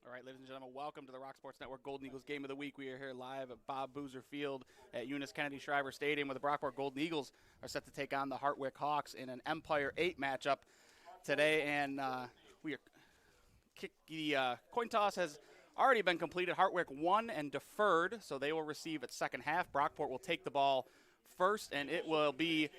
All right, ladies and gentlemen, welcome to the Rock Sports Network Golden Eagles Game of the Week. We are here live at Bob Boozer Field at Eunice Kennedy Shriver Stadium, where the Brockport Golden Eagles are set to take on the Hartwick Hawks in an Empire 8 matchup today. And the coin toss has already been completed. Hartwick won and deferred, so they will receive its second half. Brockport will take the ball first, and it will be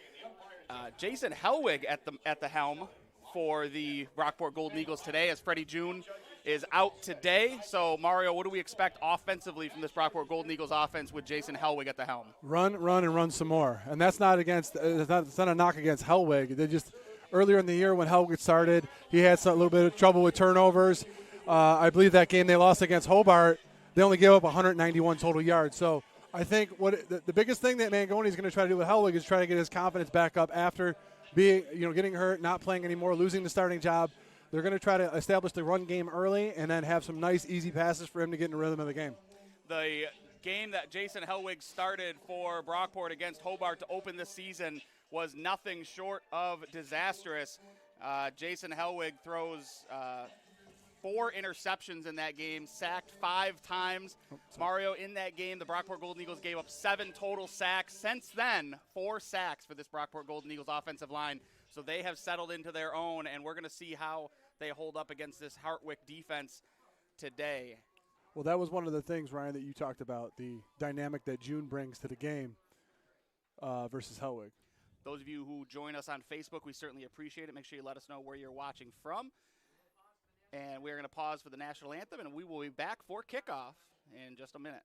Jason Helwig at the helm for the Brockport Golden Eagles today, as Freddie June is out today. So, Mario, what do we expect offensively from this Brockport Golden Eagles offense with Jason Helwig at the helm? Run, and run some more. And that's not against. It's not a knock against Helwig. They just earlier in the year when Helwig started, he had a little bit of trouble with turnovers. I believe that game they lost against Hobart, they only gave up 191 total yards. So I think the biggest thing that Mangoni is going to try to do with Helwig is try to get his confidence back up after getting hurt, not playing anymore, losing the starting job. They're going to try to establish the run game early and then have some nice, easy passes for him to get in the rhythm of the game. The game that Jason Helwig started for Brockport against Hobart to open the season was nothing short of disastrous. Jason Helwig throws 4 interceptions in that game, sacked 5 times. Mario, in that game, the Brockport Golden Eagles gave up 7 total sacks. Since then, 4 sacks for this Brockport Golden Eagles offensive line. So they have settled into their own, and we're going to see how they hold up against this Hartwick defense today. Well, that was one of the things, Ryan, that you talked about, the dynamic that June brings to the game versus Helwig. Those of you who join us on Facebook, we certainly appreciate it. Make sure you let us know where you're watching from. And we're going to pause for the national anthem, and we will be back for kickoff in just a minute.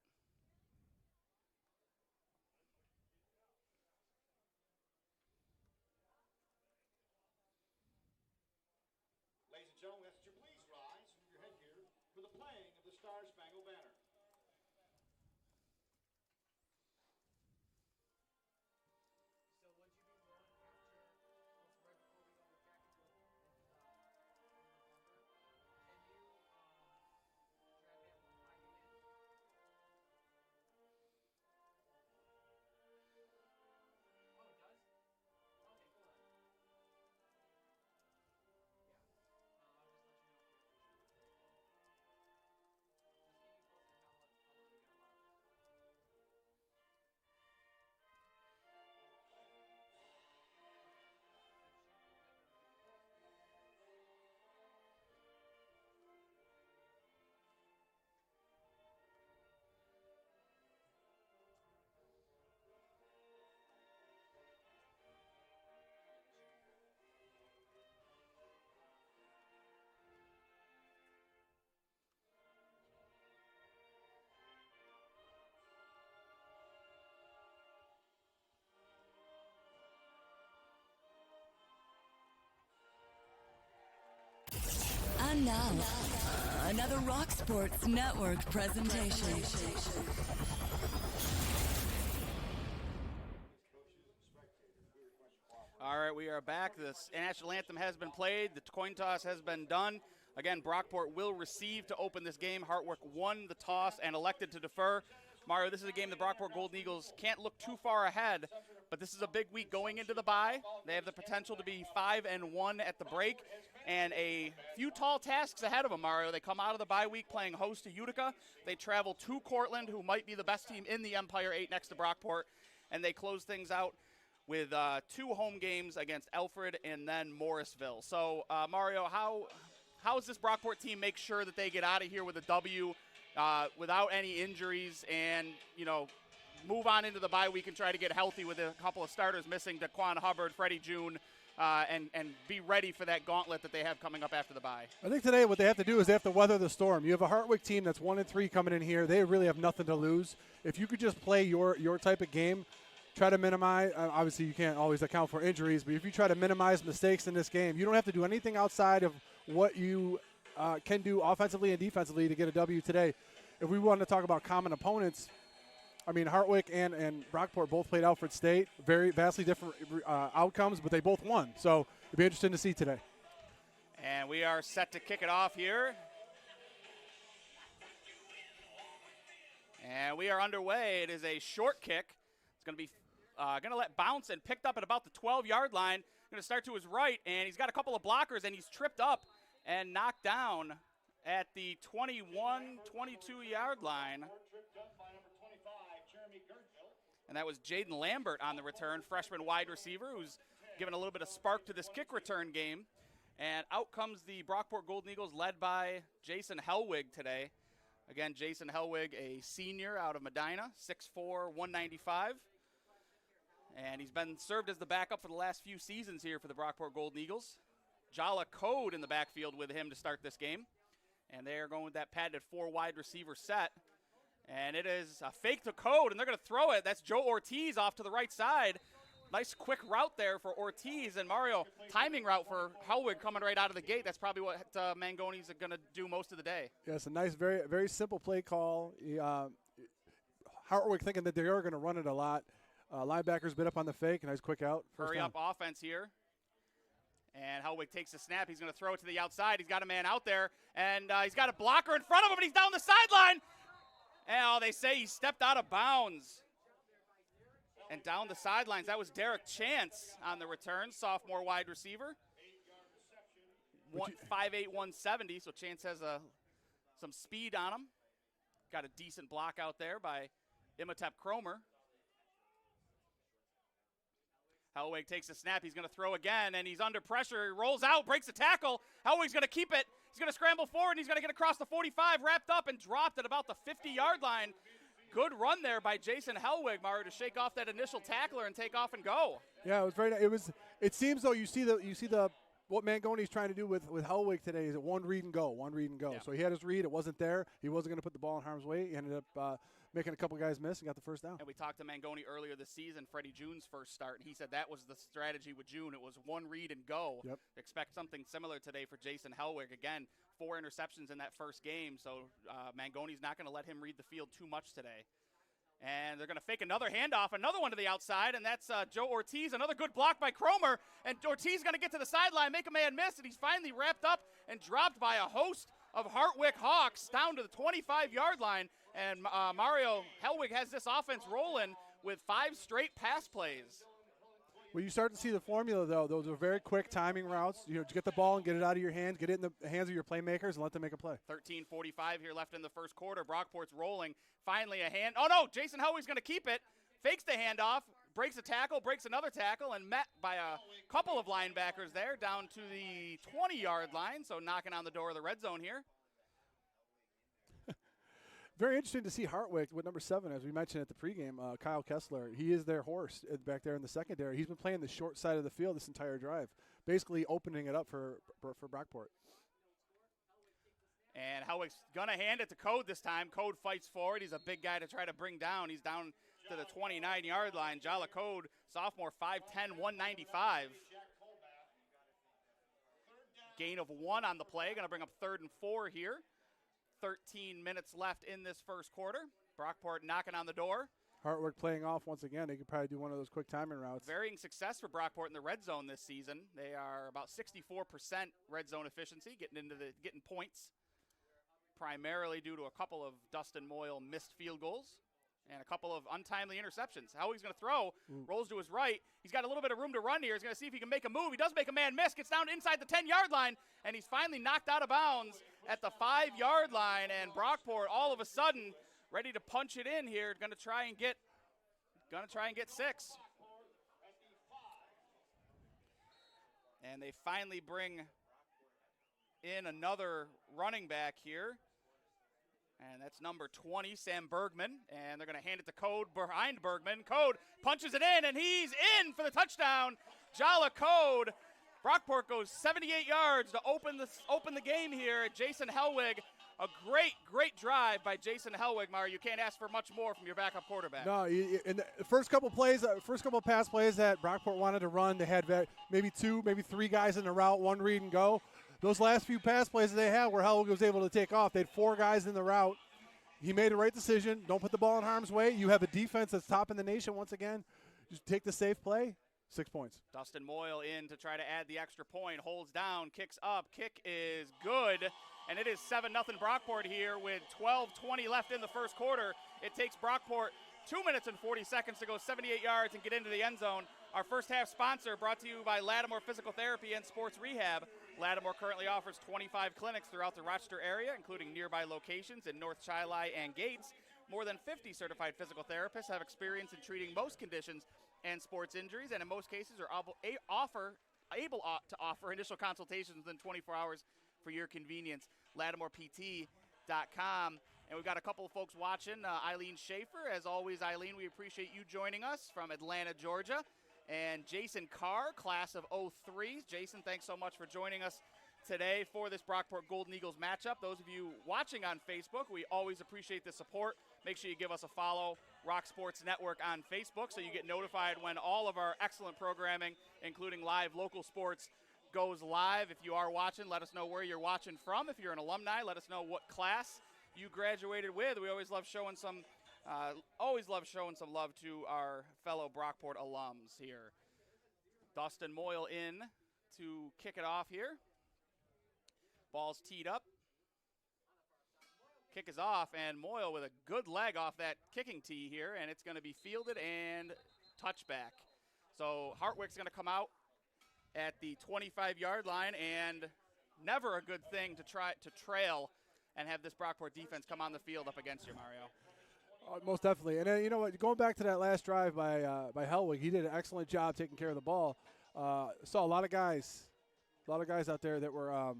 Ladies and gentlemen, would you please rise from your headgear for the playing of the Star-Spangled Banner. And now, another Rock Sports Network presentation. All right, we are back. The national anthem has been played. The coin toss has been done. Again, Brockport will receive to open this game. Hartwick won the toss and elected to defer. Mario, this is a game the Brockport Golden Eagles can't look too far ahead, but this is a big week going into the bye. They have the potential to be 5-1 at the break, and a few tall tasks ahead of them, Mario. They come out of the bye week playing host to Utica. They travel to Cortland, who might be the best team in the Empire 8 next to Brockport, and they close things out with 2 home games against Alfred and then Morrisville. So, Mario, how does this Brockport team make sure that they get out of here with a W without any injuries and, move on into the bye week and try to get healthy with a couple of starters missing, Daquan Hubbard, Freddie June, and be ready for that gauntlet that they have coming up after the bye? I think today what they have to do is they have to weather the storm. You have a Hartwick team that's 1-3 coming in here. They really have nothing to lose. If you could just play your type of game, try to minimize. Obviously, you can't always account for injuries, but if you try to minimize mistakes in this game, you don't have to do anything outside of what you can do offensively and defensively to get a W today. If we want to talk about common opponents, I mean, Hartwick and Brockport both played Alfred State. Very vastly different outcomes, but they both won. So it'd be interesting to see today. And we are set to kick it off here. And we are underway. It is a short kick. It's going to be going to let bounce and picked up at about the 12-yard line. Going to start to his right, and he's got a couple of blockers, and he's tripped up and knocked down at the 21-22-yard line. And that was Jaden Lambert on the return, freshman wide receiver, who's given a little bit of spark to this kick return game. And out comes the Brockport Golden Eagles, led by Jason Helwig today. Again, Jason Helwig, a senior out of Medina, 6'4", 195. And he's been served as the backup for the last few seasons here for the Brockport Golden Eagles. Jala Code in the backfield with him to start this game. And they are going with that padded 4 wide receiver set. And it is a fake to Code, and they're going to throw it. That's Joe Ortiz off to the right side. Nice quick route there for Ortiz. And Mario, timing route for Helwig coming right out of the gate. That's probably what Mangoni's are going to do most of the day. Yeah, it's a nice, very, very simple play call. Hartwick thinking that they are going to run it a lot. Linebacker's been up on the fake. Nice quick out. Hurry up offense here. And Helwig takes the snap. He's going to throw it to the outside. He's got a man out there. And he's got a blocker in front of him, and he's down the sideline. And they say he stepped out of bounds. And down the sidelines, that was Derek Chance on the return, sophomore wide receiver. 5'8", 170, so Chance has some speed on him. Got a decent block out there by Imhotep Cromer. Helwig takes a snap. He's going to throw again, and he's under pressure. He rolls out, breaks a tackle. Helwig's going to keep it. He's going to scramble forward, and he's going to get across the 45, wrapped up and dropped at about the 50-yard line. Good run there by Jason Helwig, Mario, to shake off that initial tackler and take off and go. Yeah, it was very. It seems though you see the what Mangoni's trying to do with Helwig today is one read and go. Yeah. So he had his read. It wasn't there. He wasn't going to put the ball in harm's way. He ended up making a couple guys miss and got the first down. And we talked to Mangoni earlier this season, Freddie June's first start, and he said that was the strategy with June. It was one read and go. Yep. Expect something similar today for Jason Helwig. Again, 4 interceptions in that first game, so Mangoni's not going to let him read the field too much today. And they're going to fake another handoff, another one to the outside, and that's Joe Ortiz. Another good block by Cromer, and Ortiz going to get to the sideline, make a man miss, and he's finally wrapped up and dropped by a host of Hartwick Hawks down to the 25-yard line. And Mario Helwig has this offense rolling with 5 straight pass plays. Well, you start to see the formula, though. Those are very quick timing routes. You know, get the ball and get it out of your hands, get it in the hands of your playmakers, and let them make a play. 13:45 here left in the first quarter. Brockport's rolling. Finally a hand. Oh, no, Jason Helwig's going to keep it. Fakes the handoff, breaks a tackle, breaks another tackle, and met by a couple of linebackers there down to the 20-yard line, so knocking on the door of the red zone here. Very interesting to see Hartwick with number 7, as we mentioned at the pregame, Kyle Kessler. He is their horse back there in the secondary. He's been playing the short side of the field this entire drive, basically opening it up for Brockport. And Helwig's going to hand it to Code this time. Code fights forward. He's a big guy to try to bring down. He's down to the 29-yard line. Jala Code, sophomore, 5'10", 195. Gain of 1 on the play. Going to bring up 3rd and 4 here. 13 minutes left in this first quarter. Brockport knocking on the door. Hartwick playing off once again. They could probably do one of those quick timing routes. Varying success for Brockport in the red zone this season. They are about 64% red zone efficiency, getting points, primarily due to a couple of Dustin Moyle missed field goals and a couple of untimely interceptions. Helwig's going to throw, rolls to his right. He's got a little bit of room to run here. He's going to see if he can make a move. He does make a man miss, gets down inside the 10-yard line, and he's finally knocked out of bounds at the 5-yard line. And Brockport, all of a sudden, ready to punch it in here. Going to try and get 6. And they finally bring in another running back here. And that's number 20, Sam Bergman. And they're going to hand it to Code behind Bergman. Code punches it in, and he's in for the touchdown. Jala Code. Brockport goes 78 yards to open the game here. Jason Helwig, a great drive by Jason Helwig, Mario. You can't ask for much more from your backup quarterback. No, in the first couple of pass plays that Brockport wanted to run, they had maybe 2, maybe 3 guys in the route, 1 read and go. Those last few pass plays that they had where Helwig was able to take off, they had 4 guys in the route. He made the right decision. Don't put the ball in harm's way. You have a defense that's top in the nation once again. Just take the safe play. 6 points. Dustin Moyle in to try to add the extra point. Holds down, kicks up. Kick is good. And it is 7-0 Brockport here with 12:20 left in the first quarter. It takes Brockport 2 minutes and 40 seconds to go 78 yards and get into the end zone. Our first half sponsor brought to you by Lattimore Physical Therapy and Sports Rehab. Lattimore currently offers 25 clinics throughout the Rochester area, including nearby locations in North Chili and Gates. More than 50 certified physical therapists have experience in treating most conditions and sports injuries, and in most cases are able to offer initial consultations within 24 hours for your convenience. LattimorePT.com. And we've got a couple of folks watching. Eileen Schaefer, as always, Eileen, we appreciate you joining us from Atlanta, Georgia. And Jason Carr, class of 03. Jason, thanks so much for joining us today for this Brockport Golden Eagles matchup. Those of you watching on Facebook, we always appreciate the support. Make sure you give us a follow, Rock Sports Network on Facebook, so you get notified when all of our excellent programming, including live local sports, goes live. If you are watching, let us know where you're watching from. If you're an alumni, let us know what class you graduated with. We always love showing some love to our fellow Brockport alums here. Dustin Moyle in to kick it off here. Ball's teed up. Kick is off, and Moyle with a good leg off that kicking tee here, and it's going to be fielded and touchback. So Hartwick's going to come out at the 25-yard line, and never a good thing to try to trail and have this Brockport defense come on the field up against you, Mario. Most definitely. And you know what, going back to that last drive by Hellwig, he did an excellent job taking care of the ball. Saw a lot of guys out there that were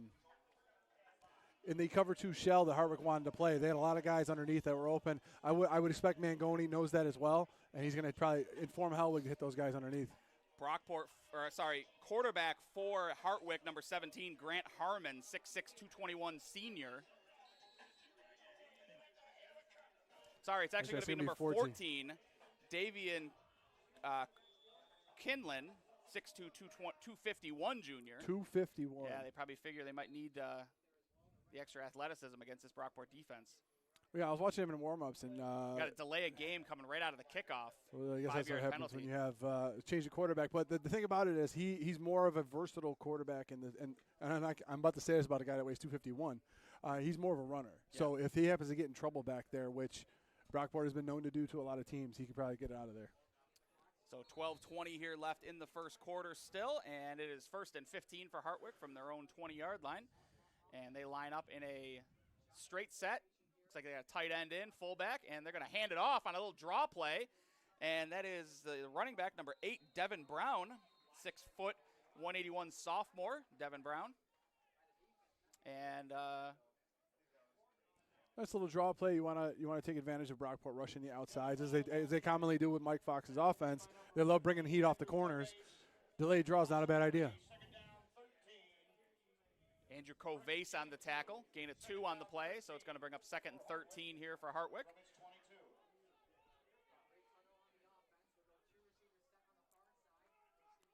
in the cover two shell that Hartwick wanted to play. They had a lot of guys underneath that were open. I would expect Mangoni knows that as well, and he's going to probably inform Hellwig to hit those guys underneath. Quarterback for Hartwick, number 17, Grant Harmon, 6'6", 221 senior. Sorry, it's actually going to be number 14, Davian Kinlan, 6'2", 251 junior. 251. Yeah, they probably figure they might need the extra athleticism against this Brockport defense. Yeah, I was watching him in warm-ups, and got to delay a game coming right out of the kickoff. Well, I guess that's what happens penalty when you have change the quarterback. But the thing about it is he's more of a versatile quarterback, and I'm about to say this about a guy that weighs 251. He's more of a runner. Yeah. So if he happens to get in trouble back there, which Brockport has been known to do to a lot of teams, he could probably get out of there. So 12:20 here left in the first quarter still, and it is 1st and 15 for Hartwick from their own 20-yard line. And they line up in a straight set. Looks like they got a tight end in, fullback, and they're going to hand it off on a little draw play. And that is the running back, number 8, Devin Brown, 6 foot, 181 sophomore, Devin Brown. And nice little draw play. You want to take advantage of Brockport rushing the outsides as they commonly do with Mike Fox's offense. They love bringing heat off the corners. Delayed draw is not a bad idea. Andrew Covase on the tackle, gain of 2 on the play, so it's going to bring up 2nd and 13 here for Hartwick.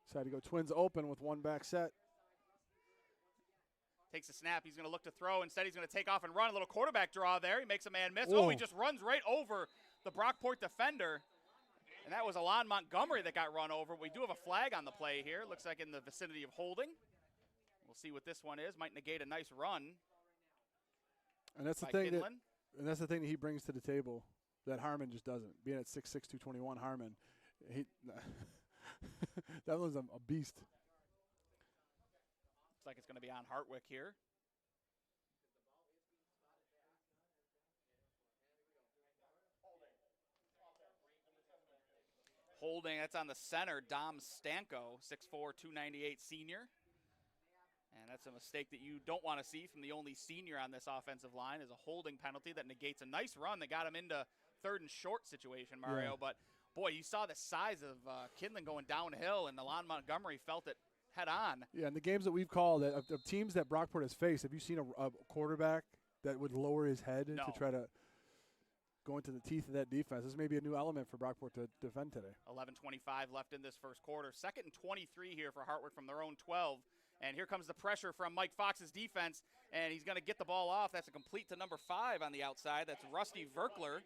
Decided to go twins open with one back set. Takes a snap. He's going to look to throw. Instead, he's going to take off and run. A little quarterback draw there. He makes a man miss. Whoa. Oh, he just runs right over the Brockport defender. And that was Alon Montgomery that got run over. We do have a flag on the play here. Looks like in the vicinity of holding. We'll see what this one is. Might negate a nice run. And that's the thing that he brings to the table that Harmon just doesn't. Being at 6'6", 221, Harmon, that was a beast. Looks like it's going to be on Hartwick here. Holding, that's on the center, Dom Stanko, 6'4", 298 senior. And that's a mistake that you don't want to see from the only senior on this offensive line, is a holding penalty that negates a nice run that got him into 3rd and short situation, Mario. Yeah. But, boy, you saw the size of Kinlan going downhill, and Alon Montgomery felt it head on. Yeah, in the games that we've called, of teams that Brockport has faced, have you seen a quarterback that would lower his head to try to go into the teeth of that defense? This may be a new element for Brockport to defend today. 11:25 left in this first quarter. 2nd and 23 here for Hartwick from their own 12. And here comes the pressure from Mike Fox's defense, and he's going to get the ball off. That's a complete to number 5 on the outside. That's Rusty Verkler.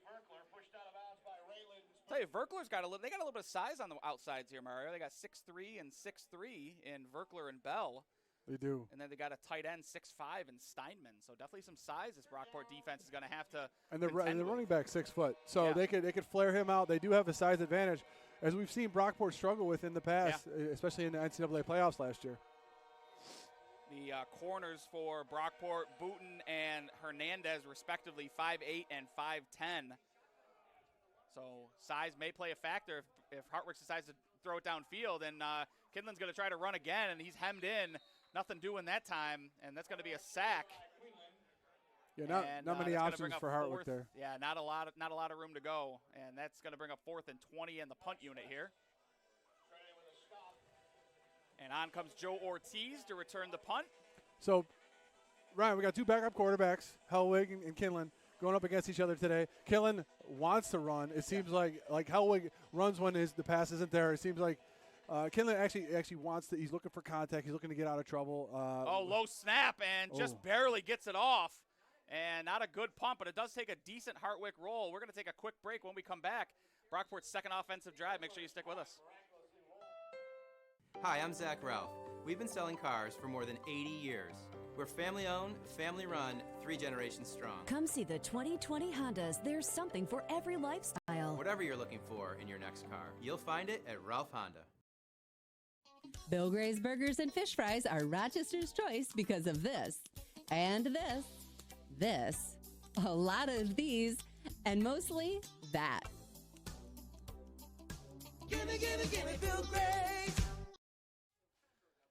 I'll tell you, Verkler's got a little bit of size on the outsides here, Mario. They got 6'3" and 6'3" in Verkler and Bell. They do. And then they got a tight end, 6'5", in Steinman. So definitely some size this Brockport defense is going to have to. And the running back 6 foot, so yeah. they could flare him out. They do have a size advantage, as we've seen Brockport struggle with in the past, especially in the NCAA playoffs last year. The corners for Brockport, Booten and Hernandez, respectively, 5'8" and 5'10". So size may play a factor if Hartwick decides to throw it downfield. And Kinlan's going to try to run again, and he's hemmed in. Nothing doing that time, and that's going to be a sack. Yeah, not many options for Hartwick there. Yeah, not a lot of room to go, and that's going to bring up 4th and 20 in the punt unit here. And on comes Joe Ortiz to return the punt. So, Ryan, we got 2 backup quarterbacks, Hellwig and Kinlan, going up against each other today. Kinlan wants to run. It seems like Hellwig runs when the pass isn't there. It seems like Kinlan actually wants to. He's looking for contact. He's looking to get out of trouble. Low snap and just barely gets it off. And not a good punt, but it does take a decent Hartwick roll. We're going to take a quick break. When we come back, Brockport's second offensive drive. Make sure you stick with us. Hi, I'm Zach Ralph. We've been selling cars for more than 80 years. We're family-owned, family-run, 3 generations strong. Come see the 2020 Hondas. There's something for every lifestyle. Whatever you're looking for in your next car, you'll find it at Ralph Honda. Bill Gray's Burgers and Fish Fries are Rochester's choice because of this, and this, a lot of these, and mostly that. Gimme, gimme, gimme Bill Gray's.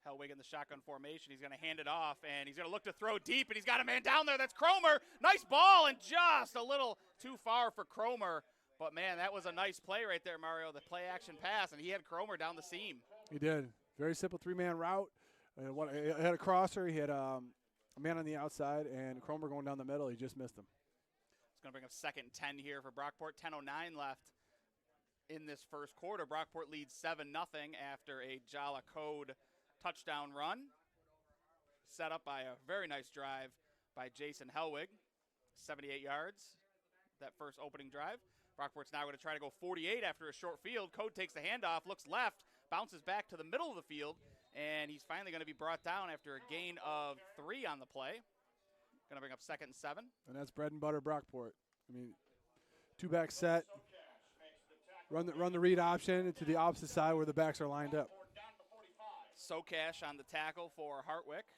Hellwig in the shotgun formation. He's going to hand it off, and he's going to look to throw deep, and he's got a man down there. That's Cromer. Nice ball, and just a little too far for Cromer. But, man, that was a nice play right there, Mario, the play-action pass, and he had Cromer down the seam. He did. Very simple 3-man route. He had a crosser. He had a man on the outside, and Cromer going down the middle. He just missed him. It's going to bring up 2nd and 10 here for Brockport. 10:09 left in this first quarter. Brockport leads 7-0 after a Jala Code touchdown run, set up by a very nice drive by Jason Hellwig, 78 yards, that first opening drive. Brockport's now going to try to go 48 after a short field. Code takes the handoff, looks left, bounces back to the middle of the field, and he's finally going to be brought down after a gain of 3 on the play. Going to bring up 2nd and 7. And that's bread and butter Brockport. I mean, 2-back set, run the read option to the opposite side where the backs are lined up. Socash on the tackle for Hartwick.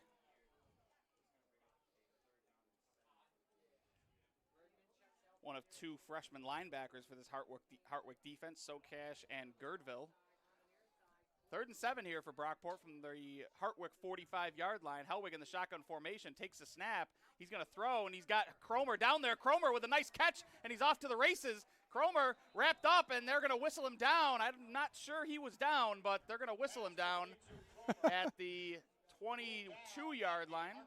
One of 2 freshman linebackers for this Hartwick defense, Socash and Girdville. 3rd and 7 here for Brockport from the Hartwick 45-yard line. Hellwig in the shotgun formation takes a snap. He's going to throw, and he's got Cromer down there. Cromer with a nice catch, and he's off to the races. Cromer wrapped up, and they're going to whistle him down. I'm not sure he was down, but they're going to whistle him down at the 22-yard line.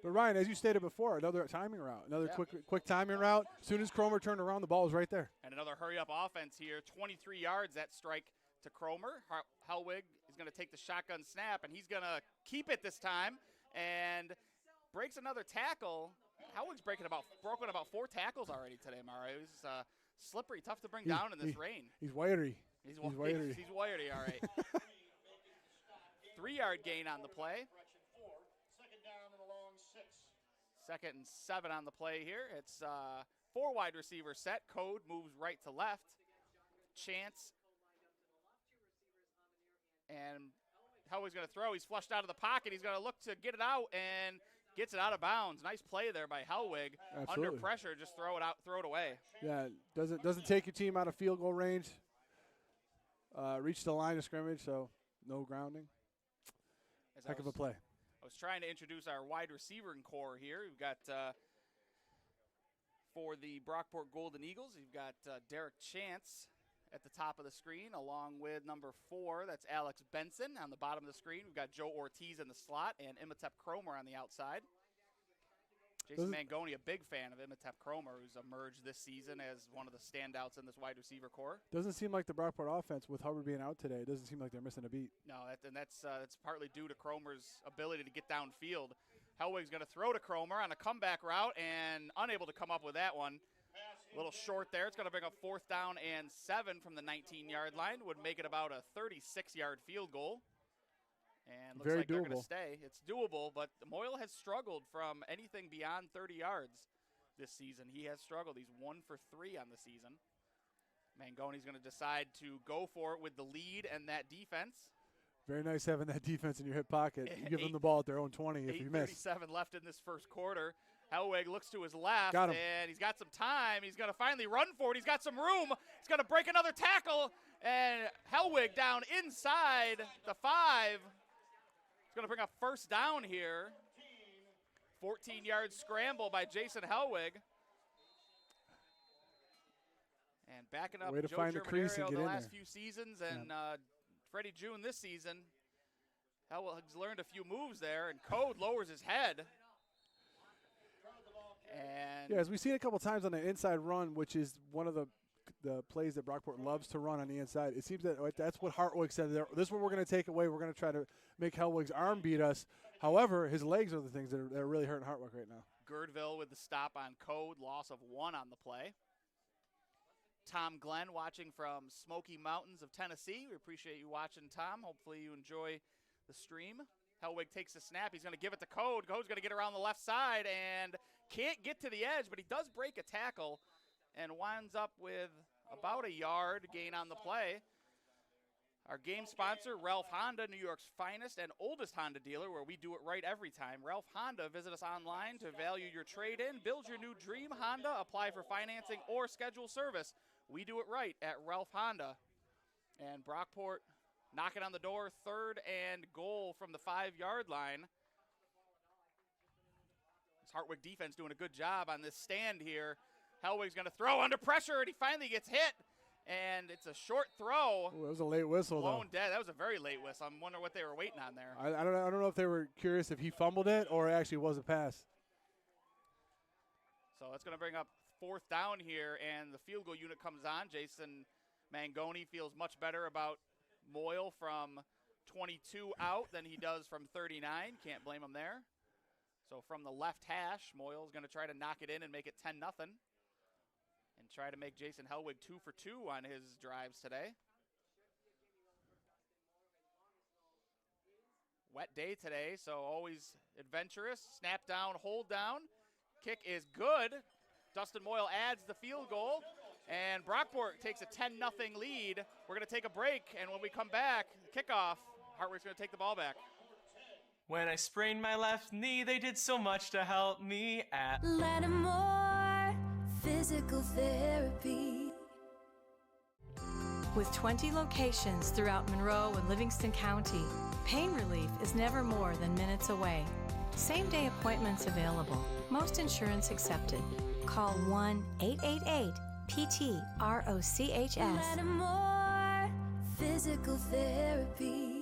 But, Ryan, as you stated before, another timing route, another quick timing route. As soon as Cromer turned around, the ball was right there. And another hurry-up offense here, 23 yards, that strike to Cromer. Hellwig is going to take the shotgun snap, and he's going to keep it this time and breaks another tackle. Hellwig's broken about 4 tackles already today, Mario. He's slippery, tough to bring down in this rain. He's wiry. He's wiry, all right. 3-yard gain on the play. 2nd and 7 on the play here. It's 4 wide receiver set. Code moves right to left. Chance. And Hellwig's going to throw. He's flushed out of the pocket. He's going to look to get it out and gets it out of bounds. Nice play there by Hellwig. Absolutely. Under pressure, just throw it away. Yeah, doesn't take your team out of field goal range. Reach the line of scrimmage, so no grounding. Heck of a play. I was trying to introduce our wide receiver core here. We've got, for the Brockport Golden Eagles, you've got Derek Chance at the top of the screen, along with number 4, that's Alex Benson. On the bottom of the screen, we've got Joe Ortiz in the slot and Imhotep Cromer on the outside. Jason Mangoni, a big fan of Imhotep Cromer, who's emerged this season as one of the standouts in this wide receiver core. Doesn't seem like the Brockport offense, with Hubbard being out today, it doesn't seem like they're missing a beat. No, that's partly due to Cromer's ability to get downfield. Hellwig's going to throw to Cromer on a comeback route and unable to come up with that one. A little short there. It's going to bring up 4th down and 7 from the 19-yard line. Would make it about a 36-yard field goal. And looks like they're going to stay. It's doable, but Moyle has struggled from anything beyond 30 yards this season. He has struggled. He's 1 for 3 on the season. Mangoni's going to decide to go for it with the lead and that defense. Very nice having that defense in your hip pocket. You give them the ball at their own 20 if you miss. 8:37 left in this first quarter. Hellwig looks to his left, Got him. and he's got some time. He's going to finally run for it. He's got some room. He's going to break another tackle, and Hellwig down inside the 5. He's going to bring up first down here. 14-yard scramble by Jason Hellwig. And backing up Way to Joe find the crease and Germinario get the in last there. few seasons, and Freddie June this season. Hellwig's learned a few moves there, and Code lowers his head. And Yeah, as we've seen a couple times on the inside run, which is one of the plays that Brockport loves to run on the inside. It seems that that's what Hartwick said. This is what we're going to take away. We're going to try to make Hellwig's arm beat us. However, his legs are the things that are really hurting Hartwick right now. Girdville with the stop on Code, loss of 1 on the play. Tom Glenn watching from Smoky Mountains of Tennessee. We appreciate you watching, Tom. Hopefully you enjoy the stream. Hellwig takes the snap. He's going to give it to Code. Code's going to get around the left side and can't get to the edge, but he does break a tackle and winds up with about a yard gain on the play. Our game sponsor, Ralph Honda, New York's finest and oldest Honda dealer, where we do it right every time. Ralph Honda, visit us online to value your trade-in, build your new dream Honda, apply for financing, or schedule service. We do it right at Ralph Honda. And Brockport knocking on the door, 3rd and goal from the 5-yard line. This Hartwick defense doing a good job on this stand here. Hellwig's going to throw under pressure, and he finally gets hit. And it's a short throw. Ooh, that was a late whistle, Blown though. dead. That was a very late whistle. I'm wondering what they were waiting on there. I don't know if they were curious if he fumbled it or it actually was a pass. So it's going to bring up 4th down here, and the field goal unit comes on. Jason Mangoni feels much better about Moyle from 22 out than he does from 39. Can't blame him there. So from the left hash, Moyle's going to try to knock it in and make it 10-0. And try to make Jason Hellwig 2 for 2 on his drives today. Wet day today, so always adventurous. Snap down, hold down. Kick is good. Dustin Moyle adds the field goal. And Brockport takes a 10-0 lead. We're going to take a break, and when we come back, kickoff, Hartwick's going to take the ball back. When I sprained my left knee, they did so much to help me at Lattimore Physical Therapy. With 20 locations throughout Monroe and Livingston County, pain relief is never more than minutes away. Same-day appointments available. Most insurance accepted. Call 1-888-PT-ROCHS. Lattimore Physical Therapy.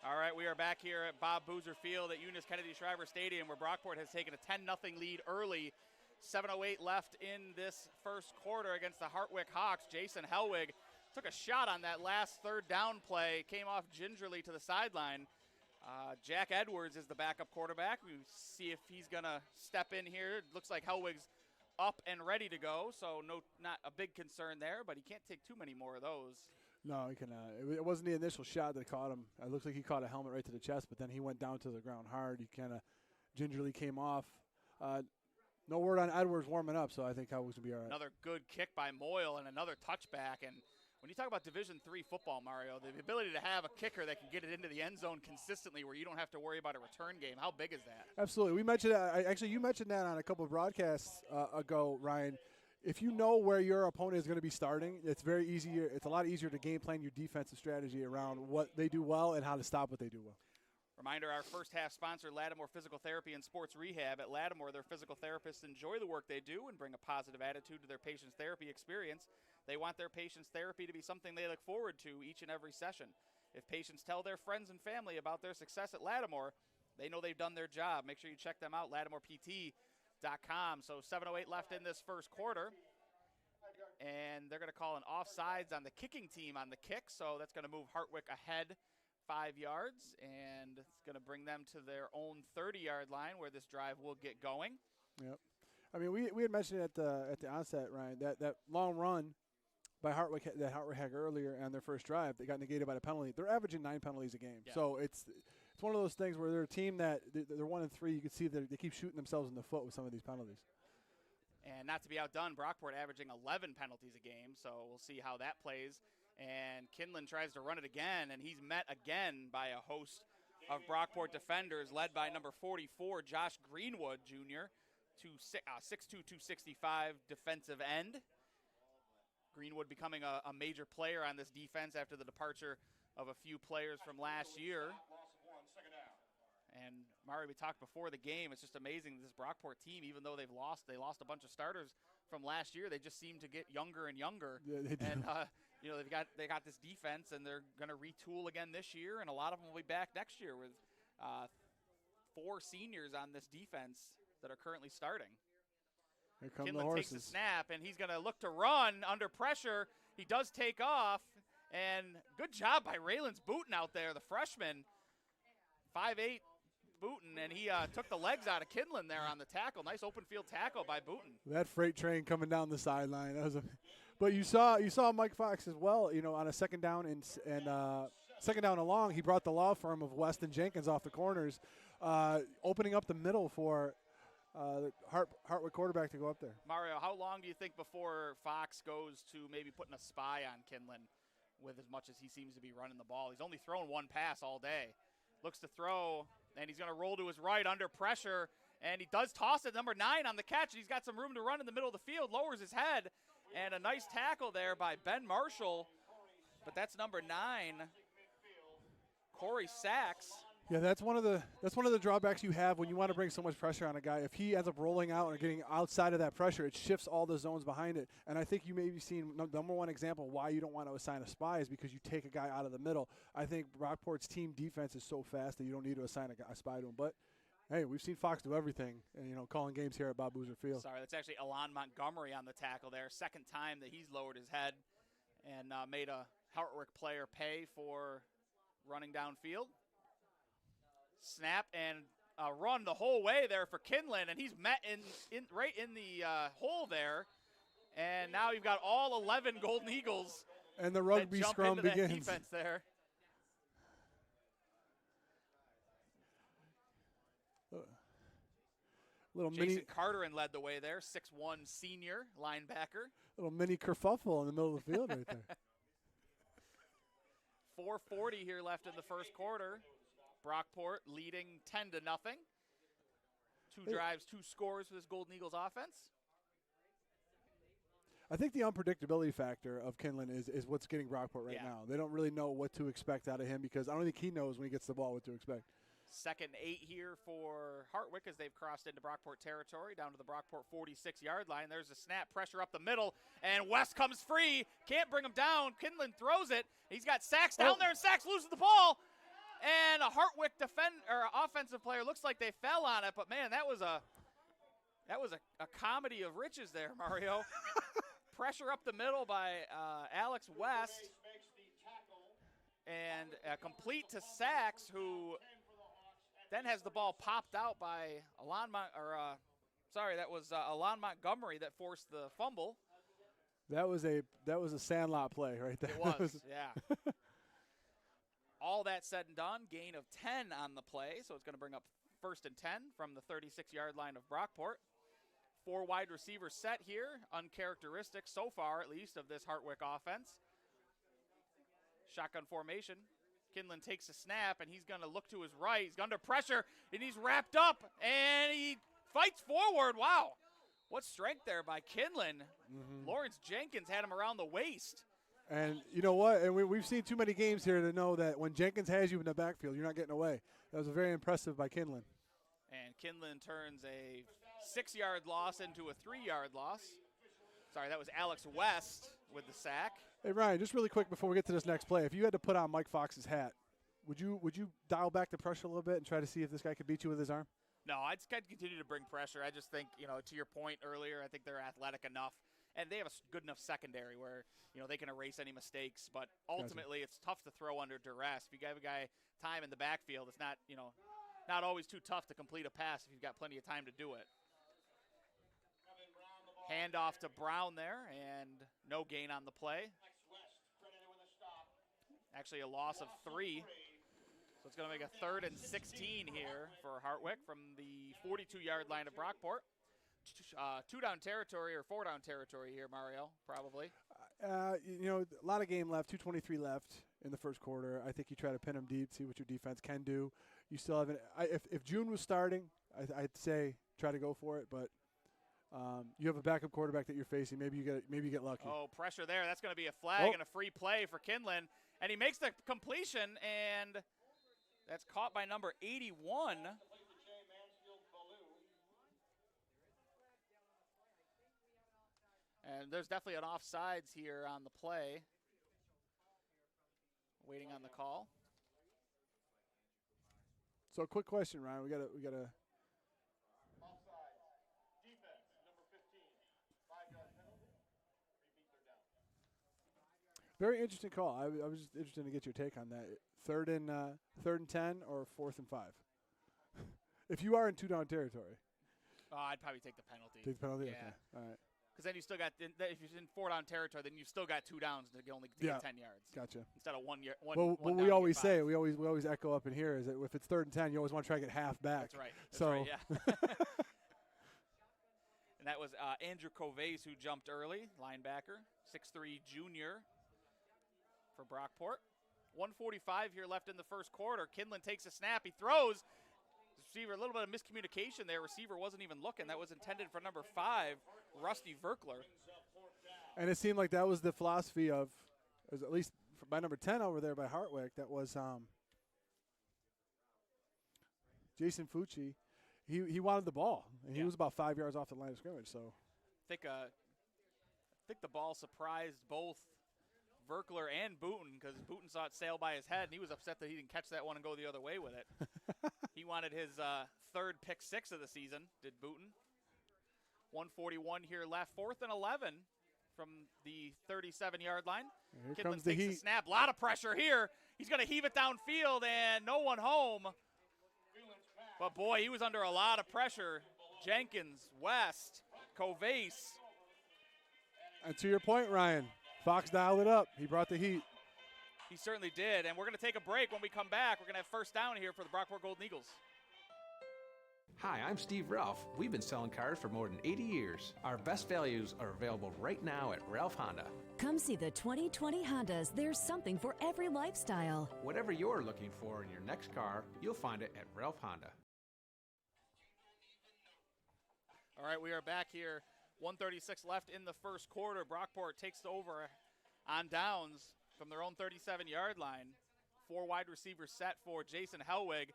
All right, we are back here at Bob Boozer Field at Eunice Kennedy Shriver Stadium, where Brockport has taken a 10-0 lead early. 7:08 left in this first quarter against the Hartwick Hawks. Jason Hellwig took a shot on that last 3rd down play, came off gingerly to the sideline. Jack Edwards is the backup quarterback. We see if he's going to step in here. It looks like Hellwig's up and ready to go, so not a big concern there, but he can't take too many more of those. No, he cannot. It wasn't the initial shot that caught him. It looks like he caught a helmet right to the chest, but then he went down to the ground hard. He kind of gingerly came off. No word on Edwards warming up, so I think Hellwig's going to be all right. Another good kick by Moyle and another touchback. And when you talk about Division III football, Mario, the ability to have a kicker that can get it into the end zone consistently where you don't have to worry about a return game, how big is that? Absolutely. We mentioned actually, you mentioned that on a couple of broadcasts ago, Ryan. If you know where your opponent is going to be starting, it's very easy. It's a lot easier to game plan your defensive strategy around what they do well and how to stop what they do well. Reminder, our first half sponsor, Lattimore Physical Therapy and Sports Rehab. At Lattimore, their physical therapists enjoy the work they do and bring a positive attitude to their patients' therapy experience. They want their patients' therapy to be something they look forward to each and every session. If patients tell their friends and family about their success at Lattimore, they know they've done their job. Make sure you check them out, LattimorePT.com. So 7:08 left in this first quarter. And they're going to call an offsides on the kicking team on the kick. So that's going to move Hartwick ahead 5 yards, and it's going to bring them to their own 30-yard line where this drive will get going. Yep. I mean, we had mentioned at the onset, Ryan, that long run by Hartwick that Hartwick had earlier on their first drive, they got negated by the penalty. They're averaging 9 penalties a game. Yeah. So it's one of those things where they're a team that they're 1-3. You can see that they keep shooting themselves in the foot with some of these penalties. And not to be outdone, Brockport averaging 11 penalties a game, so we'll see how that plays. And Kinlan tries to run it again, and he's met again by a host of Brockport defenders, led by number 44, Josh Greenwood Jr., 6'2", 265 defensive end. Greenwood becoming a major player on this defense after the departure of a few players from last year. And Mario, we talked before the game, it's just amazing this Brockport team, even though they lost a bunch of starters from last year, they just seem to get younger and younger. Yeah, they do. And you know, they got this defense, and they're going to retool again this year, and a lot of them will be back next year with 4 seniors on this defense that are currently starting. Here come the Kinlan horses. takes the snap, and he's going to look to run under pressure. He does take off, and good job by Raylan's Booten out there, the freshman, 5'8", Booten, and he took the legs out of Kinlan there on the tackle. Nice open field tackle by Booten. That freight train coming down the sideline. But you saw Mike Fox as well. You know, on a second down and second down and long, he brought the law firm of West and Jenkins off the corners, opening up the middle for the Hartwick quarterback to go up there. Mario, how long do you think before Fox goes to maybe putting a spy on Kinlan with as much as he seems to be running the ball? He's only thrown one pass all day. Looks to throw, and he's going to roll to his right under pressure, and he does toss it, number 9 on the catch. He's got some room to run in the middle of the field, lowers his head, and a nice tackle there by Ben Marshall, but that's number 9, Corey Sachs. Yeah, that's one of the drawbacks you have when you want to bring so much pressure on a guy. If he ends up rolling out or getting outside of that pressure, it shifts all the zones behind it. And I think you may be seeing number one example why you don't want to assign a spy is because you take a guy out of the middle. I think Brockport's team defense is so fast that you don't need to assign a spy to him. But hey, we've seen Fox do everything, and calling games here at Bob Boozer Field. Sorry, that's actually Alon Montgomery on the tackle there. Second time that he's lowered his head and made a Hartwick player pay for running downfield. Snap and run the whole way there for Kinlan, and he's met right in the hole there. And now you've got all 11 Golden Eagles. And the rugby scrum into begins. That defense there. Little Jason mini Carterin led the way there, 6'1" senior linebacker. little mini kerfuffle in the middle of the field right there. 4:40 here left in the first quarter. Brockport leading 10-0. 2 drives, 2 scores for this Golden Eagles offense. I think the unpredictability factor of Kinlan is what's getting Brockport right now. They don't really know what to expect out of him because I don't think he knows when he gets the ball what to expect. 2nd and 8 here for Hartwick as they've crossed into Brockport territory, down to the Brockport 46-yard line. There's a snap, pressure up the middle, and West comes free. Can't bring him down. Kinlan throws it. He's got Sachs down there, and Sachs loses the ball. And a Hartwick offensive player looks like they fell on it, but man, that was a comedy of riches there, Mario. Pressure up the middle by Alex West, and complete to Sachs, who then has the ball popped out by Alon Montgomery that forced the fumble. That was a Sandlot play right there. It was, yeah. All that said and done, gain of 10 on the play, so it's going to bring up 1st and 10 from the 36-yard line of Brockport. 4 wide receivers set here, uncharacteristic so far at least of this Hartwick offense. Shotgun formation. Kinlan takes a snap, and he's going to look to his right. He's under pressure, and he's wrapped up, and he fights forward. Wow, what strength there by Kinlan. Lawrence Jenkins had him around the waist. And you know what? And we've seen too many games here to know that when Jenkins has you in the backfield, you're not getting away. That was very impressive by Kinlan. And Kinlan turns a 6-yard loss into a 3-yard loss. Sorry, that was Alex West with the sack. Hey, Ryan, just really quick before we get to this next play, if you had to put on Mike Fox's hat, would you dial back the pressure a little bit and try to see if this guy could beat you with his arm? No, I'd continue to bring pressure. I just think, to your point earlier, I think they're athletic enough. And they have a good enough secondary where, they can erase any mistakes. But ultimately, it's tough to throw under duress. If you give a guy time in the backfield, it's not, not always too tough to complete a pass if you've got plenty of time to do it. Handoff to Brown there, and no gain on the play. Actually, a loss of 3. So it's going to make a 3rd and 16 here for Hartwick from the 42-yard line of Brockport. two-down territory or four-down territory here, Mario, probably. A lot of game left, 2:23 left in the first quarter. I think you try to pin them deep, see what your defense can do. You still have if June was starting, I'd say try to go for it, but you have a backup quarterback that you're facing. Maybe you get lucky. Oh, pressure there. That's going to be a flag and a free play for Kinlan. And he makes the completion, and that's caught by number 81. And there's definitely an offsides here on the play. Waiting on the call. So, quick question, Ryan. We got to. Offside. Defense, number 15. 5-yard penalty. Repeat their down. Very interesting call. I was just interested to get your take on that. Third and 10 or 4th and 5. If you are in two-down territory. I'd probably take the penalty. Take the penalty? Yeah. Okay. All right. Because then you still got, if you're in four-down territory, then you've still got 2 downs to only get 10 yards. Gotcha. Instead of one Well, one we down always to get 5. say, we always echo up in here is that if it's 3rd and 10, you always want to try to get half back. That's right. Yeah. And that was Andrew Covace who jumped early, linebacker, 6'3" junior for Brockport. 1:45 here left in the first quarter. Kinlan takes a snap. He throws. Receiver, a little bit of miscommunication there. Receiver wasn't even looking. That was intended for number 5, Rusty Verkler. And it seemed like that was the philosophy of, at least by number 10 over there by Hartwick, that was Jason Fucci. He wanted the ball, and he was about 5 yards off the line of scrimmage. So I think the ball surprised both Verkler and Booten, because Booten saw it sail by his head, and he was upset that he didn't catch that one and go the other way with it. He wanted his 3rd pick 6 of the season, did Booten. 1:41 here left, 4th and 11 from the 37-yard line. Here Kinlan comes the takes heat. a snap. A lot of pressure here. He's going to heave it downfield, and no one home. But, boy, he was under a lot of pressure. Jenkins, West, Covace. And to your point, Ryan, Fox dialed it up. He brought the heat. He certainly did. And we're going to take a break. When we come back, we're going to have first down here for the Brockport Golden Eagles. Hi, I'm Steve Ralph. We've been selling cars for more than 80 years. Our best values are available right now at Ralph Honda. Come see the 2020 Hondas. There's something for every lifestyle. Whatever you're looking for in your next car, you'll find it at Ralph Honda. All right, we are back here. 1:36 left in the first quarter. Brockport takes over on downs from their own 37-yard line. 4 wide receivers set for Jason Helwig.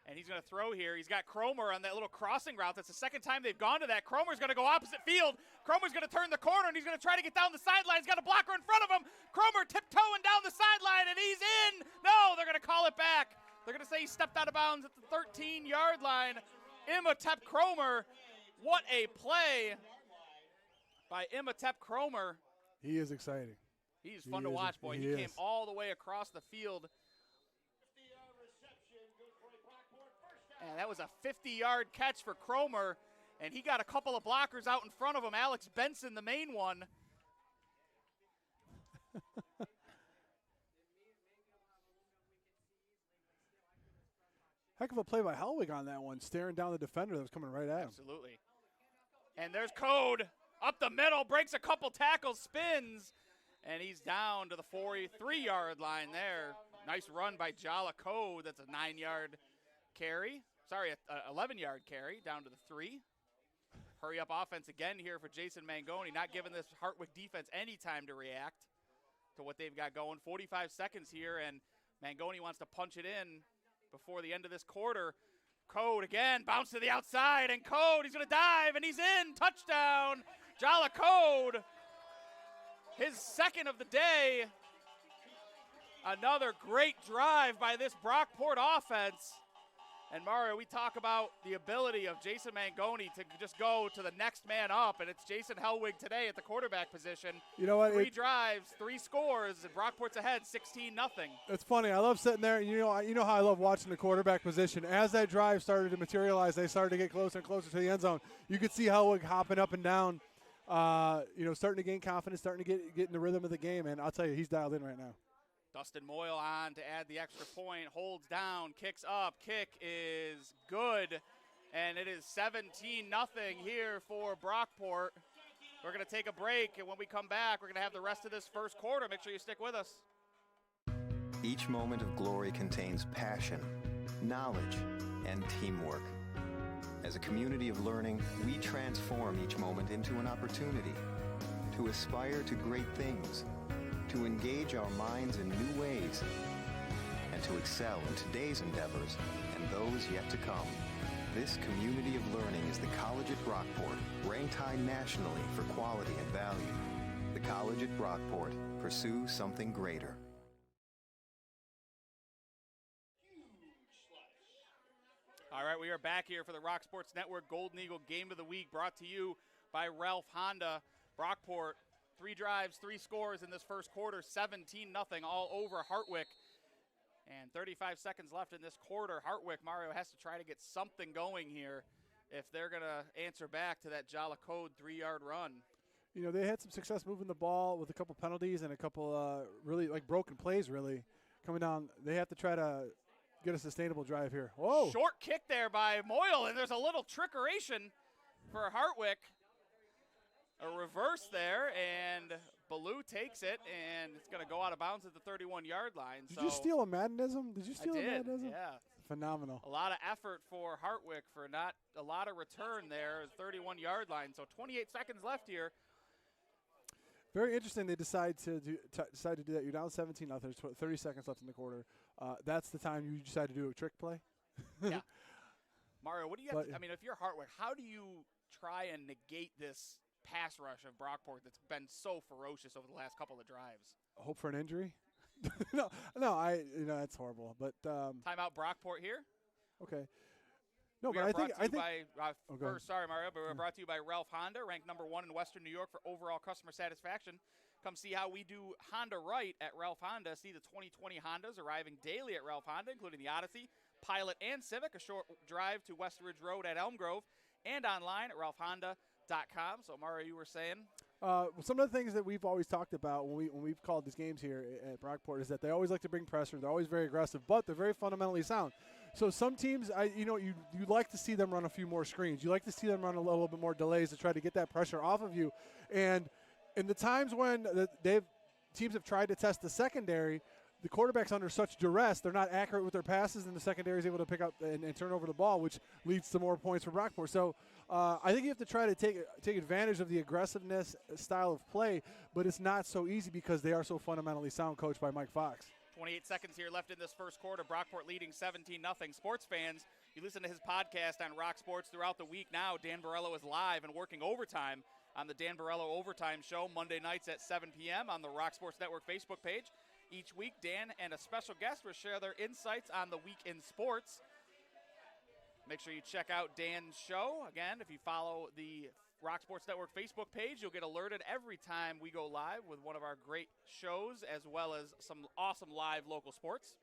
And he's going to throw here. He's got Cromer on that little crossing route. That's the second time they've gone to that. Cromer's going to go opposite field. Cromer's going to turn the corner, and he's going to try to get down the sideline. He's got a blocker in front of him. Cromer tiptoeing down the sideline, and he's in. No, they're going to call it back. They're going to say he stepped out of bounds at the 13-yard line. Imhotep Cromer. What a play by Imhotep Cromer. He is exciting. He's fun to watch, boy. He came all the way across the field. And that was a 50-yard catch for Cromer, and he got a couple of blockers out in front of him. Alex Benson, the main one. Heck of a play by Helwig on that one, staring down the defender that was coming right at him. Absolutely. And there's Code up the middle, breaks a couple tackles, spins, and he's down to the 43-yard line there. Nice run by Jala Code. That's a 9-yard carry. Sorry, an 11-yard carry down to the 3. Hurry up offense again here for Jason Mangoni, not giving this Hartwick defense any time to react to what they've got going. 45 seconds here, and Mangoni wants to punch it in before the end of this quarter. Code again, bounce to the outside, and Code, he's going to dive, and he's in. Touchdown, Jala Code. His second of the day. Another great drive by this Brockport offense. And Mario, we talk about the ability of Jason Mangoni to just go to the next man up, and it's Jason Helwig today at the quarterback position. You know what? 3 drives, 3 scores, and Brockport's ahead 16-0. It's funny. I love sitting there, and you know how I love watching the quarterback position. As that drive started to materialize, they started to get closer and closer to the end zone. You could see Helwig hopping up and down, starting to gain confidence, starting to get in the rhythm of the game, and I'll tell you, he's dialed in right now. Dustin Moyle on to add the extra point, holds down, kicks up, kick is good, And it is 17-0 here for Brockport. We're going to take a break, and when we come back, we're going to have the rest of this first quarter. Make sure you stick with us. Each moment of glory contains passion, knowledge, and teamwork. As a community of learning, we transform each moment into an opportunity to aspire to great things, to engage our minds in new ways, and to excel in today's endeavors and those yet to come. This community of learning is the College at Brockport, ranked high nationally for quality and value. The College at Brockport. Pursue something greater. All right, we are back here for the Rock Sports Network Golden Eagle Game of the Week, brought to you by Ralph Honda. Brockport, 3 drives, 3 scores in this first quarter, 17-0 all over Hartwick. And 35 seconds left in this quarter. Hartwick, Mario, has to try to get something going here if they're going to answer back to that Jala Code 3-yard run. You know, they had some success moving the ball with a couple penalties and a couple really like broken plays really coming down. They have to try to get a sustainable drive here. Whoa. Short kick there by Moyle, and there's a little trickeration for Hartwick. A reverse there, and Ballou takes it, and it's going to go out of bounds at the 31-yard line. Did you steal a Maddenism? Did you steal a Maddenism? Yeah. Phenomenal. A lot of effort for Hartwick for not a lot of return there, 31-yard line. So 28 seconds left here. Very interesting. They decide to do that. You're down 17-0. There's 30 seconds left in the quarter. That's the time you decide to do a trick play. Yeah. Mario, what do you have I mean, if you're Hartwick, how do you try and negate this pass rush of Brockport that's been so ferocious over the last couple of drives? Hope for an injury? no, that's horrible. But timeout Brockport here. Okay. No, but I think sorry, Mario, but we're brought to you by Ralph Honda, ranked #1 in Western New York for overall customer satisfaction. Come see how we do Honda right at Ralph Honda. See the 2020 Hondas arriving daily at Ralph Honda, including the Odyssey, Pilot, and Civic. A short drive to West Ridge Road at Elm Grove, and online at ralphhonda.com. So, Mario, you were saying? Some of the things that we've always talked about when we've called these games here at Brockport is that they always like to bring pressure. They're always very aggressive, but they're very fundamentally sound. So some teams, you like to see them run a few more screens. You like to see them run a little bit more delays to try to get that pressure off of you. And in the times when teams have tried to test the secondary, the quarterback's under such duress, they're not accurate with their passes, and the secondary is able to pick up and turn over the ball, which leads to more points for Brockport. So I think you have to try to take advantage of the aggressiveness style of play, but it's not so easy because they are so fundamentally sound, coached by Mike Fox. 28 seconds here left in this first quarter. Brockport leading 17-0. Sports fans, you listen to his podcast on Rock Sports throughout the week now. Dan Borello is live and working overtime on the Dan Borello Overtime Show, Monday nights at 7 p.m. on the Rock Sports Network Facebook page. Each week, Dan and a special guest will share their insights on the week in sports. Make sure you check out Dan's show. Again, if you follow the Rock Sports Network Facebook page, you'll get alerted every time we go live with one of our great shows, as well as some awesome live local sports.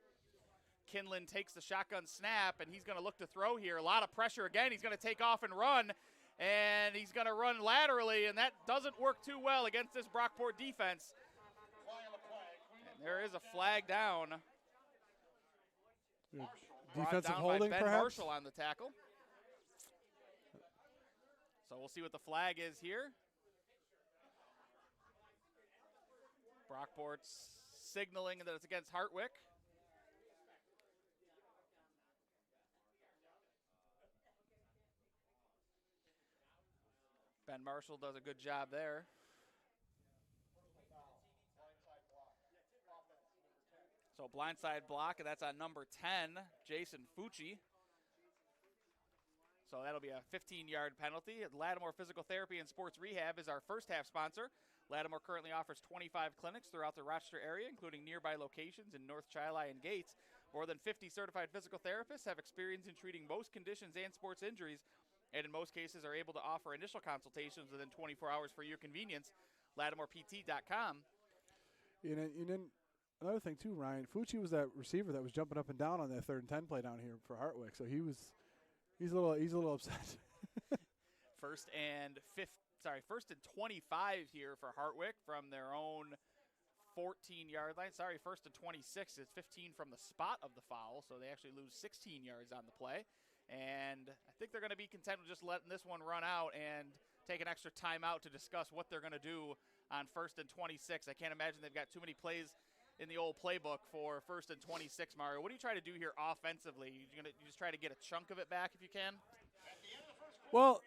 Kinlan takes the shotgun snap, and he's going to look to throw here. A lot of pressure again. He's going to take off and run, and he's going to run laterally, and that doesn't work too well against this Brockport defense. And there is a flag down. Defensive down holding, by Ben perhaps? Marshall on the tackle. So we'll see what the flag is here. Brockport's signaling that it's against Hartwick. Ben Marshall does a good job there. So blindside block, and that's on number 10, Jason Fucci. So that'll be a 15-yard penalty. Lattimore Physical Therapy and Sports Rehab is our first half sponsor. Lattimore currently offers 25 clinics throughout the Rochester area, including nearby locations in North Chili and Gates. More than 50 certified physical therapists have experience in treating most conditions and sports injuries, and in most cases are able to offer initial consultations within 24 hours for your convenience. LattimorePT.com. And then another thing too, Ryan, Fucci was that receiver that was jumping up and down on that 3rd and 10 play down here for Hartwick. So he's a little upset. First and 25 here for Hartwick from their own 14-yard line. First and 26. It's 15 from the spot of the foul, so they actually lose 16 yards on the play. And I think they're going to be content with just letting this one run out and take an extra timeout to discuss what they're going to do on 1st and 26. I can't imagine they've got too many plays in the old playbook for 1st and 26, Mario. What do you try to do here offensively? You just try to get a chunk of it back if you can? Well,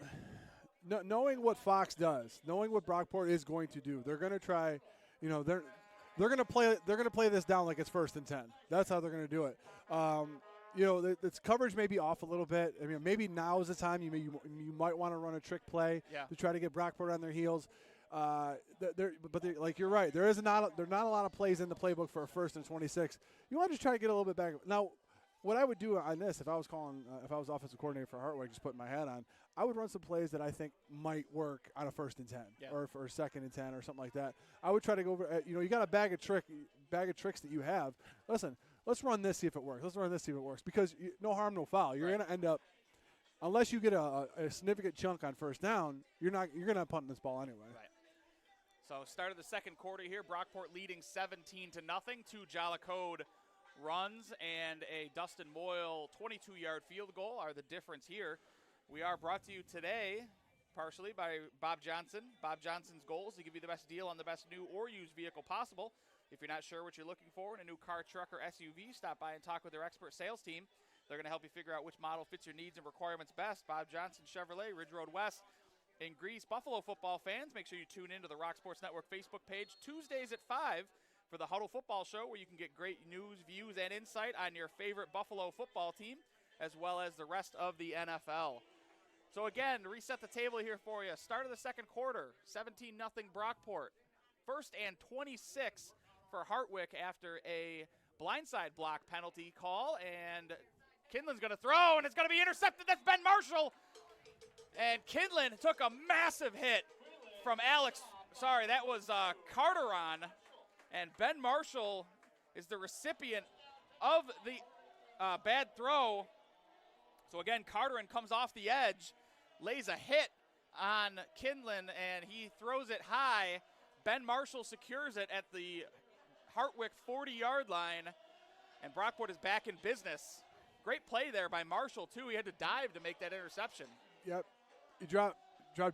knowing what Fox does, knowing what Brockport is going to do, they're going to try, they're going to play this down like it's 1st and 10. That's how they're going to do it. Its coverage may be off a little bit. I mean, maybe now is the time you might want to run a trick play to try to get Brockport on their heels. Like you're right, there are not a lot of plays in the playbook for a 1st and 26. You want to try to get a little bit back. Now, what I would do on this, if I was offensive coordinator for Hartwick, just putting my hat on, I would run some plays that I think might work on a 1st and 10 or for a 2nd and 10 or something like that. I would try to go over. You got a bag of tricks that you have. Listen, let's run this, see if it works. Let's run this, see if it works. Because no harm, no foul. You're going to end up, unless you get a significant chunk on 1st down, you're going to punt this ball anyway. Right. So start of the second quarter here, Brockport leading 17-0. 2 Jollicode runs and a Dustin Moyle 22-yard field goal are the difference here. We are brought to you today partially by Bob Johnson. Bob Johnson's goal is to give you the best deal on the best new or used vehicle possible. If you're not sure what you're looking for in a new car, truck, or SUV, stop by and talk with their expert sales team. They're going to help you figure out which model fits your needs and requirements best. Bob Johnson Chevrolet, Ridge Road West in Greece. Buffalo football fans, make sure you tune in to the Rock Sports Network Facebook page Tuesdays at 5 for the Huddle Football Show, where you can get great news, views, and insight on your favorite Buffalo football team, as well as the rest of the NFL. So again, to reset the table here for you, start of the second quarter, 17-0 Brockport. 1st and 26 for Hartwick after a blindside block penalty call, and Kinlan's going to throw, and it's going to be intercepted. That's Ben Marshall. And Kinlan took a massive hit from Alex. Sorry, that was Carteron. And Ben Marshall is the recipient of the bad throw. So again, Carteron comes off the edge, lays a hit on Kinlan, and he throws it high. Ben Marshall secures it at the Hartwick 40-yard line, and Brockport is back in business. Great play there by Marshall, too. He had to dive to make that interception. Yep. You drop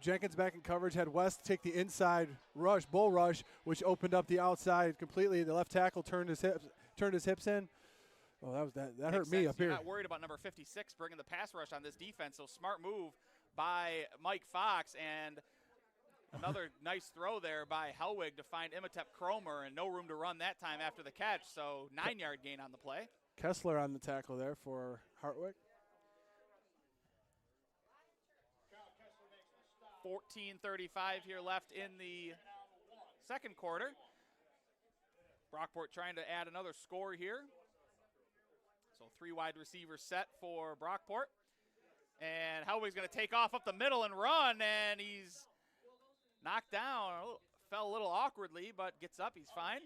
Jenkins back in coverage, had West take the inside rush, bull rush, which opened up the outside completely. The left tackle turned his hips in. Oh, that hurt me up here. You're not worried about number 56 bringing the pass rush on this defense, so smart move by Mike Fox, and another nice throw there by Helwig to find Imhotep Cromer, and no room to run that time after the catch, so 9-yard gain on the play. Kessler on the tackle there for Hartwick. 14:35 here left in the second quarter. Brockport trying to add another score here. So 3 wide receivers set for Brockport. And Helwig's going to take off up the middle and run, and he's knocked down. Fell a little awkwardly, but gets up. He's fine.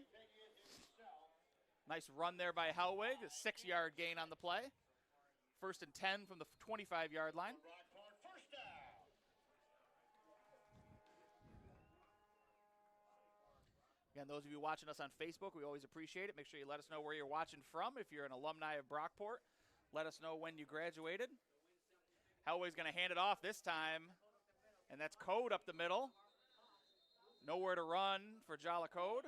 Nice run there by Helwig. A 6-yard gain on the play. 1st and 10 from the 25-yard line. Again, those of you watching us on Facebook, we always appreciate it. Make sure you let us know where you're watching from. If you're an alumni of Brockport, let us know when you graduated. Helwig's going to hand it off this time, and that's Code up the middle. Nowhere to run for Jollicode.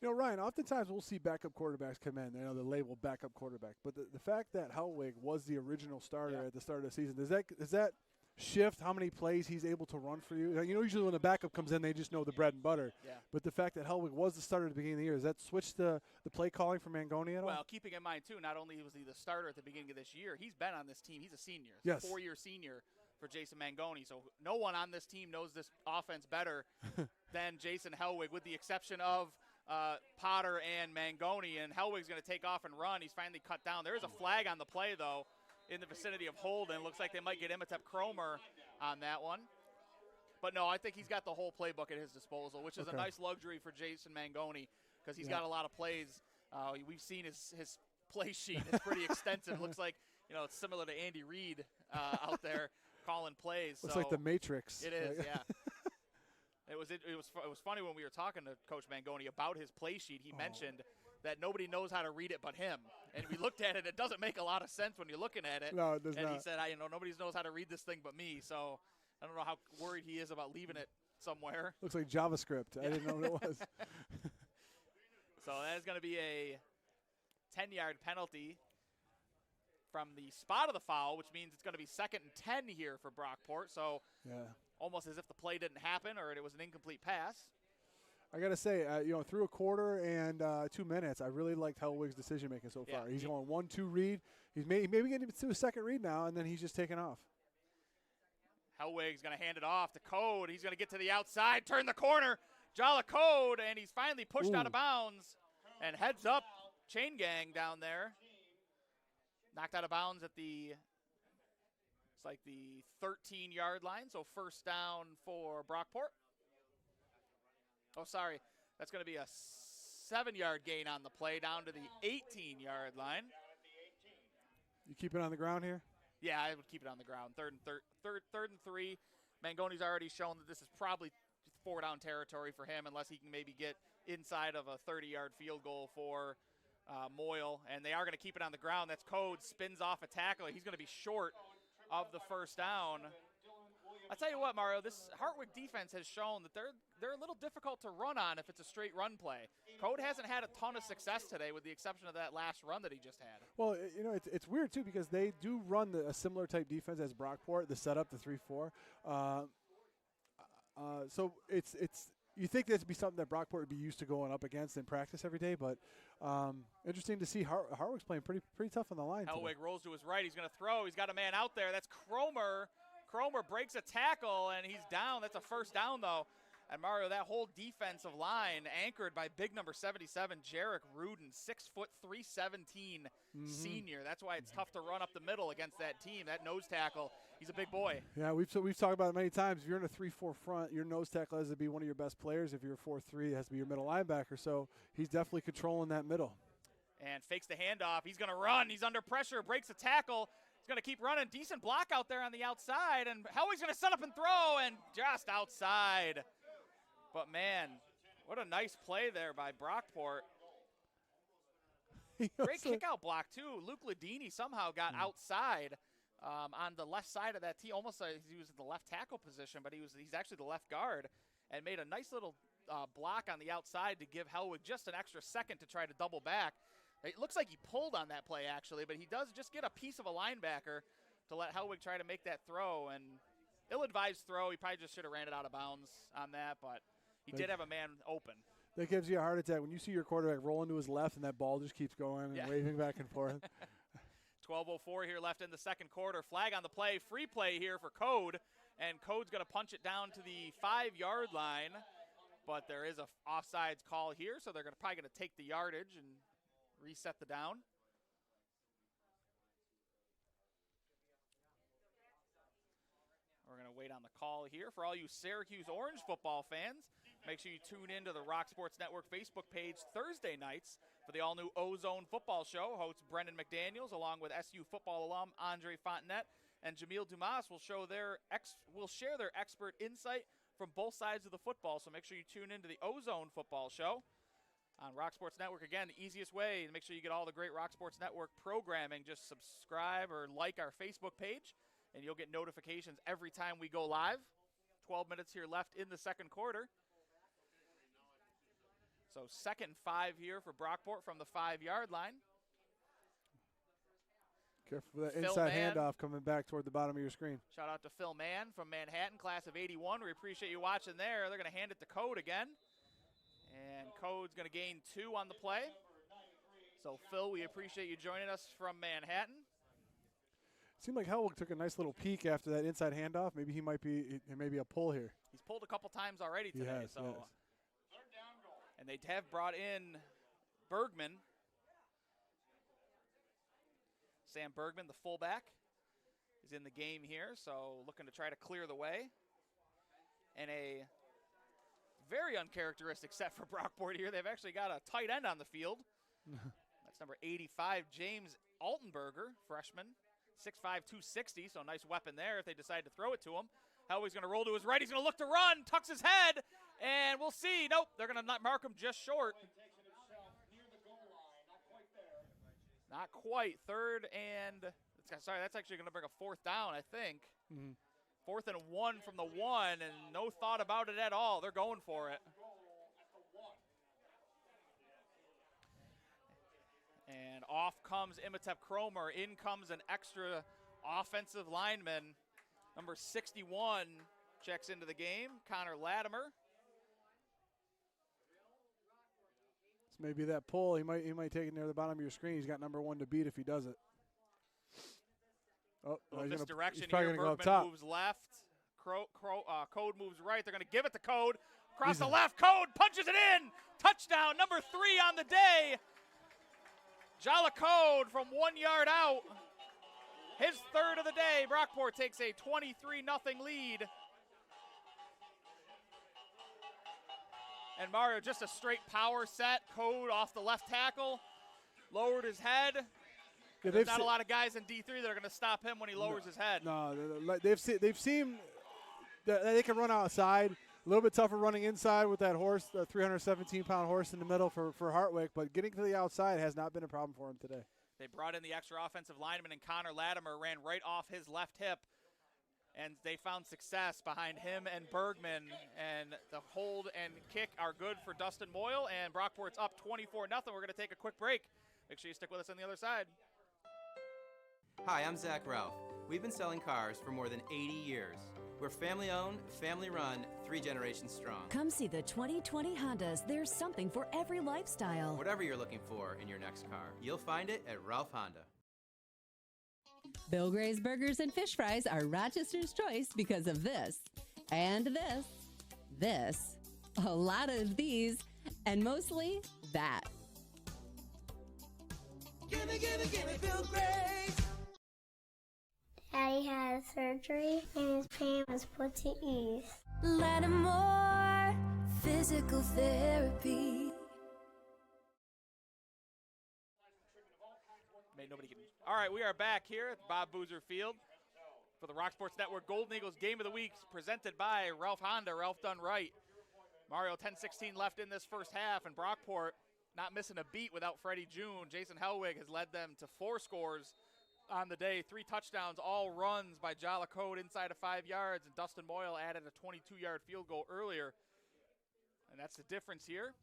Ryan, oftentimes we'll see backup quarterbacks come in. The label backup quarterback. But the fact that Helwig was the original starter at the start of the season, does that shift how many plays he's able to run for you? Usually when the backup comes in, they just know the bread and butter. Yeah. But the fact that Helwig was the starter at the beginning of the year, does that switch the play calling for Mangoni at all? Well, keeping in mind, too, not only was he the starter at the beginning of this year, he's been on this team. He's a senior. Yes. 4-year senior for Jason Mangoni. So no one on this team knows this offense better than Jason Helwig, with the exception of Potter and Mangoni. And Helwig's going to take off and run. He's finally cut down. There is a flag on the play, though, in the vicinity of Holden. Looks like they might get Imhotep Cromer on that one. But no, I think he's got the whole playbook at his disposal, which is a nice luxury for Jason Mangoni, because he's got a lot of plays. We've seen his play sheet. It's pretty extensive. Looks like, it's similar to Andy Reid out there calling plays. Looks like the Matrix. It is, yeah. It was funny when we were talking to Coach Mangoni about his play sheet. He mentioned that nobody knows how to read it but him. And we looked at it. It doesn't make a lot of sense when you're looking at it. No, it does and not. he said, nobody knows how to read this thing but me. So I don't know how worried he is about leaving it somewhere. Looks like JavaScript. I didn't know what it was. So that is going to be a 10-yard penalty from the spot of the foul, which means it's going to be 2nd and 10 here for Brockport. So almost as if the play didn't happen or it was an incomplete pass. I got to say, through a quarter and 2 minutes, I really liked Hellwig's decision-making so far. He's going 1-2 read. He's maybe getting to a second read now, and then he's just taking off. Hellwig's going to hand it off to Code. He's going to get to the outside, turn the corner. Jala Code, and he's finally pushed out of bounds and heads up chain gang down there. Knocked out of bounds at the 13-yard line, so first down for Brockport. Oh, sorry. That's going to be a 7-yard gain on the play down to the 18-yard line. You keep it on the ground here? Yeah, I would keep it on the ground. Third and 3. Mangoni's already shown that this is probably 4-down territory for him unless he can maybe get inside of a 30-yard field goal for Moyle. And they are going to keep it on the ground. That's Code, spins off a tackle. He's going to be short of the first down. I'll tell you what, Mario, this Hartwick defense has shown that they're a little difficult to run on if it's a straight run play. Code hasn't had a ton of success today with the exception of that last run that he just had. Well, it's weird, too, because they do run a similar type defense as Brockport, the setup, the 3-4. So it's you think that'd be something that Brockport would be used to going up against in practice every day, but interesting to see Hartwick's playing pretty tough on the line. Hellwig rolls to his right. He's going to throw. He's got a man out there. That's Cromer. Cromer breaks a tackle, and he's down. That's a first down, though. And, Mario, that whole defensive line anchored by big number 77, Jarek Rudin, 6', 317 senior. That's why it's tough to run up the middle against that team. That nose tackle, he's a big boy. Yeah, we've talked about it many times. If you're in a 3-4 front, your nose tackle has to be one of your best players. If you're a 4-3, it has to be your middle linebacker. So he's definitely controlling that middle. And fakes the handoff. He's going to run. He's under pressure. Breaks a tackle. He's going to keep running. Decent block out there on the outside. And Hellwig's going to set up and throw, and just outside. But, man, what a nice play there by Brockport. Great kick-out block, too. Luke Ladini somehow got outside on the left side of that team. Almost like he was in the left tackle position, but he's actually the left guard, and made a nice little block on the outside to give Hellwig just an extra second to try to double back. It looks like he pulled on that play, actually, but he does just get a piece of a linebacker to let Hellwig try to make that throw. And ill-advised throw. He probably just should have ran it out of bounds on that, but he did have a man open. That gives you a heart attack when you see your quarterback rolling to his left and that ball just keeps going and waving back and forth. 12:04 here left in the second quarter. Flag on the play. Free play here for Code. And Code's going to punch it down to the 5-yard line. But there is a offsides call here, so they're probably going to take the yardage and reset the down. We're going to wait on the call here. For all you Syracuse Orange football fans, make sure you tune in to the Rock Sports Network Facebook page Thursday nights for the all-new Ozone Football Show. Hosts Brendan McDaniels along with SU football alum Andre Fontenette and Jamil Dumas will share their expert insight from both sides of the football. So make sure you tune into the Ozone Football Show on Rock Sports Network. Again, the easiest way to make sure you get all the great Rock Sports Network programming, just subscribe or like our Facebook page, and you'll get notifications every time we go live. 12 minutes here left in the second quarter. So 2nd and 5 here for Brockport from the 5-yard line. Careful for that Phil inside Mann. handoff coming back toward the bottom of your screen. Shout out to Phil Mann from Manhattan, class of 81. We appreciate you watching there. They're going to hand it to Code again. And Code's going to gain 2 on the play. So, Phil, we appreciate you joining us from Manhattan. It seemed like Hellwig took a nice little peek after that inside handoff. Maybe he might be a pull here. He's pulled a couple times already today. He has. And they have brought in Bergman. Sam Bergman, the fullback, is in the game here, so looking to try to clear the way. And a very uncharacteristic set for Brockport here. They've actually got a tight end on the field. That's number 85, James Altenberger, freshman. 6'5", 260, so nice weapon there if they decide to throw it to him. Hellwig's going to roll to his right. He's going to look to run, tucks his head, And we'll see. Nope, they're going to mark him just short. Not quite. Third and, sorry, that's actually going to bring a fourth down, I think. Mm-hmm. 4th and 1 from the 1, and no thought about it at all. They're going for it. And off comes Imhotep Cromer. In comes an extra offensive lineman. Number 61 checks into the game, Connor Latimer. This may be that pull. He might take it near the bottom of your screen. He's got number 1 to beat if he does it. Oh, this direction he's probably here. gonna go up Bergman top. moves left. Code moves right. They're going to give it to Code. Across the left, Code punches it in. Touchdown, number 3 on the day. Jala Code from 1 yard out. His third of the day. Brockport takes a 23-0 lead. And Mario, just a straight power set. Code off the left tackle. Lowered his head. Yeah, There's not a lot of guys in D3 that are going to stop him when he lowers his head. No, they've seen that they can run outside. A little bit tougher running inside with that horse, the 317-pound horse in the middle for Hartwick, but getting to the outside has not been a problem for him today. They brought in the extra offensive lineman, and Connor Latimer ran right off his left hip, and they found success behind him and Bergman, and the hold and kick are good for Dustin Moyle, and Brockport's up 24-0. We're going to take a quick break. Make sure you stick with us on the other side. Hi, I'm Zach Ralph. We've been selling cars for more than 80 years. We're family owned, family run, 3 generations strong. Come see the 2020 Hondas. There's something for every lifestyle. Whatever you're looking for in your next car, you'll find it at Ralph Honda. Bill Gray's Burgers and Fish Fries are Rochester's choice because of this, and this, a lot of these, and mostly that. Gimme Bill Gray's. Daddy had surgery and his pain was put to ease. Lattimore Physical Therapy. All right, we are back here at Bob Boozer Field for the Rock Sports Network Golden Eagles Game of the Week, presented by Ralph Honda. Ralph done right. Mario, 10-16 left in this first half, and Brockport not missing a beat without Freddie June. Jason Helwig has led them to 4 scores on the day, 3 touchdowns, all runs by Jala Code inside of 5 yards, and Dustin Moyle added a 22-yard field goal earlier. And that's the difference here.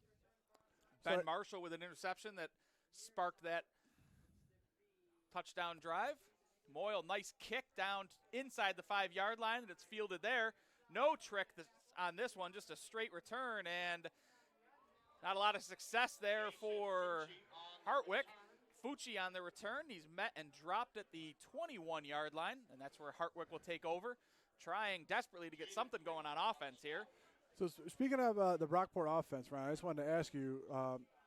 Ben Marshall with an interception that sparked that touchdown drive. Moyle, nice kick down inside the 5-yard line, and it's fielded there. No trick on this one, just a straight return, and not a lot of success there for Hartwick. Fucci on the return. He's met and dropped at the 21-yard line, and that's where Hartwick will take over, trying desperately to get something going on offense here. So speaking of the Brockport offense, Ryan, I just wanted to ask you,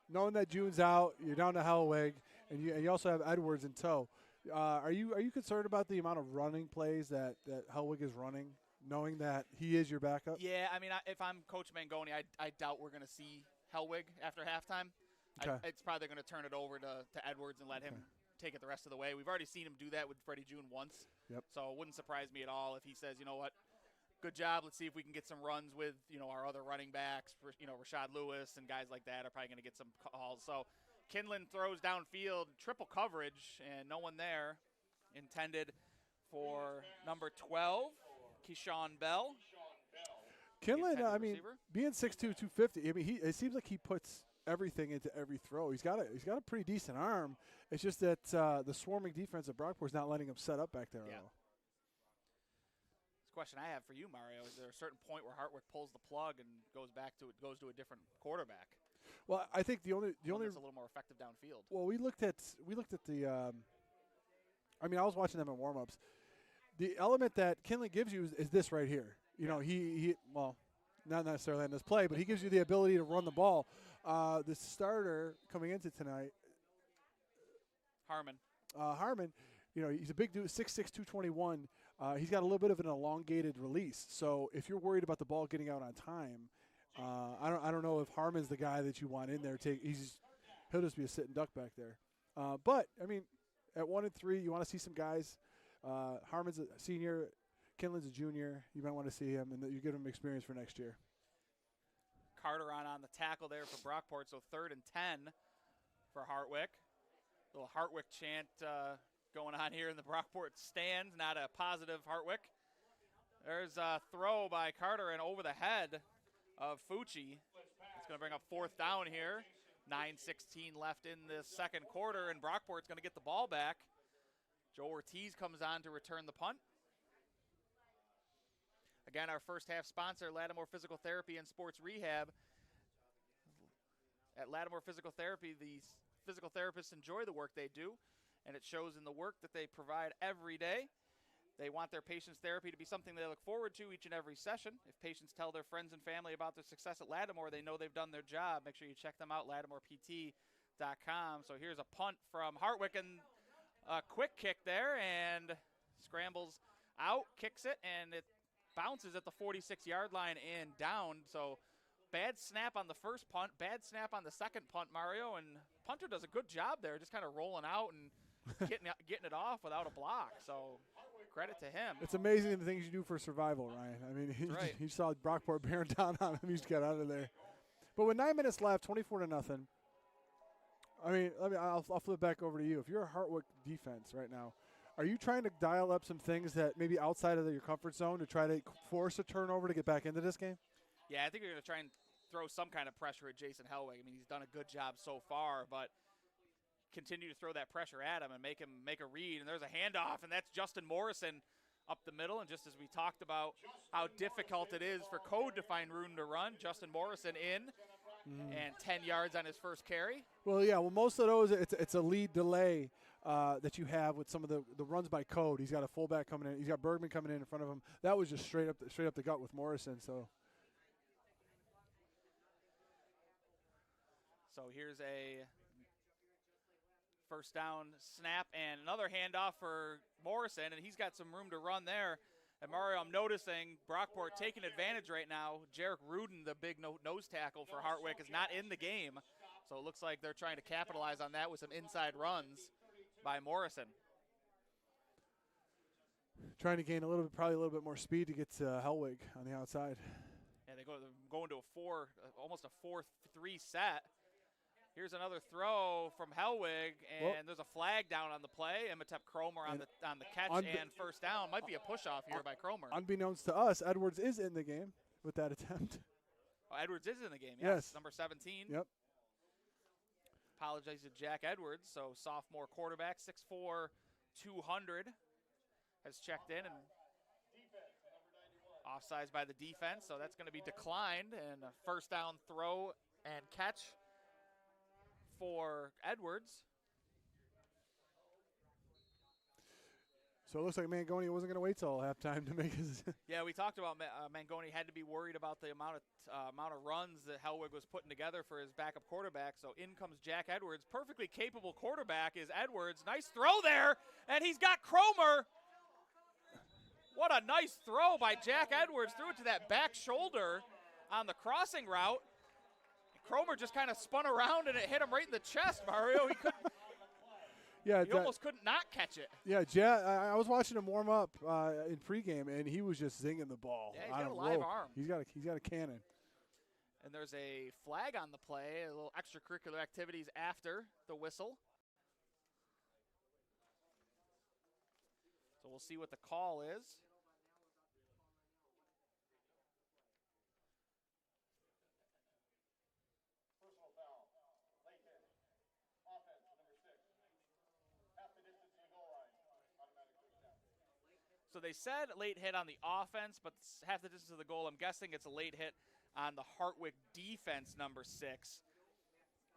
knowing that June's out, you're down to Helwig, and you also have Edwards in tow. Are you concerned about the amount of running plays that Helwig is running, knowing that he is your backup? Yeah, I mean, if I'm Coach Mangoni, I doubt we're going to see Helwig after halftime. Okay. It's probably going to turn it over to Edwards and let him take it the rest of the way. We've already seen him do that with Freddie June once. Yep. So it wouldn't surprise me at all if he says, you know what, good job. Let's see if we can get some runs with, our other running backs. Rashad Lewis and guys like that are probably going to get some calls. So Kinlan throws downfield, triple coverage, and no one there. Intended for number 12, Keyshawn Bell. Kinlan, being 6'2", 250, it seems like he puts everything into every throw. He's got a pretty decent arm. It's just that the swarming defense of Brockport is not letting him set up back there at all. This question I have for you, Mario, is there a certain point where Hartwick pulls the plug and goes to a different quarterback? Well, I think the only that's a little more effective downfield. Well, we looked at the I was watching them in warm-ups. The element that Kinlan gives you is this right here. He not necessarily in this play, but he gives you the ability to run the ball. The starter coming into tonight, Harmon, he's a big dude, 6'6", 221. He's got a little bit of an elongated release. So if you're worried about the ball getting out on time, I don't know if Harmon's the guy that you want in there. He'll just be a sitting duck back there. But at 1-3, you want to see some guys. Harmon's a senior, Kinlan's a junior. You might want to see him, and you give him experience for next year. Carter on the tackle there for Brockport, so 3rd and 10 for Hartwick. Little Hartwick chant going on here in the Brockport stands, not a positive Hartwick. There's a throw by Carter and over the head of Fucci. It's going to bring up 4th down here. 9:16 left in the second quarter, and Brockport's going to get the ball back. Joe Ortiz comes on to return the punt. Again, our first half sponsor, Lattimore Physical Therapy and Sports Rehab. At Lattimore Physical Therapy, the physical therapists enjoy the work they do, and it shows in the work that they provide every day. They want their patients' therapy to be something they look forward to each and every session. If patients tell their friends and family about their success at Lattimore, they know they've done their job. Make sure you check them out, LattimorePT.com. So here's a punt from Hartwick, and a quick kick there, and scrambles out, kicks it, and it bounces at the 46-yard line and down. So bad snap on the first punt, bad snap on the second punt, Mario, and punter does a good job there, just kind of rolling out and getting it off without a block. So credit to him. It's amazing the things you do for survival, Ryan. I mean, he saw Brockport bearing down on him. He just got out of there. But with 9 minutes left, 24-0. I mean, I'll flip back over to you. If you're a Hartwick defense right now, are you trying to dial up some things that maybe outside of your comfort zone to try to force a turnover to get back into this game? Yeah, I think you're going to try and throw some kind of pressure at Jason Hellwig. I mean, he's done a good job so far, but continue to throw that pressure at him and make him make a read. And there's a handoff, and that's Justin Morrison up the middle. And just as we talked about how difficult it is for Code to find room to run, Justin Morrison in and 10 yards on his first carry. Well, yeah, most of those, it's a lead delay that you have with some of the runs by Code. He's got a fullback coming in. He's got Bergman coming in front of him. That was just straight up the gut with Morrison. So here's a first down snap and another handoff for Morrison, and he's got some room to run there. And Mario, I'm noticing Brockport taking advantage right now. Jarek Rudin, the big nose tackle for Hartwick, is not in the game. So it looks like they're trying to capitalize on that with some inside runs by Morrison. Trying to gain probably a little bit more speed to get to Hellwig on the outside. Yeah, they're going to almost a 4-3 set. Here's another throw from Hellwig, and there's a flag down on the play. Imhotep Cromer on the catch and first down. Might be a push-off here by Cromer. Unbeknownst to us, Edwards is in the game with that attempt. Oh, Edwards is in the game, yes. Number 17. Yep. Apologize to Jack Edwards, so sophomore quarterback, 6'4", 200, has checked in and offsides by the defense, so that's going to be declined, and a first down throw and catch for Edwards. So it looks like Mangoni wasn't going to wait till halftime to make his. Yeah, we talked about Mangoni had to be worried about the amount of runs that Hellwig was putting together for his backup quarterback. So in comes Jack Edwards, perfectly capable quarterback is Edwards. Nice throw there, and he's got Cromer. What a nice throw by Jack Edwards. Threw it to that back shoulder on the crossing route. Cromer just kind of spun around and it hit him right in the chest, Mario. He couldn't. Yeah, he almost couldn't not catch it. Yeah, I was watching him warm up in pregame, and he was just zinging the ball. Yeah, he's got a live arm. He's got a cannon. And there's a flag on the play, a little extracurricular activities after the whistle. So we'll see what the call is. So they said late hit on the offense, but half the distance to the goal. I'm guessing it's a late hit on the Hartwick defense, number 6,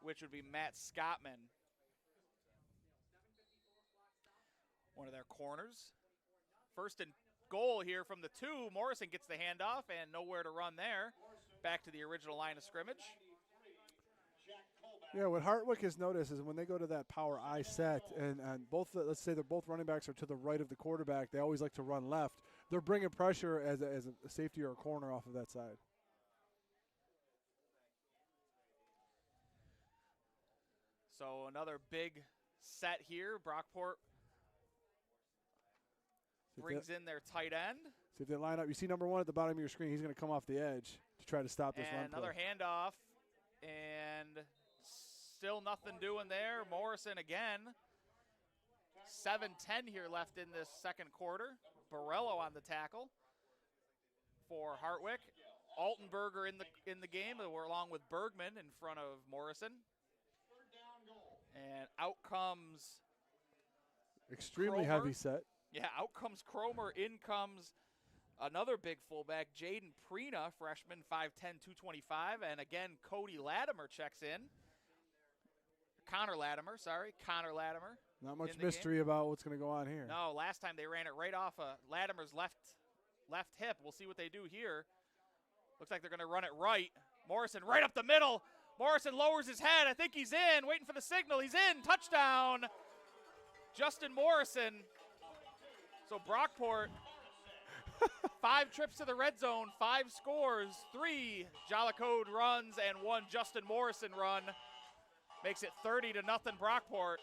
which would be Matt Scottman. One of their corners. First and goal here from the 2. Morrison gets the handoff and nowhere to run there. Back to the original line of scrimmage. Yeah, what Hartwick has noticed is when they go to that power I set, and both, let's say they're both running backs are to the right of the quarterback, they always like to run left. They're bringing pressure as a safety or a corner off of that side. So another big set here. Brockport brings in their tight end. So if they line up, you see number 1 at the bottom of your screen, he's going to come off the edge to try to stop this run And another play. handoff, and still nothing doing there. Morrison again. 7:10 here left in this second quarter. Borello on the tackle for Hartwick. Altenberger in the game, along with Bergman in front of Morrison. And out comes Extremely Cromer. heavy set. Yeah, out comes Cromer. In comes another big fullback, Jaden Prina, freshman, 5'10", 225. And again, Cody Latimer checks in. Connor Latimer. Not much mystery about what's going to go on here. No, last time they ran it right off Latimer's left hip. We'll see what they do here. Looks like they're going to run it right. Morrison right up the middle. Morrison lowers his head. I think he's in. Waiting for the signal. He's in. Touchdown. Justin Morrison. So Brockport, 5 trips to the red zone, 5 scores, 3 Jollicode runs, and 1 Justin Morrison run. Makes it 30-0 Brockport.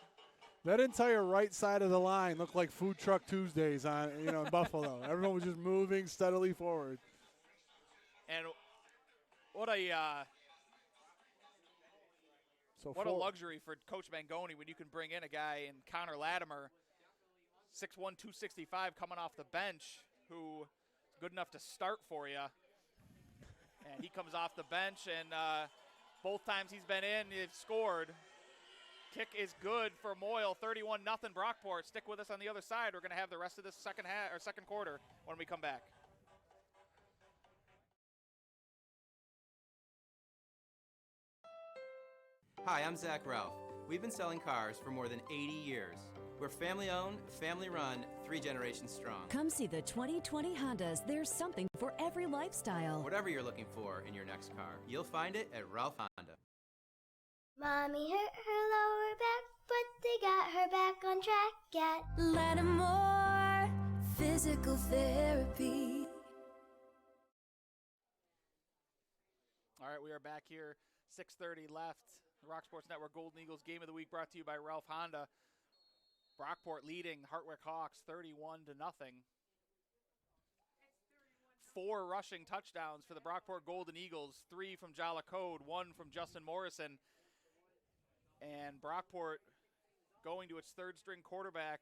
That entire right side of the line looked like Food Truck Tuesdays in Buffalo. Everyone was just moving steadily forward. And what a luxury for Coach Mangoni when you can bring in a guy in Connor Latimer, 6'1", 265, coming off the bench, who is good enough to start for you. And he comes off the bench, and both times he's been in, he's scored. Kick is good for Moyle, 31-0 Brockport. Stick with us on the other side. We're going to have the rest of this second quarter when we come back. Hi, I'm Zach Ralph. We've been selling cars for more than 80 years. We're family-owned, family-run, 3 generations strong. Come see the 2020 Hondas. There's something for every lifestyle. Whatever you're looking for in your next car, you'll find it at Ralph Honda. Mommy hurt her lower back, but they got her back on track at Lattimore Physical Therapy. All right, we are back here, 6:30 left. The Rock Sports Network Golden Eagles Game of the Week brought to you by Ralph Honda. Brockport leading Hartwick Hawks 31-0. 4 rushing touchdowns for the Brockport Golden Eagles, 3 from Jollicode, 1 from Justin Morrison. And Brockport going to its 3rd-string quarterback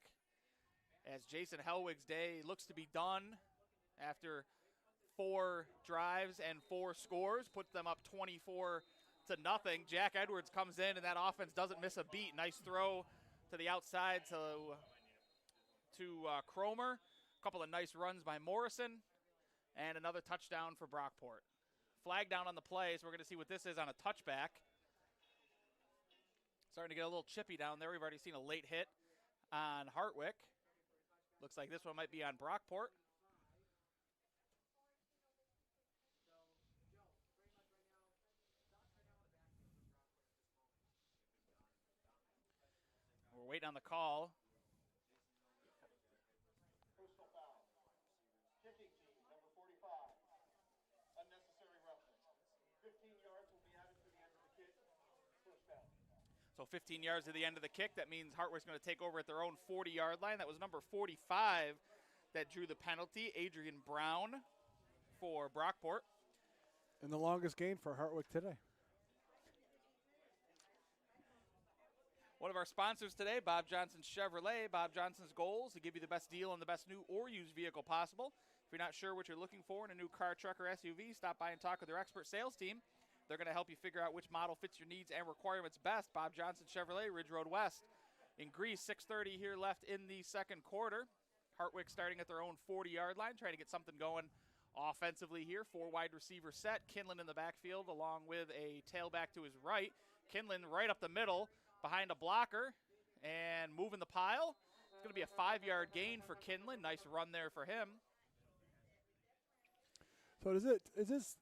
as Jason Helwig's day looks to be done after 4 drives and 4 scores, puts them up 24-0. Jack Edwards comes in, and that offense doesn't miss a beat. Nice throw to the outside to Cromer. A couple of nice runs by Morrison, and another touchdown for Brockport. Flag down on the play, so we're going to see what this is on a touchback. Starting to get a little chippy down there. We've already seen a late hit on Hartwick. Looks like this one might be on Brockport. We're waiting on the call. Personal foul. Kicking team, number 45. Unnecessary roughness. 15 yards will be added to the end of the kick. First down. So 15 yards to the end of the kick. That means Hartwick's going to take over at their own 40-yard line. That was number 45 that drew the penalty, Adrian Brown for Brockport. And the longest gain for Hartwick today. One of our sponsors today, Bob Johnson Chevrolet. Bob Johnson's goals to give you the best deal on the best new or used vehicle possible. If you're not sure what you're looking for in a new car, truck, or SUV, stop by and talk with their expert sales team. They're going to help you figure out which model fits your needs and requirements best. Bob Johnson Chevrolet, Ridge Road West. In Greece, 6:30 here left in the second quarter. Hartwick starting at their own 40-yard line, trying to get something going offensively here. 4 wide receiver set. Kinlan in the backfield along with a tailback to his right. Kinlan right up the middle behind a blocker and moving the pile. It's going to be a 5-yard gain for Kinlan. Nice run there for him. So is this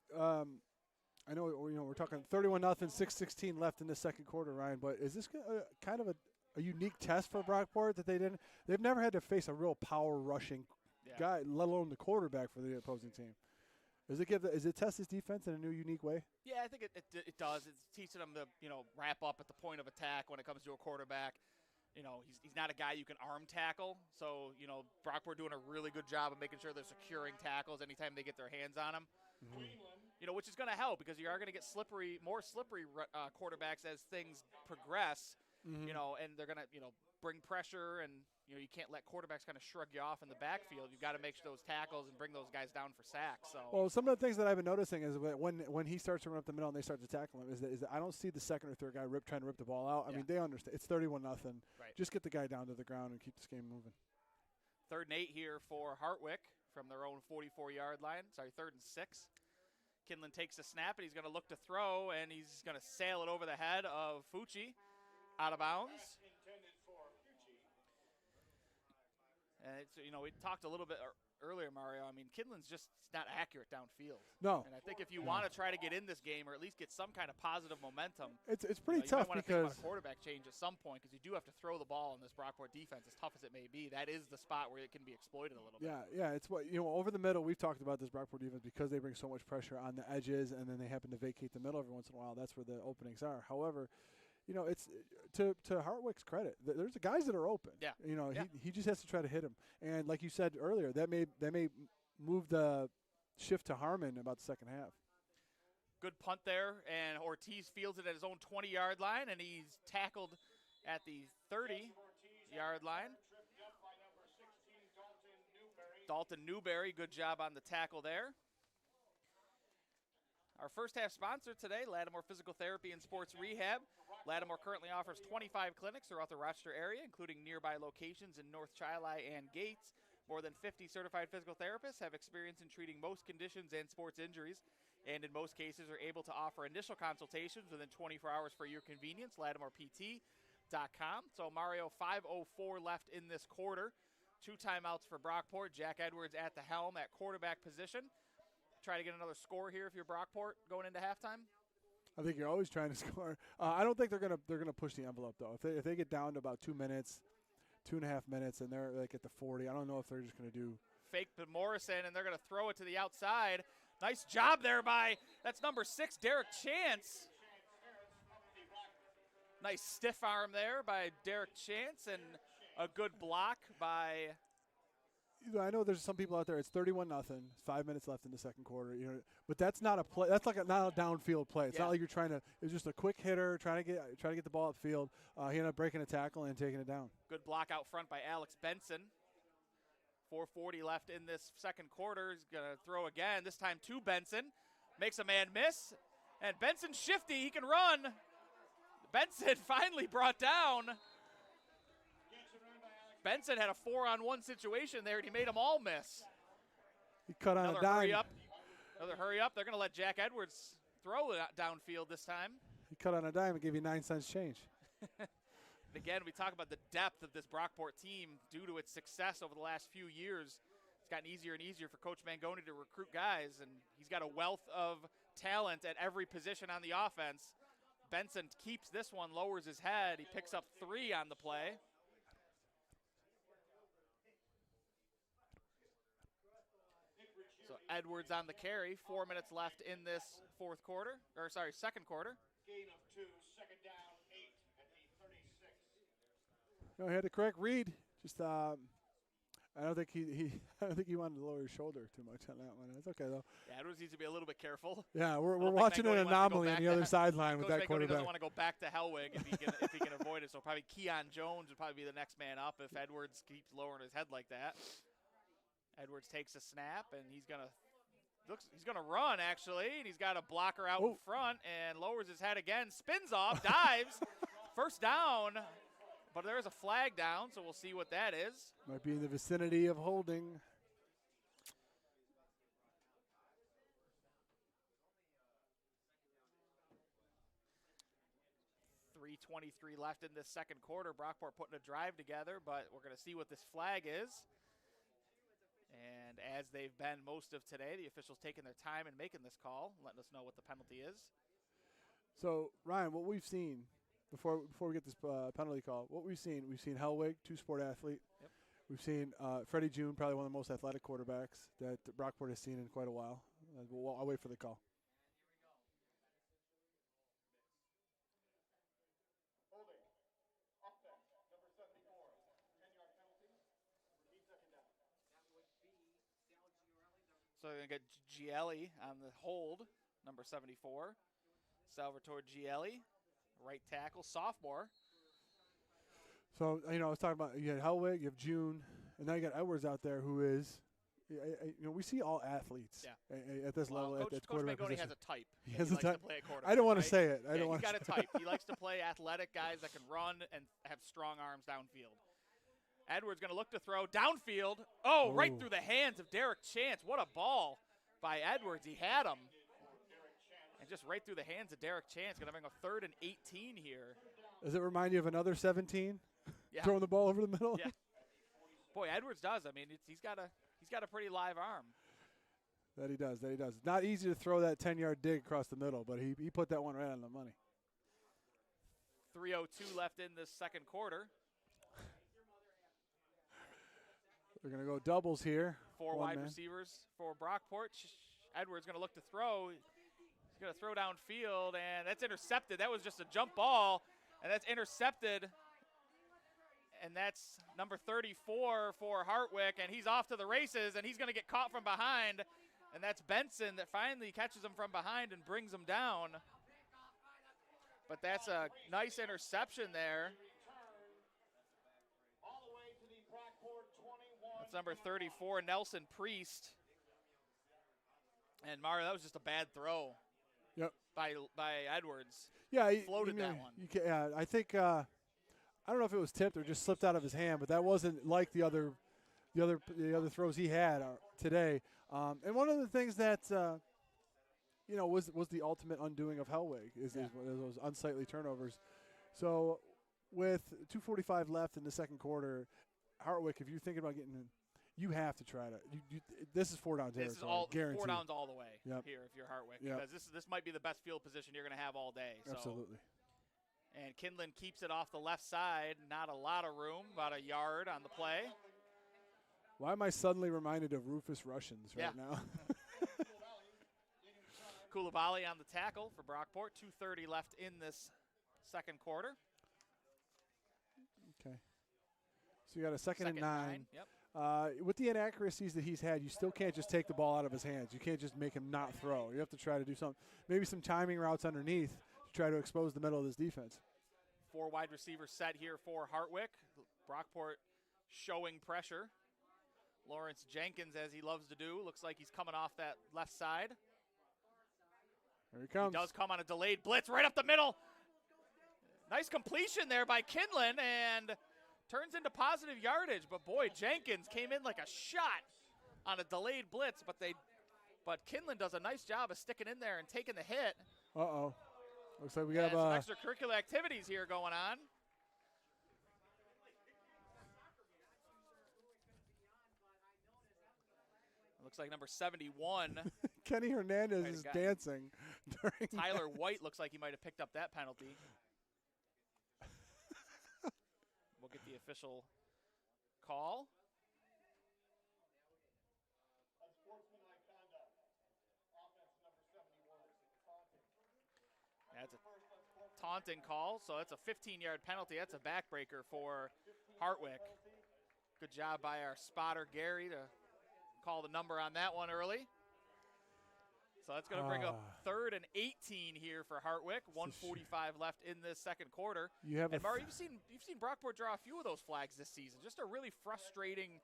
I know we're talking 31-0, 6:16 left in the second quarter, Ryan, but is this kind of a unique test for Brockport that they've never had to face a real power rushing guy, let alone the quarterback for the opposing team? Does it test his defense in a new, unique way? Yeah, I think it does. It's teaching them to wrap up at the point of attack when it comes to a quarterback. He's not a guy you can arm tackle, so Brockport doing a really good job of making sure they're securing tackles anytime they get their hands on him. Greenland which is going to help because you are going to get more slippery quarterbacks as things progress, Mhm. And they're going to, bring pressure, and, you can't let quarterbacks kind of shrug you off in the backfield. You've got to make sure those tackles and bring those guys down for sacks. So. Well, some of the things that I've been noticing is that when he starts to run up the middle and they start to tackle him, is that I don't see the second or third guy trying to rip the ball out. I mean, they understand. It's 31-0. Right. Just get the guy down to the ground and keep this game moving. 3rd and 8 here for Hartwick from their own 44-yard line. Sorry, 3rd and 6. Kinlan takes the snap, and he's going to look to throw, and he's going to sail it over the head of Fucci out of bounds. And it's, we talked a little bit earlier, Mario. I mean, Kinlan's just not accurate downfield. No. And I think if you want to try to get in this game or at least get some kind of positive momentum, it's pretty tough you might because think about a quarterback change at some point because you do have to throw the ball in this Brockport defense, as tough as it may be. That is the spot where it can be exploited a little bit. Yeah. It's what over the middle. We've talked about this Brockport defense because they bring so much pressure on the edges, and then they happen to vacate the middle every once in a while. That's where the openings are. However, it's to Hartwick's credit. There's the guys that are open. Yeah. He just has to try to hit him. And like you said earlier, that may move the shift to Harmon about the second half. Good punt there, and Ortiz fields it at his own 20-yard line, and he's tackled at the 30-yard line. Dalton Newberry, good job on the tackle there. Our first half sponsor today, Lattimore Physical Therapy and Sports Rehab. Lattimore currently offers 25 clinics throughout the Rochester area, including nearby locations in North Chili and Gates. More than 50 certified physical therapists have experience in treating most conditions and sports injuries, and in most cases are able to offer initial consultations within 24 hours for your convenience. LattimorePT.com. So Mario, 5:04 left in this quarter. 2 timeouts for Brockport. Jack Edwards at the helm at quarterback position. Try to get another score here if you're Brockport going into halftime. I think you're always trying to score. I don't think they're gonna push the envelope though. If they get down to about 2 minutes, 2.5 minutes, and they're like at the 40, I don't know if they're just gonna do. Fake to Morrison, and they're gonna throw it to the outside. Nice job there that's number 6, Derek Chance. Nice stiff arm there by Derek Chance, and a good block by. I know there's some people out there. It's 31-0. 5 minutes left in the second quarter. But that's not a play. That's like not a downfield play. It's not like you're trying to. It's just a quick hitter trying to get the ball upfield. He ended up breaking a tackle and taking it down. Good block out front by Alex Benson. 4:40 left in this second quarter. He's gonna throw again. This time to Benson. Makes a man miss, and Benson's shifty. He can run. Benson finally brought down. Benson had a 4-on-1 situation there, and he made them all miss. He cut on Another a dime. Another hurry up. They're going to let Jack Edwards throw it downfield this time. He cut on a dime and gave you 9 cents change. Again, we talk about the depth of this Brockport team due to its success over the last few years. It's gotten easier and easier for Coach Mangoni to recruit guys, and he's got a wealth of talent at every position on the offense. Benson keeps this one, lowers his head. He picks up 3 on the play. So Edwards on the carry. 4 minutes left in this second quarter. Gain of 2, second down, 8 at the 36. No, he had the correct read. Just I don't think he wanted to lower his shoulder too much on that one. It's okay though. Yeah, Edwards needs to be a little bit careful. Yeah, we're watching an anomaly on the other sideline with that Coach quarterback. doesn't want to go back to Hellwig if he can avoid it. So probably Keon Jones would probably be the next man up if Edwards keeps lowering his head like that. Edwards takes a snap, and he's gonna run actually, and he's got a blocker out in front and lowers his head again, spins off, dives, first down, but there's a flag down, so we'll see what that is. Might be in the vicinity of holding. .323 left in this second quarter. Brockport putting a drive together, but we're going to see what this flag is. And as they've been most of today, the officials taking their time and making this call, letting us know what the penalty is. So, Ryan, what we've seen before we get this penalty call, we've seen Hellwig, 2-sport athlete. Yep. We've seen Freddie June, probably one of the most athletic quarterbacks that Brockport has seen in quite a while. I'll wait for the call. Holding. Offense, number 74. 10-yard penalty. Repeat second down. So they're going to get Gielli on the hold. number 74. Salvatore Gielli, right tackle, sophomore. So, I was talking about, you had Helwig, you have June, and now you got Edwards out there who is, we see all athletes at this level at Coach quarterback Mangoni position. has a type. He has a likes type. to play at quarterback, I don't want right? to say it. He's got a type. He likes to play athletic guys that can run and have strong arms downfield. Edwards going to look to throw downfield. Oh, right through the hands of Derek Chance. What a ball by Edwards. He had him. And just right through the hands of Derek Chance. Going to bring a 3rd and 18 here. Does it remind you of another 17? Yeah. Throwing the ball over the middle? Yeah. Boy, Edwards does. I mean, he's got a pretty live arm. That he does. Not easy to throw that 10-yard dig across the middle, but he put that one right on the money. 3:02 left in this second quarter. They're going to go doubles here. 4 wide receivers for Brockport. Edwards going to look to throw. He's going to throw downfield, and that's intercepted. That was just a jump ball, and that's intercepted. And that's number 34 for Hartwick, and he's off to the races, and he's going to get caught from behind. And that's Benson that finally catches him from behind and brings him down. But that's a nice interception there. That's number 34, Nelson Priest. And Mario, that was just a bad throw. Yep. By Edwards. Yeah, he floated that one. I think I don't know if it was tipped or just slipped out of his hand, but that wasn't like the other throws he had today. And one of the things that was the ultimate undoing of Helwig is those unsightly turnovers. So with 2:45 left in the second quarter, Hartwick, if you're thinking about getting in, you have to try to. This is 4 down territory. This is all guaranteed. 4 downs all the way Yep. here if you're Hartwick. Yep. Because this might be the best field position you're going to have all day. So. Absolutely. And Kinlan keeps it off the left side. Not a lot of room, about a yard on the play. Why am I suddenly reminded of Rufus Russians right now? Koulibaly on the tackle for Brockport. 2:30 left in this second quarter. Okay. So you got a second and 9. Yep. With the inaccuracies that he's had, you still can't just take the ball out of his hands. You can't just make him not throw. You have to try to do something, maybe some timing routes underneath to try to expose the middle of this defense. 4 wide receivers set here for Hartwick. Brockport showing pressure. Lawrence Jenkins, as he loves to do, looks like he's coming off that left side. Here he comes. He does come on a delayed blitz right up the middle. Nice completion there by Kinlan, and turns into positive yardage. But boy, Jenkins came in like a shot on a delayed blitz, but Kinlan does a nice job of sticking in there and taking the hit. Uh-oh. Looks like we have some extracurricular activities here going on. Looks like number 71. Kenny Hernandez is dancing during Tyler White looks like he might have picked up that penalty. We'll get the official call. That's a taunting call, so that's a 15-yard penalty. That's a backbreaker for Hartwick. Good job by our spotter, Gary, to call the number on that one early. So that's going to bring up 3rd and 18 here for Hartwick. 1:45 left in this second quarter. And Mario, you've seen Brockport draw a few of those flags this season. Just a really frustrating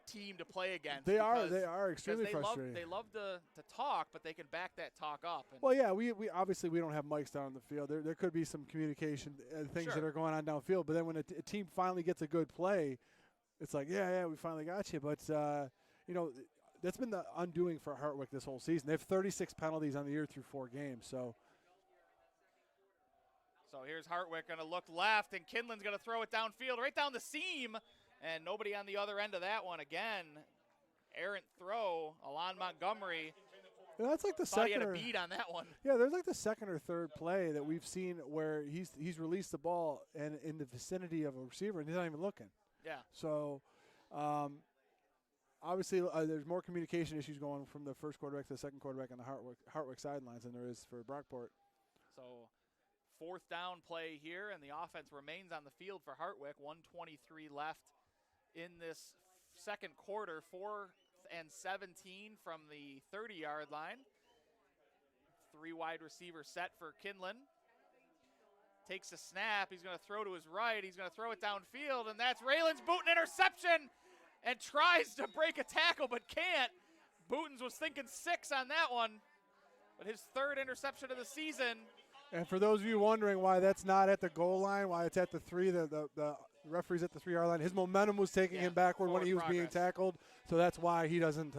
team to play against. They are extremely frustrating. They love to talk, but they can back that talk up. Well, yeah, we obviously we don't have mics down on the field. There could be some communication things that are going on downfield. But then when a team finally gets a good play, it's like, yeah, we finally got you. But that's been the undoing for Hartwick this whole season. They have 36 penalties on the year through 4 games. So here's Hartwick going to look left, and Kinlan's going to throw it downfield, right down the seam, and nobody on the other end of that one. Again, errant throw. Alon Montgomery. And that's like the thought second. He had a beat on that one. Yeah, there's like the second or third play that we've seen where he's released the ball and in the vicinity of a receiver, and he's not even looking. Yeah. So. Obviously, there's more communication issues going from the first quarterback to the second quarterback on the Hartwick sidelines than there is for Brockport. So 4th down play here, and the offense remains on the field for Hartwick. 1:23 left in this second quarter. 4th and 17 from the 30-yard line. 3 wide receiver set for Kinlan. Takes a snap. He's going to throw to his right. He's going to throw it downfield, and that's Raylan's Booten interception, and tries to break a tackle but can't. Bootens was thinking 6 on that one, but his 3rd interception of the season. And for those of you wondering why that's not at the goal line, why it's at the 3, the referee's at the 3-yard line, his momentum was taking him backward when he was being tackled, so that's why he doesn't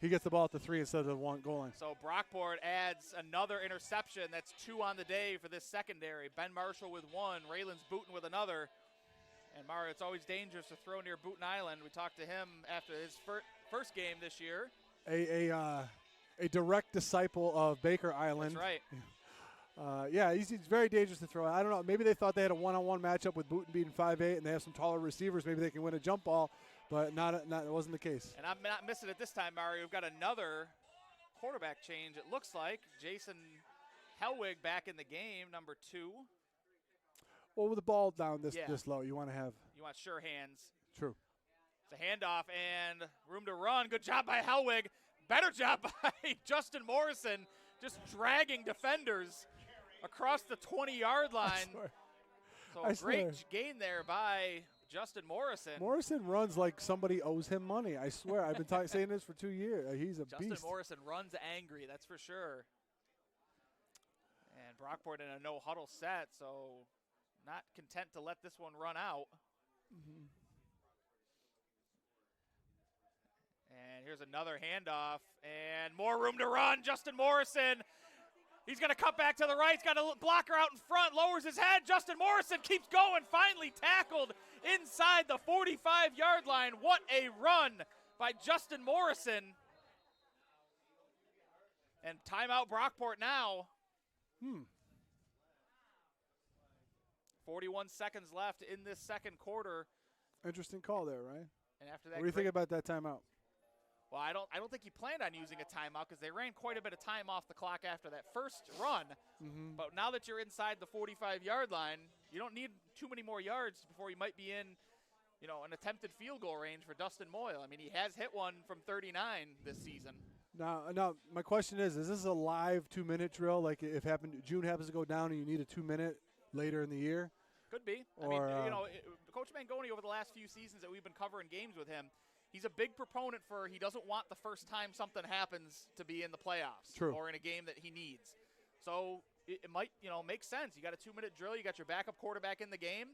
he gets the ball at the 3 instead of the 1 goal line. So Brockport adds another interception. That's 2 on the day for this secondary. Ben Marshall with 1, Raylan's Booten with another. And Mario, it's always dangerous to throw near Booten Island. We talked to him after his first game this year. A direct disciple of Baker Island. That's right. Yeah, he's very dangerous to throw. I don't know. Maybe they thought they had a one-on-one matchup with Booten being 5'8", and they have some taller receivers. Maybe they can win a jump ball, but it wasn't the case. And I'm not missing it this time, Mario. We've got another quarterback change, it looks like. Jason Helwig back in the game, number 2. Well, with the ball down this low, you want to have. You want sure hands. True. It's a handoff and room to run. Good job by Helwig. Better job by Justin Morrison, just dragging defenders across the 20-yard line. So great gain there by Justin Morrison. Morrison runs like somebody owes him money. I swear. I've been saying this for 2 years. He's a Justin beast. Morrison runs angry, that's for sure. And Brockport in a no-huddle set, so not content to let this one run out. Mm-hmm. And here's another handoff, and more room to run. Justin Morrison, he's going to cut back to the right. He's got a blocker out in front, lowers his head. Justin Morrison keeps going, finally tackled inside the 45-yard line. What a run by Justin Morrison. And timeout Brockport now. 41 seconds left in this second quarter. Interesting call there, right? And after that, what do you think about that timeout? Well, I don't think he planned on using a timeout because they ran quite a bit of time off the clock after that first run. Mm-hmm. But now that you're inside the 45-yard line, you don't need too many more yards before you might be in, an attempted field goal range for Dustin Moyle. I mean, he has hit one from 39 this season. Now, my question is this a live 2-minute drill? Like if June happens to go down and you need a 2-minute later in the year? Could be. Or, Coach Mangoni over the last few seasons that we've been covering games with him, he's a big proponent for he doesn't want the first time something happens to be in the playoffs. True. Or in a game that he needs. So it might, make sense. You got a 2-minute drill. You got your backup quarterback in the game.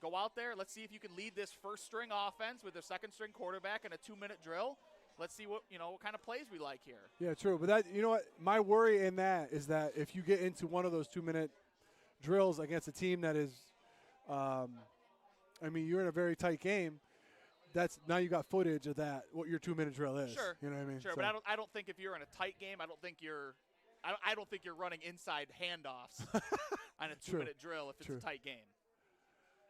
Go out there. Let's see if you can lead this first-string offense with a second-string quarterback in a 2-minute drill. Let's see what kind of plays we like here. Yeah, true. But that, what? My worry in that is that if you get into one of those 2-minute drills against a team that is, you're in a very tight game. Now you got footage of that. What your 2-minute drill is. Sure. You know what I mean? Sure, so. but I don't think if you're in a tight game, I don't think you're running inside handoffs on a 2-minute drill if it's a tight game.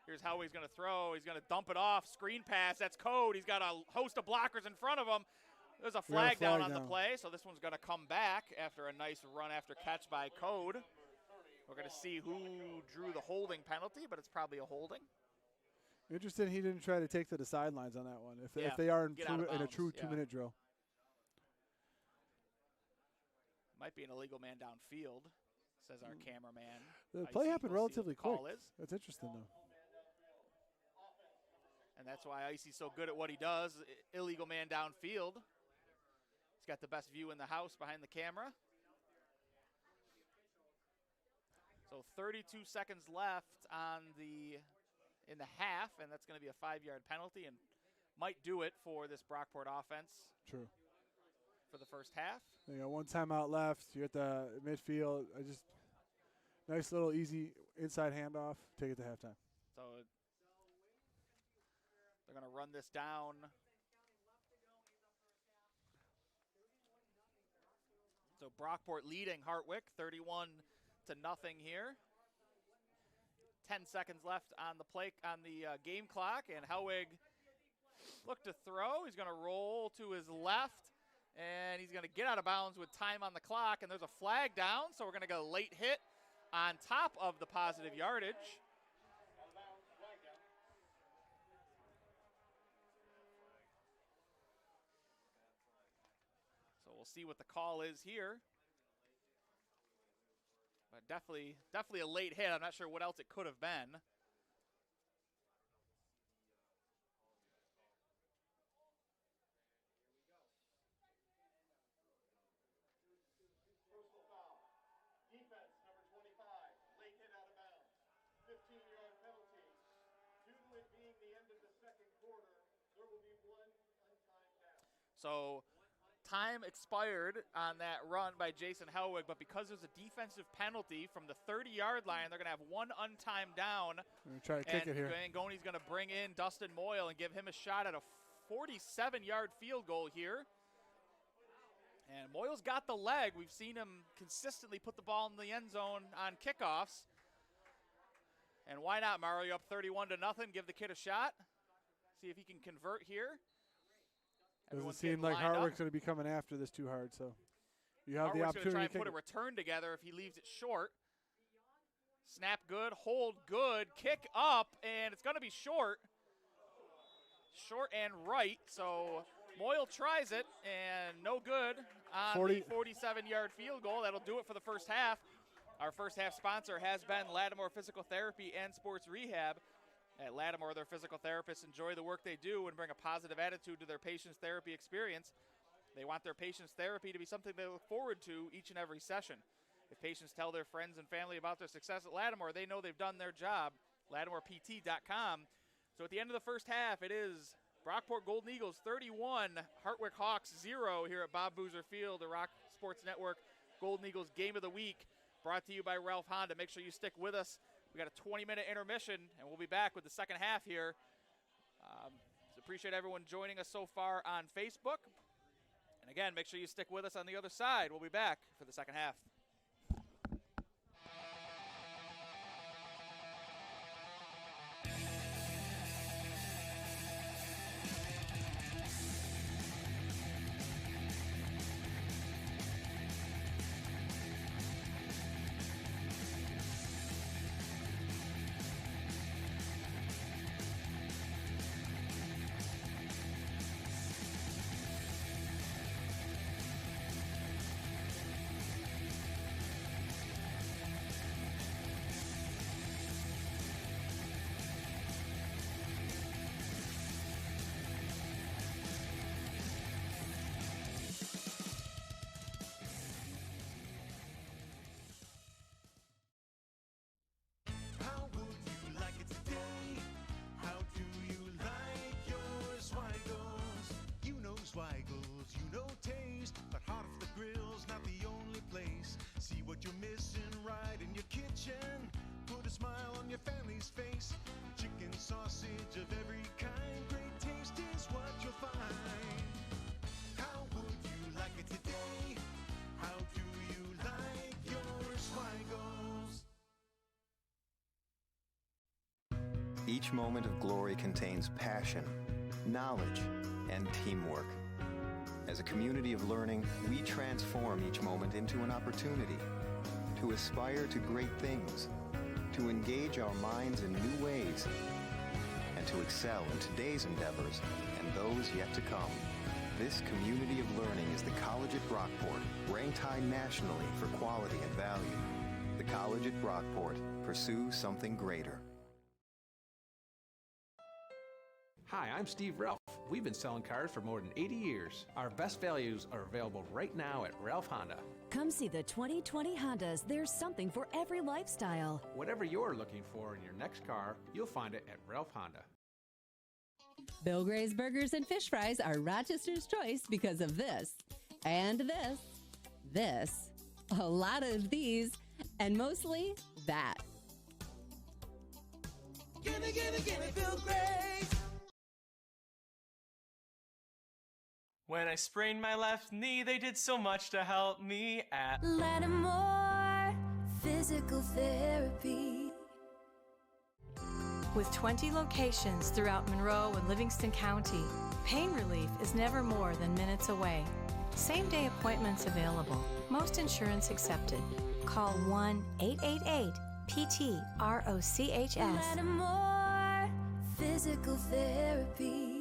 Here's how he's going to throw. He's going to dump it off. Screen pass. That's Code. He's got a host of blockers in front of him. There's a flag down on the play, so this one's going to come back after a nice run after catch by Code. We're going to see who drew the holding penalty, but it's probably a holding. Interesting he didn't try to take to the sidelines on that one, if they are in a true 2-minute drill. Might be an illegal man downfield, says our cameraman. The play happened relatively quick. That's interesting, though. And that's why Icy's so good at what he does. Illegal man downfield. He's got the best view in the house behind the camera. So 32 seconds left in the half, and that's going to be a 5-yard penalty and might do it for this Brockport offense. True. For the first half. You got one timeout left. You're at the midfield. Nice little easy inside handoff. Take it to halftime. So they're going to run this down. So Brockport leading Hartwick 31-0 here. 10 seconds left on the game clock, and Helwig looked to throw. He's going to roll to his left, and he's going to get out of bounds with time on the clock, and there's a flag down, so we're going to get a late hit on top of the positive yardage. So we'll see what the call is here. Definitely a late hit. I'm not sure what else it could have been. Personal foul. Defense, number 25. Late hit out of bounds. 15-yard penalty. Due to it being the end of the second quarter, there will be one untimed down. So time expired on that run by Jason Hartwick, but because there's a defensive penalty from the 30-yard line, they're going to have one untimed down. I'm going to try to kick it here. Goni's going to bring in Dustin Moyle and give him a shot at a 47-yard field goal here. And Moyle's got the leg. We've seen him consistently put the ball in the end zone on kickoffs. And why not, Mario? Up 31-0. Give the kid a shot. See if he can convert here. Doesn't seem like Hartwick's going to be coming after this too hard, so you have the opportunity to try and put a return together if he leaves it short. Snap good, hold good, kick up, and it's going to be short. Short and right, so Moyle tries it, and no good on the 47-yard field goal. That'll do it for the first half. Our first half sponsor has been Lattimore Physical Therapy and Sports Rehab. At Lattimore, their physical therapists enjoy the work they do and bring a positive attitude to their patients' therapy experience. They want their patients' therapy to be something they look forward to each and every session. If patients tell their friends and family about their success at Lattimore, they know they've done their job. LattimorePT.com. So at the end of the first half, it is Brockport Golden Eagles 31, Hartwick Hawks 0 here at Bob Boozer Field, the Rock Sports Network Golden Eagles Game of the Week, brought to you by Ralph Honda. Make sure you stick with us. We got a 20-minute intermission, and we'll be back with the second half here. So appreciate everyone joining us so far on Facebook. And again, make sure you stick with us on the other side. We'll be back for the second half. Zweigles, you know taste, but hot off the grill's not the only place. See what you're missing right in your kitchen. Put a smile on your family's face. Chicken, sausage of every kind, great taste is what you'll find. How would you like it today? How do you like your Zweigles? Each moment of glory contains passion, knowledge, and teamwork. As a community of learning, we transform each moment into an opportunity to aspire to great things, to engage our minds in new ways, and to excel in today's endeavors and those yet to come. This community of learning is the College at Brockport, ranked high nationally for quality and value. The College at Brockport. Pursue something greater. Hi, I'm Steve Ralph. We've been selling cars for more than 80 years. Our best values are available right now at Ralph Honda. Come see the 2020 Hondas. There's something for every lifestyle. Whatever you're looking for in your next car, you'll find it at Ralph Honda. Bill Gray's Burgers and Fish Fries are Rochester's choice because of this, and this, a lot of these, and mostly that. Gimme, gimme, gimme Bill Gray's. When I sprained my left knee, they did so much to help me at Lattimore Physical Therapy. With 20 locations throughout Monroe and Livingston County, pain relief is never more than minutes away. Same-day appointments available. Most insurance accepted. Call 1-888-PT-ROCHS. Lattimore Physical Therapy.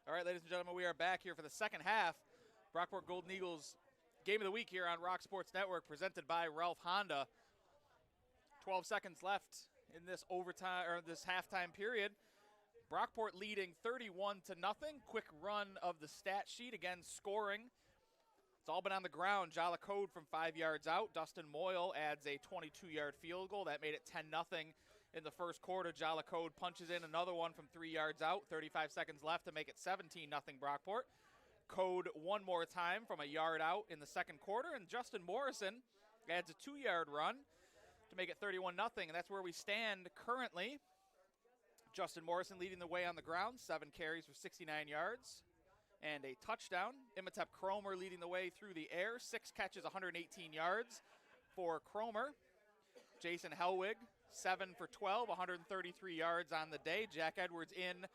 All right, ladies and gentlemen, we are back here for the second half. Brockport Golden Eagles Game of the Week here on Rock Sports Network, presented by Ralph Honda. 12 seconds left in this overtime or this halftime period. Brockport leading 31-0. Quick run of the stat sheet, again scoring. It's all been on the ground. Jala Code from 5 yards out. Dustin Moyle adds a 22-yard field goal. That made it 10-0 in the first quarter. Jala Code punches in another one from 3 yards out. 35 seconds left to make it 17-0 Brockport. Code one more time from a yard out in the second quarter. And Justin Morrison adds a 2-yard run to make it 31-0. And that's where we stand currently. Justin Morrison leading the way on the ground. 7 carries for 69 yards and a touchdown. Imhotep Cromer leading the way through the air. 6 catches, 118 yards for Cromer. Jason Helwig, 7 for 12, 133 yards on the day. Jack Edwards in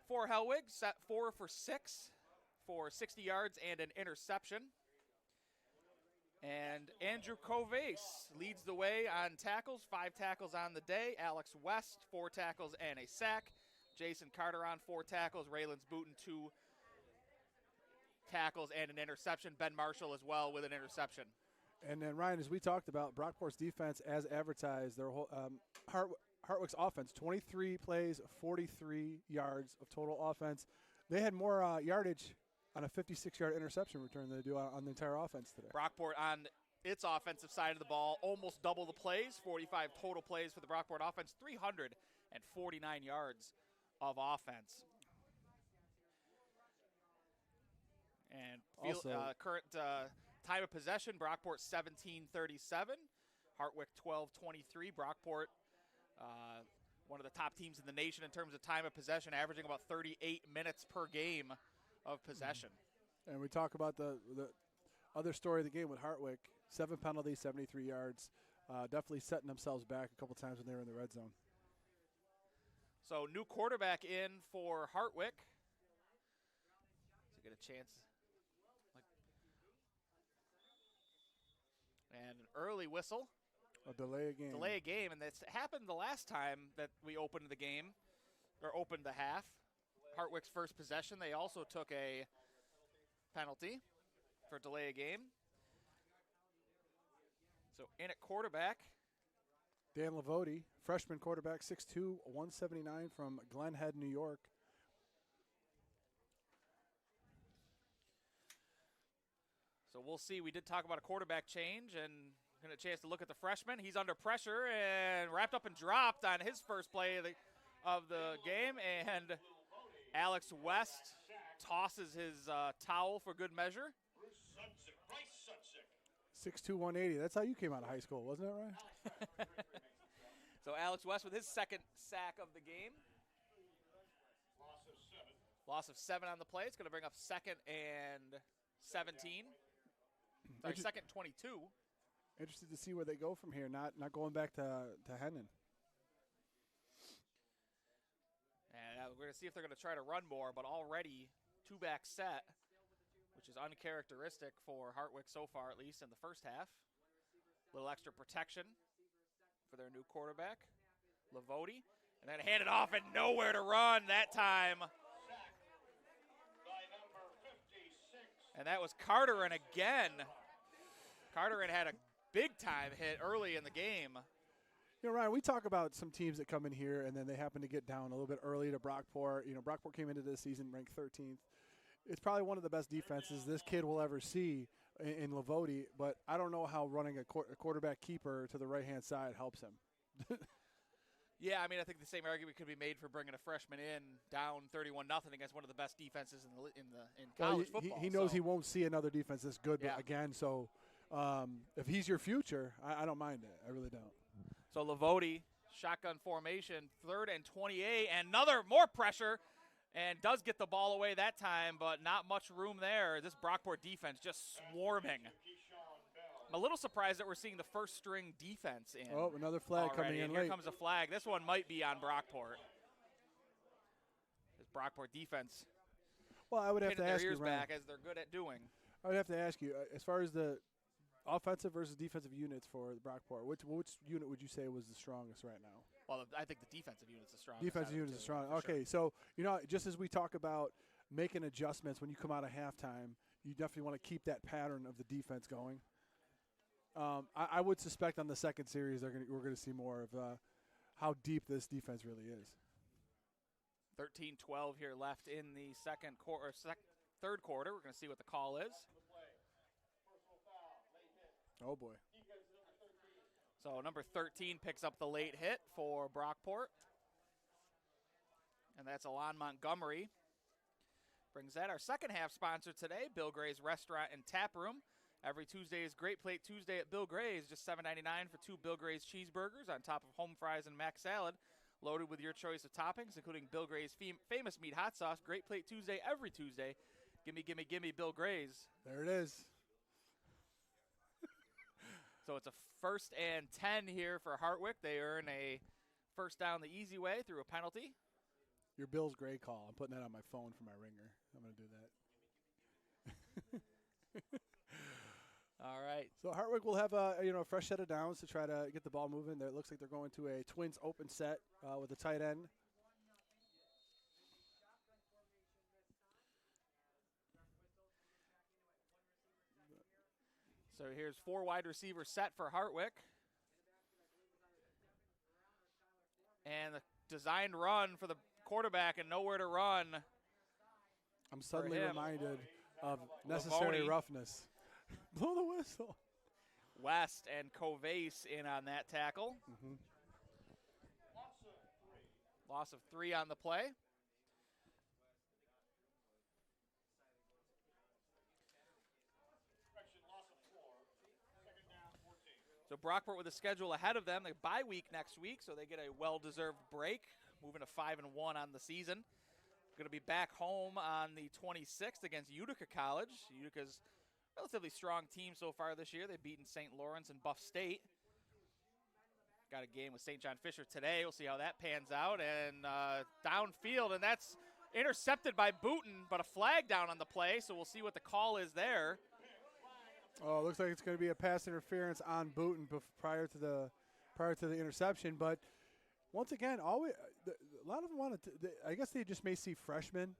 for Helwig, 4 for 6 for 60 yards and an interception. And Andrew Covace leads the way on tackles, 5 tackles on the day. Alex West, 4 tackles and a sack. Jason Carter on 4 tackles. Raylan's Booten, 2 tackles and an interception. Ben Marshall as well with an interception. And then, Ryan, as we talked about, Brockport's defense, as advertised, their whole Hartwick's offense, 23 plays, 43 yards of total offense. They had more yardage on a 56-yard interception return than they do on the entire offense today. Brockport on its offensive side of the ball, almost double the plays, 45 total plays for the Brockport offense, 349 yards of offense. And current time of possession, Brockport 17:37, Hartwick 12:23. Brockport, one of the top teams in the nation in terms of time of possession, averaging about 38 minutes per game of possession. And we talk about the other story of the game with Hartwick, 7 penalties, 73 yards, definitely setting themselves back a couple times when they were in the red zone. So new quarterback in for Hartwick. To get a chance. And an early whistle. A delay a game. Delay a game, and that's happened the last time that we opened the game, or opened the half. Hartwick's first possession, they also took a penalty for delay a game. So in at quarterback, Dan Lavodi, freshman quarterback, 6'2", 179 from Glen Head, New York. So we'll see. We did talk about a quarterback change and get a chance to look at the freshman. He's under pressure and wrapped up and dropped on his first play of the game. And Alex West tosses his towel for good measure. 6'2", 180. That's how you came out of high school, wasn't it, Ryan? So Alex West with his second sack of the game. Loss of 7 on the play. It's going to bring up 2nd and 17. Sorry, 2nd 22. Interested to see where they go from here. Not going back to Hennon. And we're going to see if they're going to try to run more, but already 2-back set, which is uncharacteristic for Hartwick so far, at least in the first half. A little extra protection for their new quarterback, Lavodi. And then hand it off and nowhere to run that time. And that was Carterin again. Carterin had a big-time hit early in the game. You know, Ryan, we talk about some teams that come in here and then they happen to get down a little bit early to Brockport. You know, Brockport came into this season ranked 13th. It's probably one of the best defenses this kid will ever see in Lavodi, but I don't know how running a quarterback keeper to the right-hand side helps him. Yeah, I mean, I think the same argument could be made for bringing a freshman in down 31-0 against one of the best defenses in college football. He knows he won't see another defense this good again. So if he's your future, I don't mind it. I really don't. So Lavodi, shotgun formation, 3rd and 28, and more pressure, and does get the ball away that time, but not much room there. This Brockport defense just swarming. I'm a little surprised that we're seeing the first string defense in. Oh, another flag already. coming in and late. Here comes a flag. This one might be on Brockport. This Brockport defense. Well, I would have to ask you, their ears Ryan, back as they're good at doing. I would have to ask you, as far as the offensive versus defensive units for the Brockport, which unit would you say was the strongest right now? Well, I think the defensive unit's the strongest. Defensive units are strong. Okay, so, just as we talk about making adjustments when you come out of halftime, you definitely want to keep that pattern of the defense going. I would suspect on the second series we're going to see more of how deep this defense really is. 13-12 here left in the third quarter. We're going to see what the call is. Oh, boy. So number 13 picks up the late hit for Brockport. And that's Alon Montgomery. Brings that. Our second half sponsor today, Bill Gray's Restaurant and Tap Room. Every Tuesday is Great Plate Tuesday at Bill Gray's. Just $7.99 for 2 Bill Gray's cheeseburgers on top of home fries and mac salad. Loaded with your choice of toppings, including Bill Gray's famous meat hot sauce. Great Plate Tuesday every Tuesday. Gimme, gimme, gimme Bill Gray's. There it is. So it's a 1st and 10 here for Hartwick. They earn a first down the easy way through a penalty. Your Bill's Gray call. I'm putting that on my phone for my ringer. I'm going to do that. All right. So Hartwick will have a fresh set of downs to try to get the ball moving. It looks like they're going to a Twins open set with a tight end. So here's 4 wide receivers set for Hartwick. And the designed run for the quarterback and nowhere to run. I'm suddenly reminded of necessary roughness. Blow the whistle. West and Covase in on that tackle. Mm-hmm. Loss of 3 on the play. So Brockport with a schedule ahead of them. They bye week next week, so they get a well-deserved break, moving to 5-1 on the season. Going to be back home on the 26th against Utica College. Utica's a relatively strong team so far this year. They've beaten St. Lawrence and Buff State. Got a game with St. John Fisher today. We'll see how that pans out. And downfield, and that's intercepted by Booton, but a flag down on the play, so we'll see what the call is there. Oh, it looks like it's going to be a pass interference on Booton prior to the interception. But once again, a lot of them want to. I guess they just may see freshmen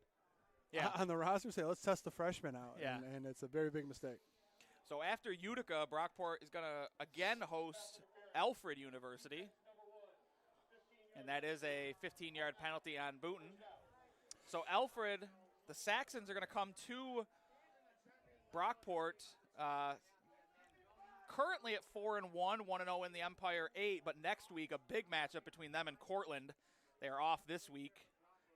on the roster. Say, let's test the freshmen out. Yeah. And it's a very big mistake. So after Utica, Brockport is going to again host Alfred University, and that is a 15-yard penalty on Booton. So Alfred, the Saxons are going to come to Brockport. Currently at 4-1, 1-0 in the Empire 8, but next week a big matchup between them and Cortland. They are off this week,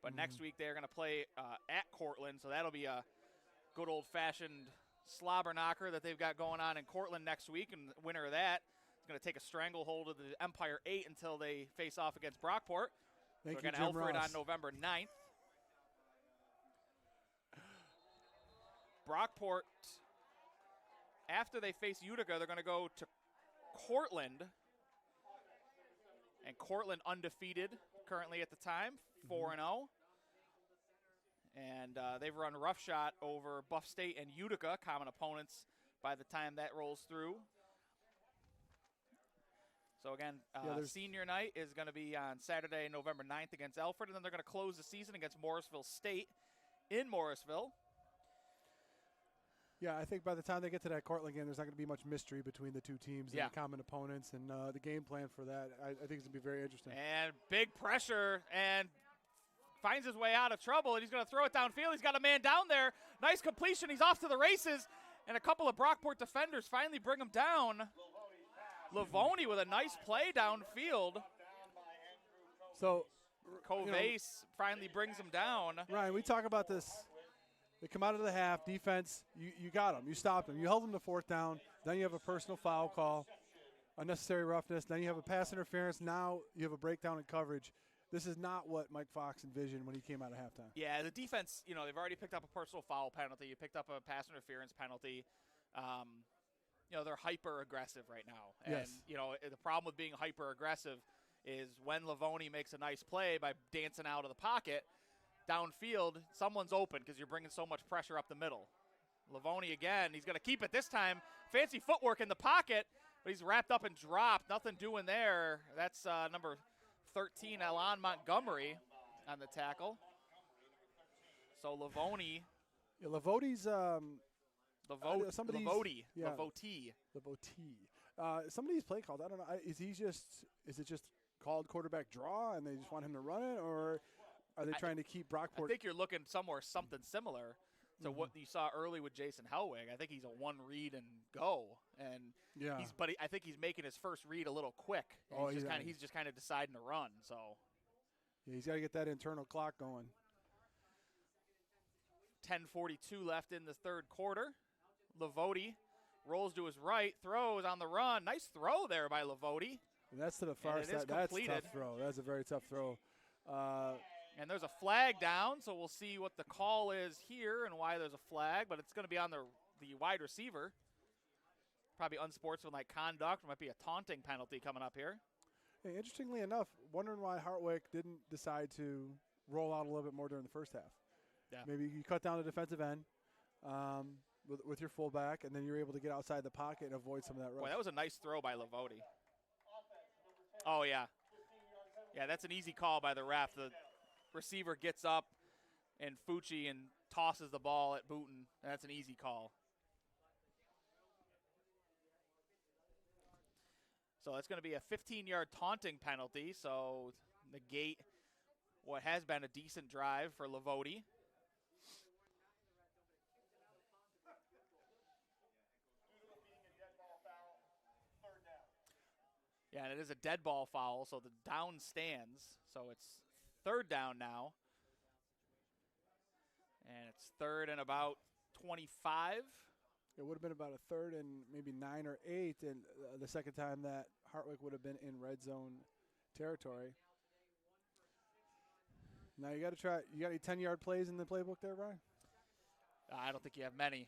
but next week they are going to play at Cortland, so that'll be a good old-fashioned slobber knocker that they've got going on in Cortland next week, and the winner of that is going to take a stranglehold of the Empire 8 until they face off against Brockport. Thank so you, again, Jim Alfred Ross. on November 9th. Brockport, after they face Utica, they're going to go to Cortland. And Cortland undefeated currently at the time, 4-0. And they've run roughshod over Buff State and Utica, common opponents, by the time that rolls through. So again, senior night is going to be on Saturday, November 9th against Alfred, and then they're going to close the season against Morrisville State in Morrisville. Yeah, I think by the time they get to that Cortland game, there's not going to be much mystery between the two teams and the common opponents, and the game plan for that, I think it's going to be very interesting. And big pressure, and finds his way out of trouble, and he's going to throw it downfield. He's got a man down there. Nice completion. He's off to the races, and a couple of Brockport defenders finally bring him down. Lavoni with a nice play downfield. So Covase finally brings him down. Ryan, we talk about this. They come out of the half, defense, you got them. You stopped them. You held them to 4th down. Then you have a personal foul call, unnecessary roughness. Then you have a pass interference. Now you have a breakdown in coverage. This is not what Mike Fox envisioned when he came out of halftime. Yeah, the defense, they've already picked up a personal foul penalty. You picked up a pass interference penalty. They're hyper-aggressive right now. And, Yes. The problem with being hyper-aggressive is when Lavoni makes a nice play by dancing out of the pocket, downfield, someone's open because you're bringing so much pressure up the middle. Lavoni again, he's going to keep it this time. Fancy footwork in the pocket, but he's wrapped up and dropped. Nothing doing there. That's number 13, Alon Montgomery on the tackle. So Lavoni. Yeah, Lavotti's Lavoti. Yeah, Lavoti. Lavoti. Some of these play calls, I don't know. Is it just called quarterback draw and they just want him to run it, or are they trying to keep Brockport? I think you're looking something similar to what you saw early with Jason Hellwig. I think he's a one read and go, and yeah. I think he's making his first read a little quick. He's just kind of deciding to run. So yeah, he's got to get that internal clock going. 10:42 left in the third quarter. Lavoti rolls to his right, throws on the run. Nice throw there by Lavoti. And that's to the far side. That's a tough throw. That's a very tough throw. And there's a flag down, so we'll see what the call is here and why there's a flag, but it's going to be on the wide receiver. Probably unsportsmanlike conduct. Might be a taunting penalty coming up here. Hey, interestingly enough, wondering why Hartwick didn't decide to roll out a little bit more during the first half. Yeah. Maybe you cut down the defensive end with your fullback, and then you're able to get outside the pocket and avoid some of that rush. Boy, that was a nice throw by Lavoti. Oh, yeah. Yeah, that's an easy call by the ref. The receiver gets up and Fucci and tosses the ball at Booten. That's an easy call. So it's going to be a 15-yard taunting penalty, so negate what has been a decent drive for Lavoti. Yeah, and it is a dead ball foul, so the down stands. So it's third down now. And it's third and about 25. It would have been about a third and maybe 9 or 8, and the second time that Hartwick would have been in red zone territory. Now you got to try. You got any 10-yard plays in the playbook there, Brian? I don't think you have many.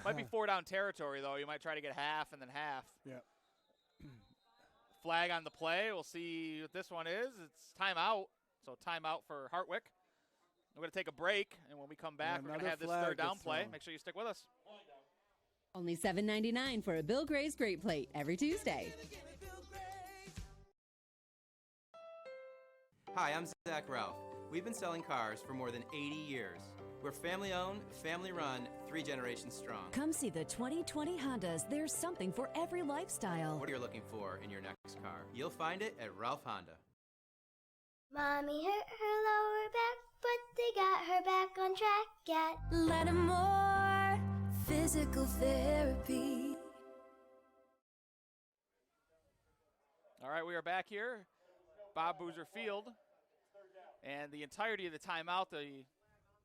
Might be 4-down territory, though. You might try to get half and then half. Yeah. Flag on the play. We'll see what this one is. It's timeout. So timeout for Hartwick. We're going to take a break, and when we come back, we're going to have this third down play. Make sure you stick with us. Only $7.99 for a Bill Gray's Great Plate every Tuesday. Hi, I'm Zach Ralph. We've been selling cars for more than 80 years. We're family-owned, family-run, 3 generations strong. Come see the 2020 Hondas. There's something for every lifestyle. What you're looking for in your next car, you'll find it at Ralph Honda. Mommy hurt her lower back, but they got her back on track at Lattimore Physical Therapy. All right, we are back here. Bob Boozer Field. And the entirety of the timeout, the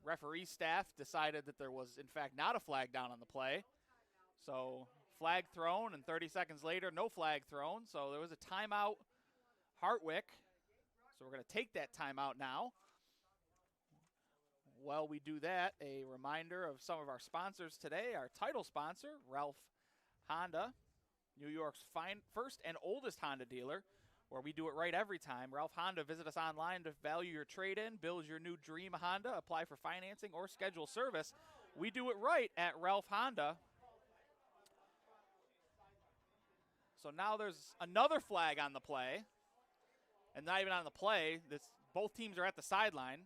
referee staff decided that there was, in fact, not a flag down on the play. So flag thrown, and 30 seconds later, no flag thrown. So there was a timeout, Hartwick. So we're going to take that timeout now. While we do that, a reminder of some of our sponsors today. Our title sponsor, Ralph Honda, New York's first and oldest Honda dealer, where we do it right every time. Ralph Honda, visit us online to value your trade-in, build your new dream Honda, apply for financing, or schedule service. We do it right at Ralph Honda. So now there's another flag on the play. And not even on the play. Both teams are at the sideline.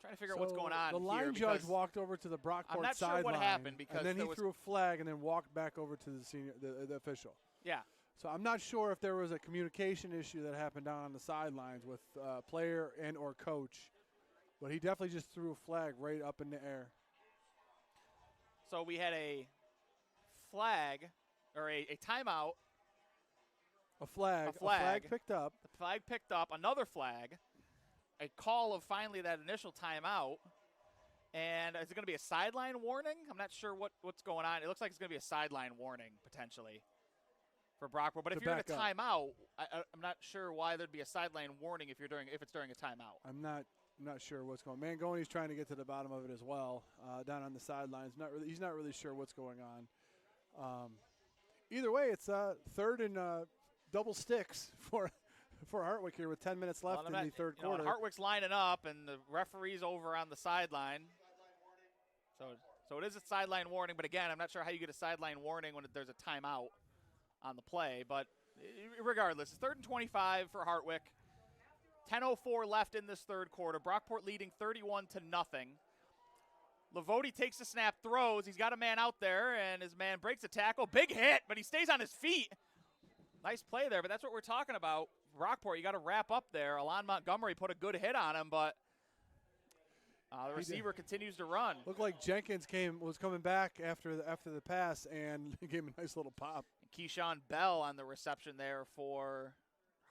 Trying to figure out what's going on. The line judge walked over to the Brockport sideline. I'm not sure what happened because and then he threw a flag and then walked back over to the official. Yeah. So I'm not sure if there was a communication issue that happened down on the sidelines with player and or coach, but he definitely just threw a flag right up in the air. So we had a flag or a timeout. A flag picked up. The flag picked up. Another flag. A call of finally that initial timeout. And is it going to be a sideline warning? I'm not sure what's going on. It looks like it's going to be a sideline warning, potentially, for Brockport. But if you're in a timeout, I'm not sure why there'd be a sideline warning if it's during a timeout. I'm not sure what's going on. Mangoni's trying to get to the bottom of it as well, down on the sidelines. He's not really sure what's going on. Either way, it's third and double sticks for Hartwick here with 10 minutes left in the third quarter. Hartwick's lining up, and the referee's over on the sideline. So So it is a sideline warning, but again, I'm not sure how you get a sideline warning when there's a timeout on the play. But regardless, it's 3rd and 25 for Hartwick. 10:04 left in this third quarter. Brockport leading 31-0. Lavoti takes the snap, throws. He's got a man out there, and his man breaks a tackle. Big hit, but he stays on his feet. Nice play there, but that's what we're talking about. Brockport, you got to wrap up there. Alon Montgomery put a good hit on him, but the receiver continues to run. Looked like Jenkins was coming back after the pass and gave him a nice little pop. Keyshawn Bell on the reception there for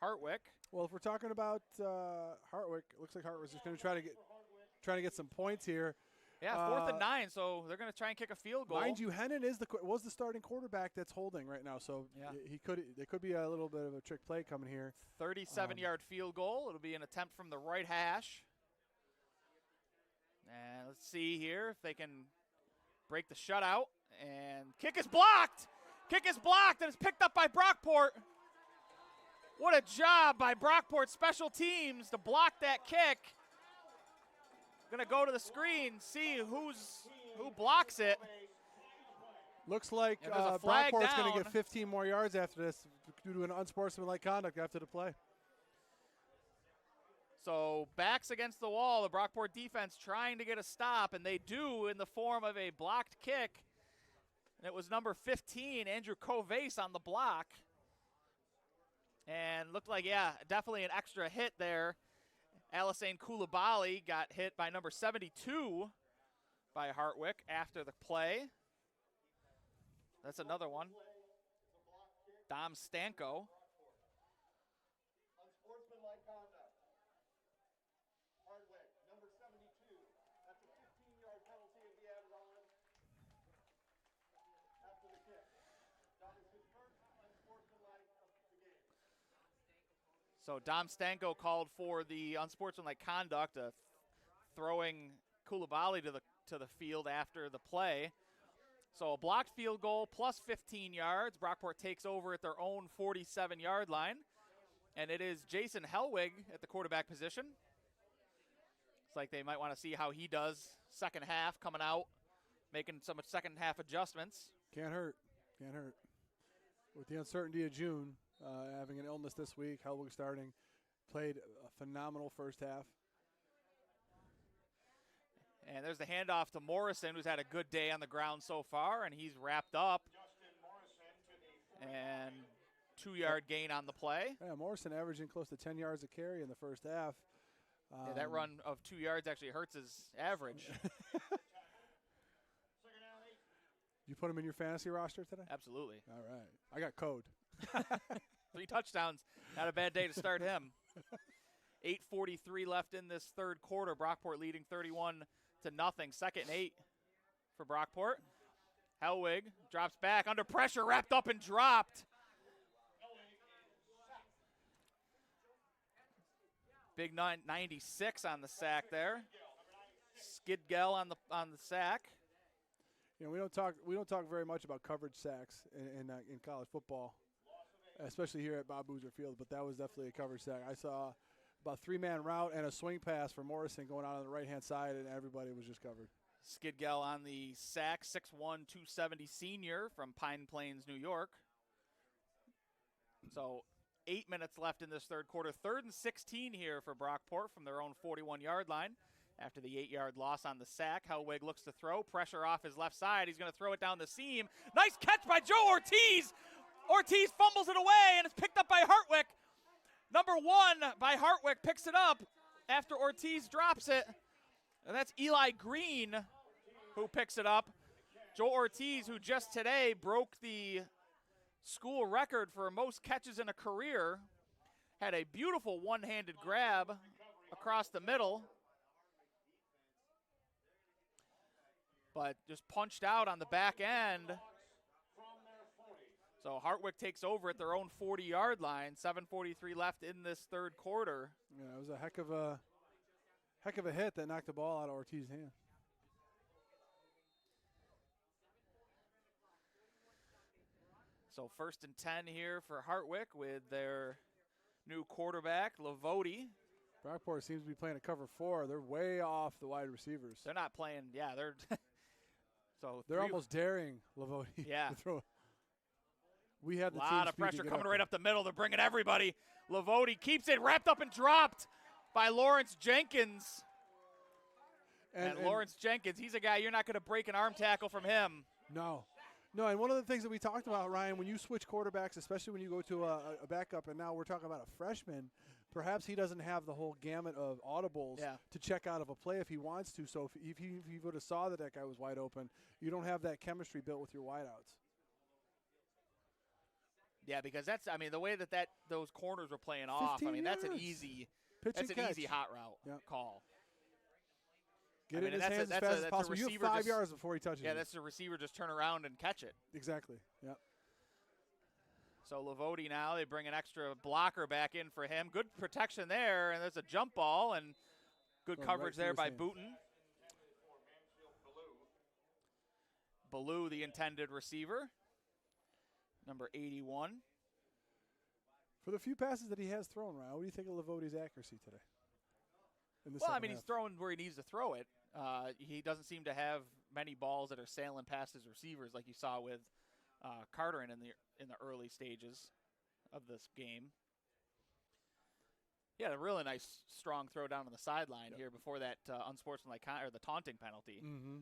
Hartwick. Well, if we're talking about Hartwick, it looks like Hartwick's just going to try to get some points here. Yeah, 4th and 9, so they're going to try and kick a field goal. Mind you, Hennon was the starting quarterback that's holding right now, so there could be a little bit of a trick play coming here. 37-yard field goal. It'll be an attempt from the right hash. And let's see here if they can break the shutout. And kick is blocked. Kick is blocked, and it's picked up by Brockport. What a job by Brockport special teams to block that kick. Going to go to the screen, see who blocks it. Looks like there's a flag Brockport's going down. to get 15 more yards after this due to an unsportsmanlike conduct after the play. So backs against the wall, the Brockport defense trying to get a stop, and they do in the form of a blocked kick. And it was number 15, Andrew Covase, on the block. And looked like, definitely an extra hit there. Alisane Koulibaly got hit by number 72 by Hartwick after the play. That's another one. Dom Stanko. Unsportsmanlike conduct. Hartwick, number 72. That's a 15-yard penalty to be added on after the kick. That is his first unsportsmanlike of the game. So Dom Stanko called for the unsportsmanlike conduct of throwing Koulibaly to the field after the play. So a blocked field goal plus 15 yards. Brockport takes over at their own 47-yard line. And it is Jason Helwig at the quarterback position. It's like they might want to see how he does second half coming out, making some second half adjustments. Can't hurt. With the uncertainty of June, having an illness this week, Helwig starting, played a phenomenal first half. And there's the handoff to Morrison, who's had a good day on the ground so far, and he's wrapped up. And 2-yard gain on the play. Yeah, Morrison averaging close to 10 yards a carry in the first half. That run of 2 yards actually hurts his average. You put him in your fantasy roster today? Absolutely. All right. I got code. 3 touchdowns. Not a bad day to start him. 8:43 left in this third quarter. Brockport leading 31-0. 2nd and 8 for Brockport. Helwig drops back under pressure, wrapped up and dropped. Big 96 on the sack there. Skidgell on the sack. You know, we don't talk very much about coverage sacks in college football, especially here at Bob Boozer Field. But that was definitely a coverage sack. I saw about 3-man route and a swing pass for Morrison going out on the right-hand side, and everybody was just covered. Skidgell on the sack, 6'1", 270 senior from Pine Plains, New York. So 8 minutes left in this third quarter. 3rd and 16 here for Brockport from their own 41-yard line. After the 8-yard loss on the sack, Helwig looks to throw. Pressure off his left side. He's going to throw it down the seam. Nice catch by Joe Ortiz. Ortiz fumbles it away, and it's picked up by Hartwick. Number 1 by Hartwick picks it up after Ortiz drops it. And that's Eli Green who picks it up. Joe Ortiz, who just today broke the school record for most catches in a career, had a beautiful one-handed grab across the middle, but just punched out on the back end. So Hartwick takes over at their own 40-yard line. 7:43 left in this third quarter. Yeah, it was a heck of a hit that knocked the ball out of Ortiz's hand. So 1st and 10 here for Hartwick with their new quarterback, Lavoti. Brockport seems to be playing a cover 4. They're way off the wide receivers. They're not playing, they're So they're almost daring Lavoti to throw. We have a lot of speed to pressure get coming up right there. up the middle. They're bringing everybody. Lavoti keeps it wrapped up and dropped by Lawrence Jenkins. And Lawrence Jenkins, he's a guy you're not going to break an arm tackle from him. No, and one of the things that we talked about, Ryan, when you switch quarterbacks, especially when you go to a backup, and now we're talking about a freshman, perhaps he doesn't have the whole gamut of audibles to check out of a play if he wants to. So if he would have saw that guy was wide open, you don't have that chemistry built with your wideouts. Yeah, because the way that those corners were playing off, that's an easy hot route call. Get in his hands as fast as possible. You have 5 yards before he touches you. Yeah, that's the receiver just turn around and catch it. Exactly, yep. So Lavoti now, they bring an extra blocker back in for him. Good protection there, and there's a jump ball, and good coverage there by Booten. Ballou, the intended receiver, number 81. For the few passes that he has thrown, Ryan, what do you think of Lavoti's accuracy today? He's throwing where he needs to throw it. He doesn't seem to have many balls that are sailing past his receivers like you saw with Carter in the early stages of this game. Yeah, a really nice strong throw down on the sideline here before that unsportsmanlike or the taunting penalty. Mm-hmm.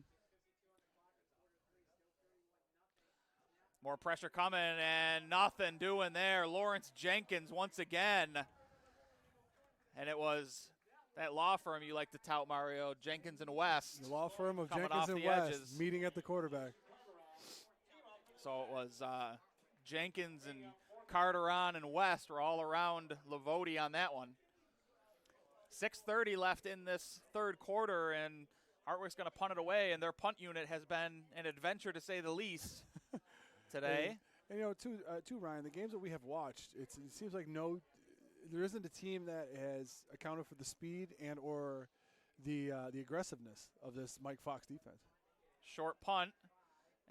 More pressure coming and nothing doing there. Lawrence Jenkins once again. And it was that law firm you like to tout, Mario, Jenkins and West. The law firm of Jenkins and West meeting at the quarterback. So it was Jenkins and Carteron and West were all around Lavoti on that one. 6:30 left in this third quarter, and Hartwick's going to punt it away, and their punt unit has been an adventure to say the least today. And too, Ryan, the games that we have watched, it seems like there isn't a team that has accounted for the speed and or the aggressiveness of this Mike Fox defense. Short punt,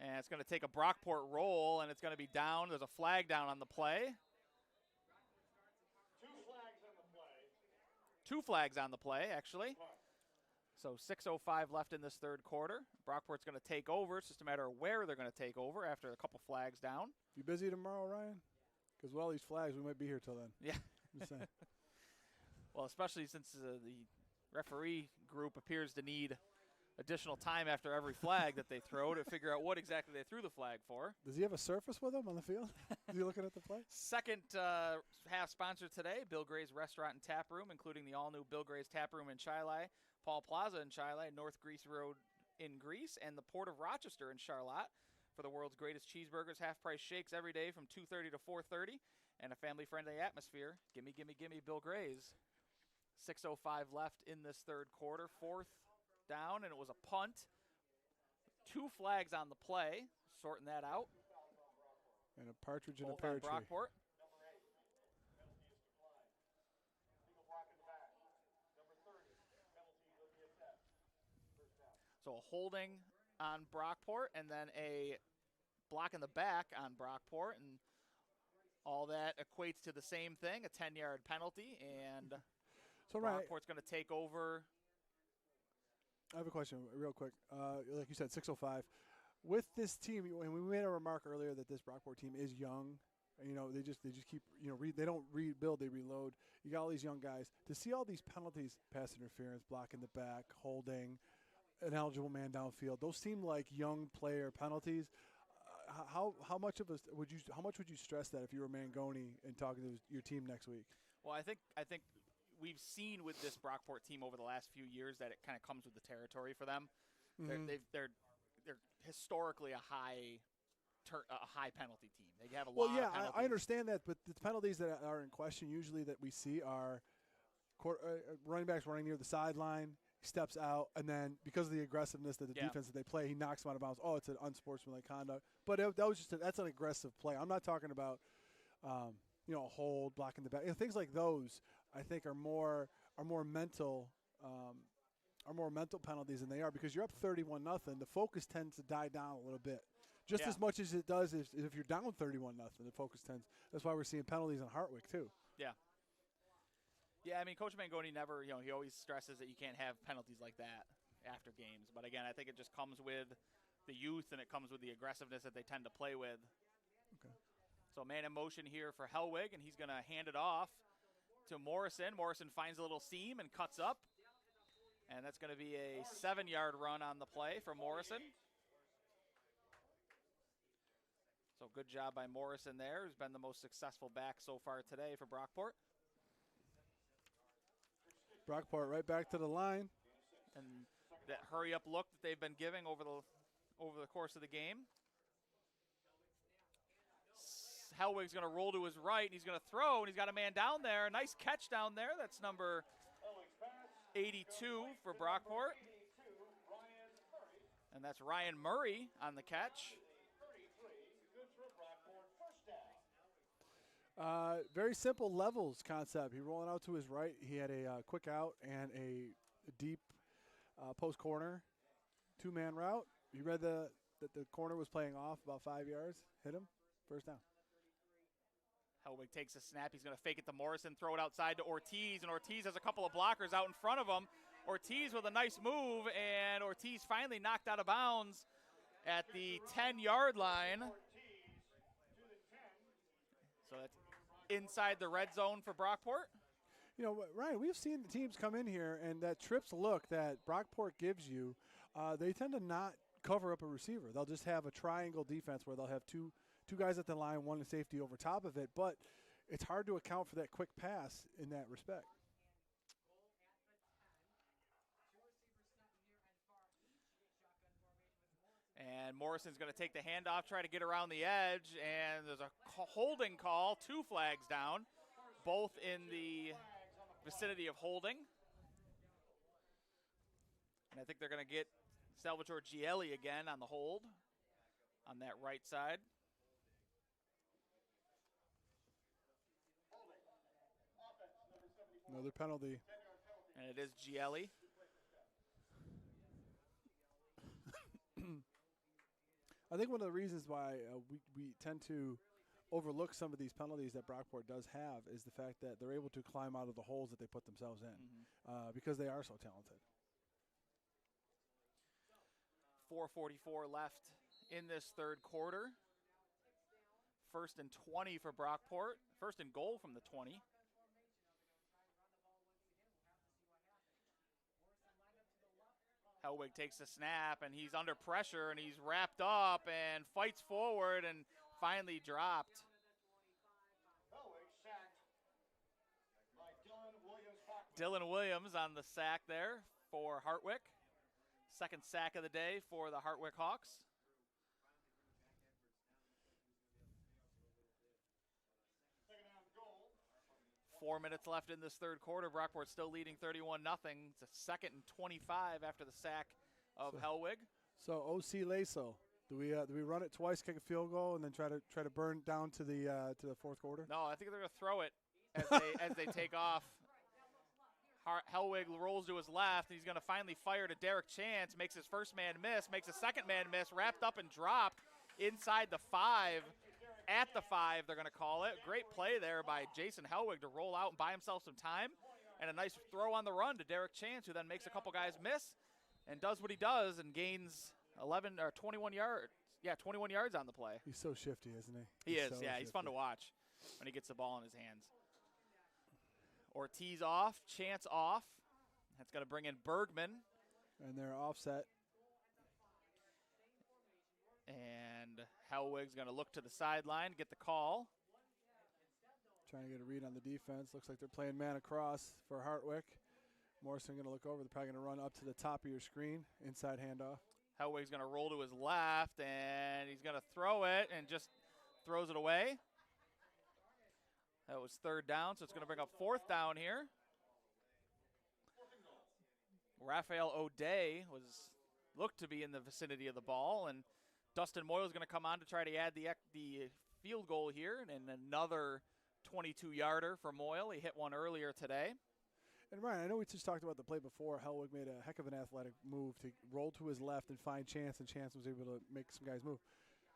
and it's going to take a Brockport roll, and it's going to be down. There's a flag down on the play. Two flags on the play, actually. So 6:05 left in this third quarter. Brockport's going to take over. It's just a matter of where they're going to take over after a couple flags down. You busy tomorrow, Ryan? Because with all these flags, we might be here till then. Yeah. Just saying. Well, especially since the referee group appears to need additional time after every flag that they throw to figure out what exactly they threw the flag for. Does he have a surface with him on the field? Is he looking at the play? Second half sponsor today, Bill Gray's Restaurant and Tap Room, including the all-new Bill Gray's Tap Room in Shiloh, Paul Plaza in Shiloh, North Greece Road in Greece, and the Port of Rochester in Charlotte for the world's greatest cheeseburgers, half-price shakes every day from 2:30 to 4:30, and a family-friendly atmosphere. Gimme, gimme, gimme Bill Gray's. 6:05 left in this third quarter. Fourth down, and it was a punt. Two flags on the play, sorting that out. And a partridge in a Both pear on tree. Brockport. So a holding on Brockport, and then a block in the back on Brockport, and all that equates to the same thing, a 10-yard penalty, and so Brockport's going to take over. I have a question real quick. Like you said, 6:05. With this team, and we made a remark earlier that this Brockport team is young. They just keep, they don't rebuild, they reload. You got all these young guys. To see all these penalties, pass interference, block in the back, holding, an eligible man downfield, those seem like young player penalties. How much would you stress that if you were Mangoni and talking to your team next week? Well, I think we've seen with this Brockport team over the last few years that it kind of comes with the territory for them. Mm-hmm. They're historically a high penalty team. They have a lot of penalties. I understand that, but the penalties that are in question usually that we see are running backs running near the sideline, steps out, and then because of the aggressiveness that the defense that they play, he knocks him out of bounds. Oh, it's an unsportsmanlike conduct. But that's an aggressive play. I'm not talking about a hold, blocking the back. Things like those I think are more mental penalties than they are, because you're up 31-0. The focus tends to die down a little bit. Just as much as it does if you're down 31-0, the focus tends. That's why we're seeing penalties on Hartwick too. Yeah. Yeah, I mean, Coach Mangoni never, he always stresses that you can't have penalties like that after games. But again, I think it just comes with the youth, and it comes with the aggressiveness that they tend to play with. Okay. So man in motion here for Hellwig, and he's going to hand it off to Morrison. Morrison finds a little seam and cuts up. And that's going to be a 7-yard run on the play from Morrison. So good job by Morrison there, who's been the most successful back so far today for Brockport. Brockport right back to the line. And that hurry-up look that they've been giving over the course of the game. Hellwig's going to roll to his right, and he's going to throw, and he's got a man down there. Nice catch down there. That's number 82 for Brockport. And that's Ryan Murray on the catch. Very simple levels concept. He rolling out to his right. He had a quick out and a deep post corner, 2-man route. You read that the corner was playing off about 5 yards. Hit him. First down. Hellwig takes a snap. He's going to fake it to Morrison, throw it outside to Ortiz, and Ortiz has a couple of blockers out in front of him. Ortiz with a nice move, and Ortiz finally knocked out of bounds at the 10-yard line. So that's inside the red zone for Brockport. You know, Ryan, we've seen the teams come in here, and that trips look that Brockport gives you, they tend to not cover up a receiver. They'll just have a triangle defense where they'll have two guys at the line, one in safety over top of it, but it's hard to account for that quick pass in that respect. And Morrison's going to take the handoff, try to get around the edge, and there's a holding call, 2 flags down, both in the vicinity of holding. And I think they're going to get Salvatore Gielli again on the hold on that right side. Another penalty. And it is Gielli. I think one of the reasons why we tend to overlook some of these penalties that Brockport does have is the fact that they're able to climb out of the holes that they put themselves in because they are so talented. 4:44 left in this third quarter. 1st and 20 for Brockport. 1st and goal from the 20. Hellwig takes the snap, and he's under pressure, and he's wrapped up and fights forward and finally dropped. Dylan Williams on the sack there for Hartwick. 2nd sack of the day for the Hartwick Hawks. Four minutes left in this third quarter. Brockport still leading 31-0. It's a 2nd and 25 after the sack of Hellwig. So OC Laso, do we run it twice, kick a field goal, and then try to burn down to the fourth quarter? No, I think they're going to throw it as they take off. Hellwig rolls to his left, and he's going to finally fire to Derek Chance. Makes his first man miss, makes a second man miss, wrapped up and dropped inside the 5. At the 5, they're going to call it. Great play there by Jason Hellwig to roll out and buy himself some time. And a nice throw on the run to Derek Chance, who then makes a couple guys miss and does what he does and gains 21 yards. Yeah, 21 yards on the play. He's so shifty, isn't he? He is, yeah. He's fun to watch when he gets the ball in his hands. Ortiz off, Chance off. That's going to bring in Bergman. And they're offset. And Hellwig's going to look to the sideline, get the call. Trying to get a read on the defense. Looks like they're playing man across for Hartwick. Morrison going to look over. They're probably going to run up to the top of your screen. Inside handoff. Hellwig's going to roll to his left, and he's going to throw it and just throws it away. That was 3rd down, so it's going to bring up 4th down here. Raphael O'Day looked to be in the vicinity of the ball, and Dustin Moyle is going to come on to try to add the field goal here, and another 22-yarder for Moyle. He hit one earlier today. And Ryan, I know we just talked about the play before. Hellwig made a heck of an athletic move to roll to his left and find Chance, and Chance was able to make some guys move.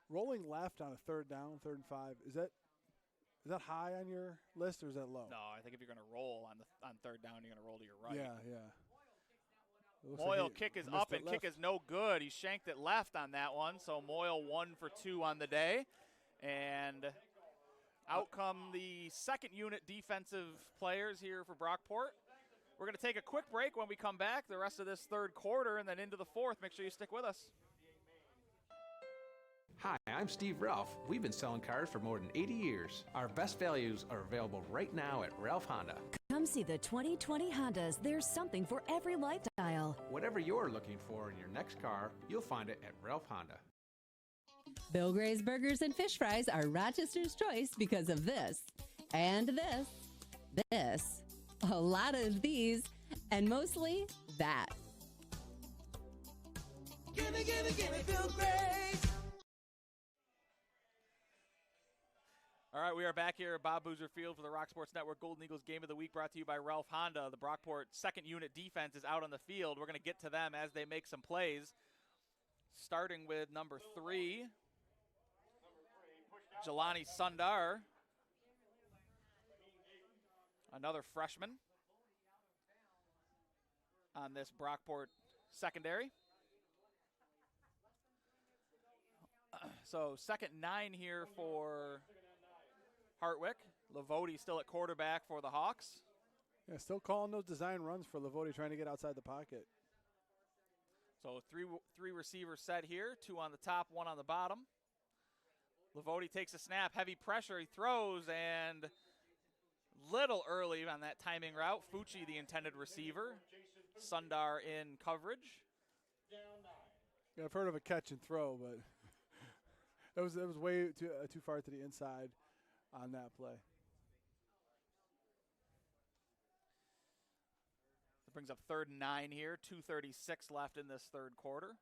Rolling left on a 3rd down, 3rd and 5, is that high on your list or is that low? No, I think if you're going to roll on 3rd down, you're going to roll to your right. Yeah. Moyle kick is up and kick is no good. He shanked it left on that one, so Moyle 1 for 2 on the day. And out come the second unit defensive players here for Brockport. We're going to take a quick break. When we come back, the rest of this third quarter and then into the fourth. Make sure you stick with us. Hi, I'm Steve Ralph. We've been selling cars for more than 80 years. Our best values are available right now at Ralph Honda. Come see the 2020 Hondas. There's something for every lifestyle. Whatever you're looking for in your next car, you'll find it at Ralph Honda. Bill Gray's Burgers and Fish Fries are Rochester's choice because of this, and this, a lot of these, and mostly that. Gimme Bill Gray's. All right, we are back here at Bob Boozer Field for the Rock Sports Network Golden Eagles Game of the Week, brought to you by Ralph Honda. The Brockport second unit defense is out on the field. We're going to get to them as they make some plays, starting with number 3, Jelani Sundar, another freshman on this Brockport secondary. So second 9 here for Hartwick. Lavoti still at quarterback for the Hawks. Yeah, still calling those design runs for Lavoti, trying to get outside the pocket. So three receivers set here, 2 on the top, 1 on the bottom. Lavoti takes a snap, heavy pressure, he throws, and little early on that timing route. Fucci, the intended receiver. Sundar in coverage. Yeah, I've heard of a catch and throw, but it was way too far to the inside on that play. That brings up 3rd and 9 here. 2:36 left in this third quarter.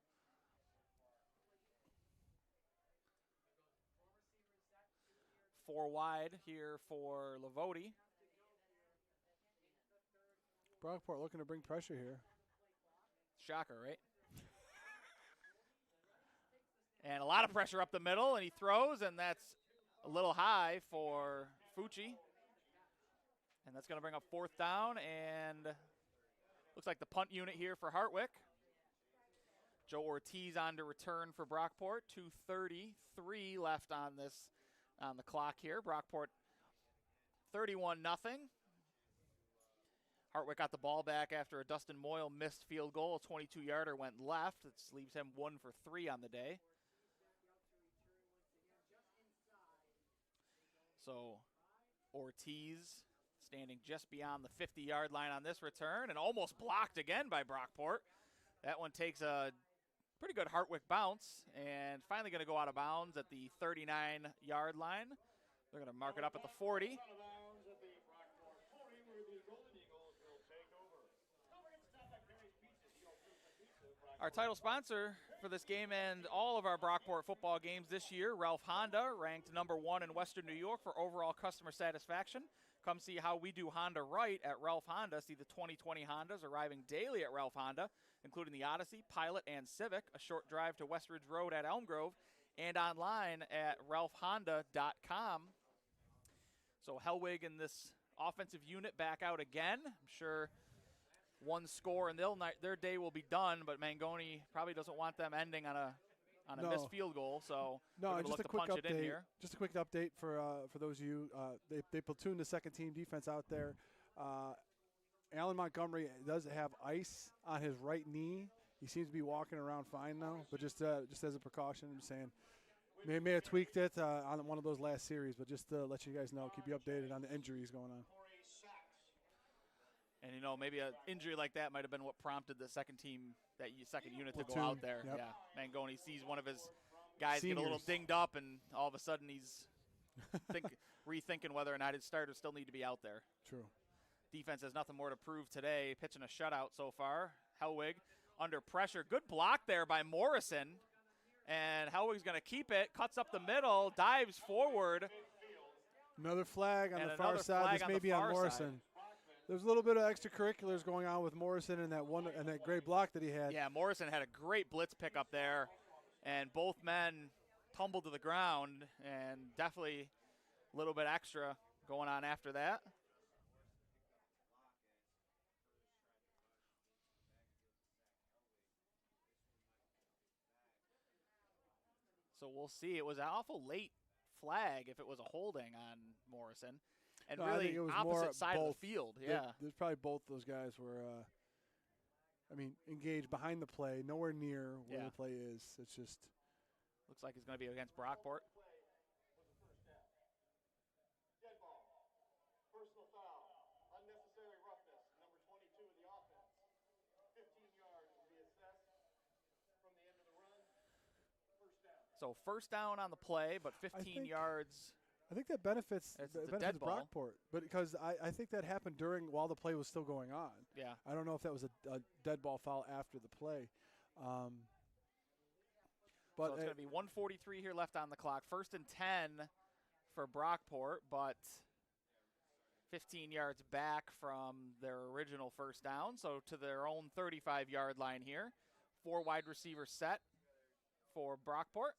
Four wide here for Lavoti. Brockport looking to bring pressure here. Shocker, right? And a lot of pressure up the middle, and he throws, and that's a little high for Fucci. And that's going to bring up 4th down, and looks like the punt unit here for Hartwick. Joe Ortiz on to return for Brockport. 2:33 left on the clock here. Brockport 31-0. Hartwick got the ball back after a Dustin Moyle missed field goal. A 22-yarder went left. It leaves him 1 for 3 on the day. So Ortiz standing just beyond the 50-yard line on this return and almost blocked again by Brockport. That one takes a pretty good Hartwick bounce and finally going to go out of bounds at the 39-yard line. They're going to mark it up at the 40. Our title sponsor for this game and all of our Brockport football games this year, Ralph Honda, ranked number 1 in Western New York for overall customer satisfaction. Come see how we do Honda right at Ralph Honda. See the 2020 Hondas arriving daily at Ralph Honda, including the Odyssey, Pilot, and Civic, a short drive to Westridge Road at Elm Grove, and online at ralphhonda.com. So Hellwig and this offensive unit back out again. I'm sure one score and their day will be done, but Mangoni probably doesn't want them ending on a missed field goal, so no. Just a quick punch update. it in here. Just a quick update for those of you. They platooned the second team defense out there. Alan Montgomery does have ice on his right knee. He seems to be walking around fine now, but just as a precaution, I'm saying may have tweaked it on one of those last series, but just to let you guys know, keep you updated on the injuries going on. And, maybe an injury like that might have been what prompted the second unit to go Platoon, out there. yep. Yeah, Mangoni sees one of his guys Seniors get a little dinged up, and all of a sudden he's rethinking whether or not his starters still need to be out there. True. Defense has nothing more to prove today, pitching a shutout so far. Hellwig under pressure. Good block there by Morrison. And Hellwig's going to keep it, cuts up the middle, dives forward. Another flag on And the far another side. flag This on may the be on far Morrison. side. There's a little bit of extracurriculars going on with Morrison and that great block that he had. Yeah, Morrison had a great blitz pickup there, and both men tumbled to the ground, and definitely a little bit extra going on after that. So we'll see. It was an awful late flag if it was a holding on Morrison. And No, I really think it was opposite more side both. of the field. Yeah. There's probably both those guys were, engaged behind the play, nowhere near where the play is. It's just. Looks like it's going to be against Brockport. Dead ball. Personal foul. Unnecessary roughness. Number 22 of the offense. 15 yards will be assessed from the end of the run. First down. So first down on the play, but 15 yards. I think that benefits dead ball. Brockport, but because I think that happened while the play was still going on. Yeah. I don't know if that was a dead ball foul after the play. But so it's going to be 1:43 here left on the clock. 1st and 10 for Brockport, but 15 yards back from their original first down, so to their own 35-yard line here. 4 wide receivers set for Brockport.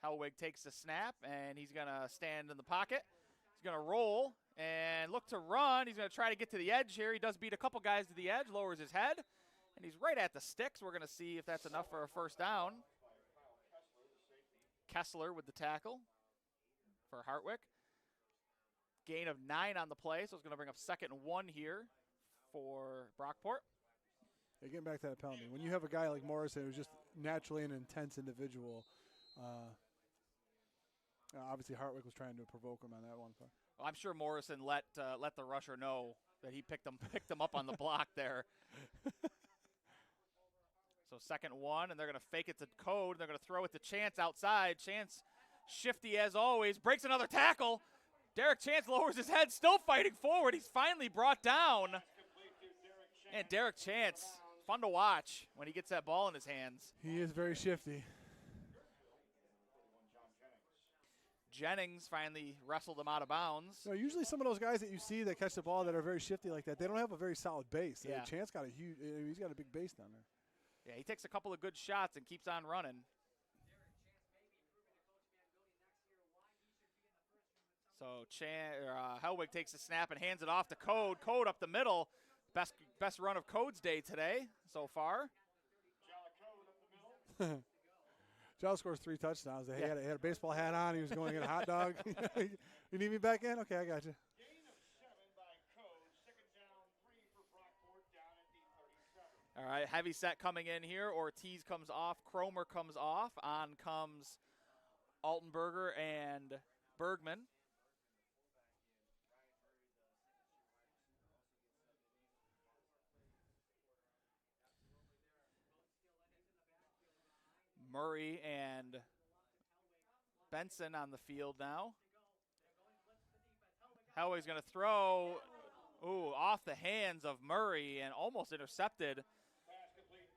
Hartwick takes the snap, and he's going to stand in the pocket. He's going to roll and look to run. He's going to try to get to the edge here. He does beat a couple guys to the edge, lowers his head, and he's right at the sticks. We're going to see if that's enough for a first down. Kessler with the tackle for Hartwick. Gain of 9 on the play, so it's going to bring up 2nd and 1 here for Brockport. Yeah, getting back to that penalty. When you have a guy like Morrison who's just naturally an intense individual, obviously Hartwick was trying to provoke him on that one. Well, I'm sure Morrison let the rusher know that he picked him up on the block there. So 2nd and 1, and they're going to fake it to Code. They're going to throw it to Chance outside. Chance, shifty as always, breaks another tackle. Derek Chance lowers his head, still fighting forward. He's finally brought down. And Derek Chance, fun to watch when he gets that ball in his hands. He is very shifty. Jennings finally wrestled him out of bounds. No, usually some of those guys that you see that catch the ball that are very shifty like that, they don't have a very solid base. Yeah. Chance got he's got a big base down there. Yeah, he takes a couple of good shots and keeps on running. So Hartwick takes the snap and hands it off to Code. Code up the middle. Best run of Code's day today so far. Jal scores 3 touchdowns. He had a baseball hat on. He was going to get a hot dog. You need me back in? Okay, I got you. Gain of 7 by Code. 2nd down, 3 for Brockport down at the 37. All right, heavy set coming in here. Ortiz comes off. Cromer comes off. On comes Altenberger and Bergman. Murray and Benson on the field now. Hartwick's going to throw off the hands of Murray and almost intercepted.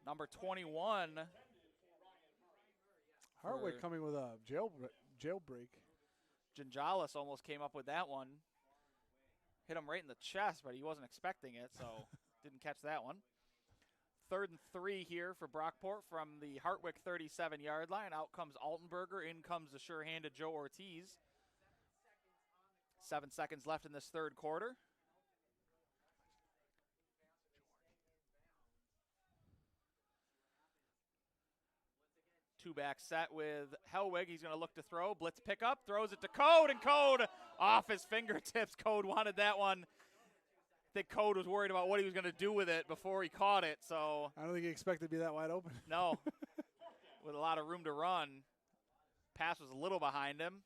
Number 21. Hartwick coming with a jailbreak. Gingalis almost came up with that one. Hit him right in the chest, but he wasn't expecting it, so didn't catch that one. 3rd and 3 here for Brockport from the Hartwick 37-yard line. Out comes Altenberger. In comes the sure-handed Joe Ortiz. 7 seconds left in this 3rd quarter. Two-back set with Hartwick. He's going to look to throw. Blitz pickup. Throws it to Code, and Code off his fingertips. Code wanted that one. I think Code was worried about what he was going to do with it before he caught it. So I don't think he expected to be that wide open. No. With a lot of room to run. Pass was a little behind him,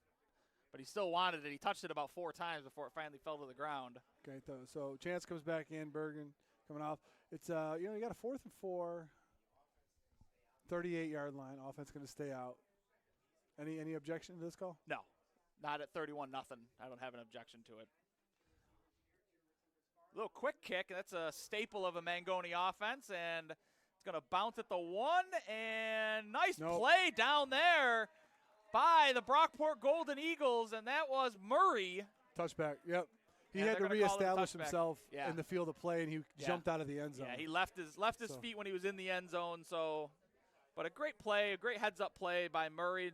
but he still wanted it. He touched it about 4 times before it finally fell to the ground. Okay, so Chance comes back in. Bergen coming off. It's you got a 4th and 4, 38-yard line. Offense going to stay out. Any objection to this call? No, not at 31-0. I don't have an objection to it. Little quick kick. That's a staple of a Mangoni offense, and it's going to bounce at the 1, and nice play down there by the Brockport Golden Eagles, and that was Murray. Touchback, yep. He had to reestablish himself in the field of play, and he jumped out of the end zone. Yeah, he left his feet when he was in the end zone. So, but a great play, a great heads-up play by Murray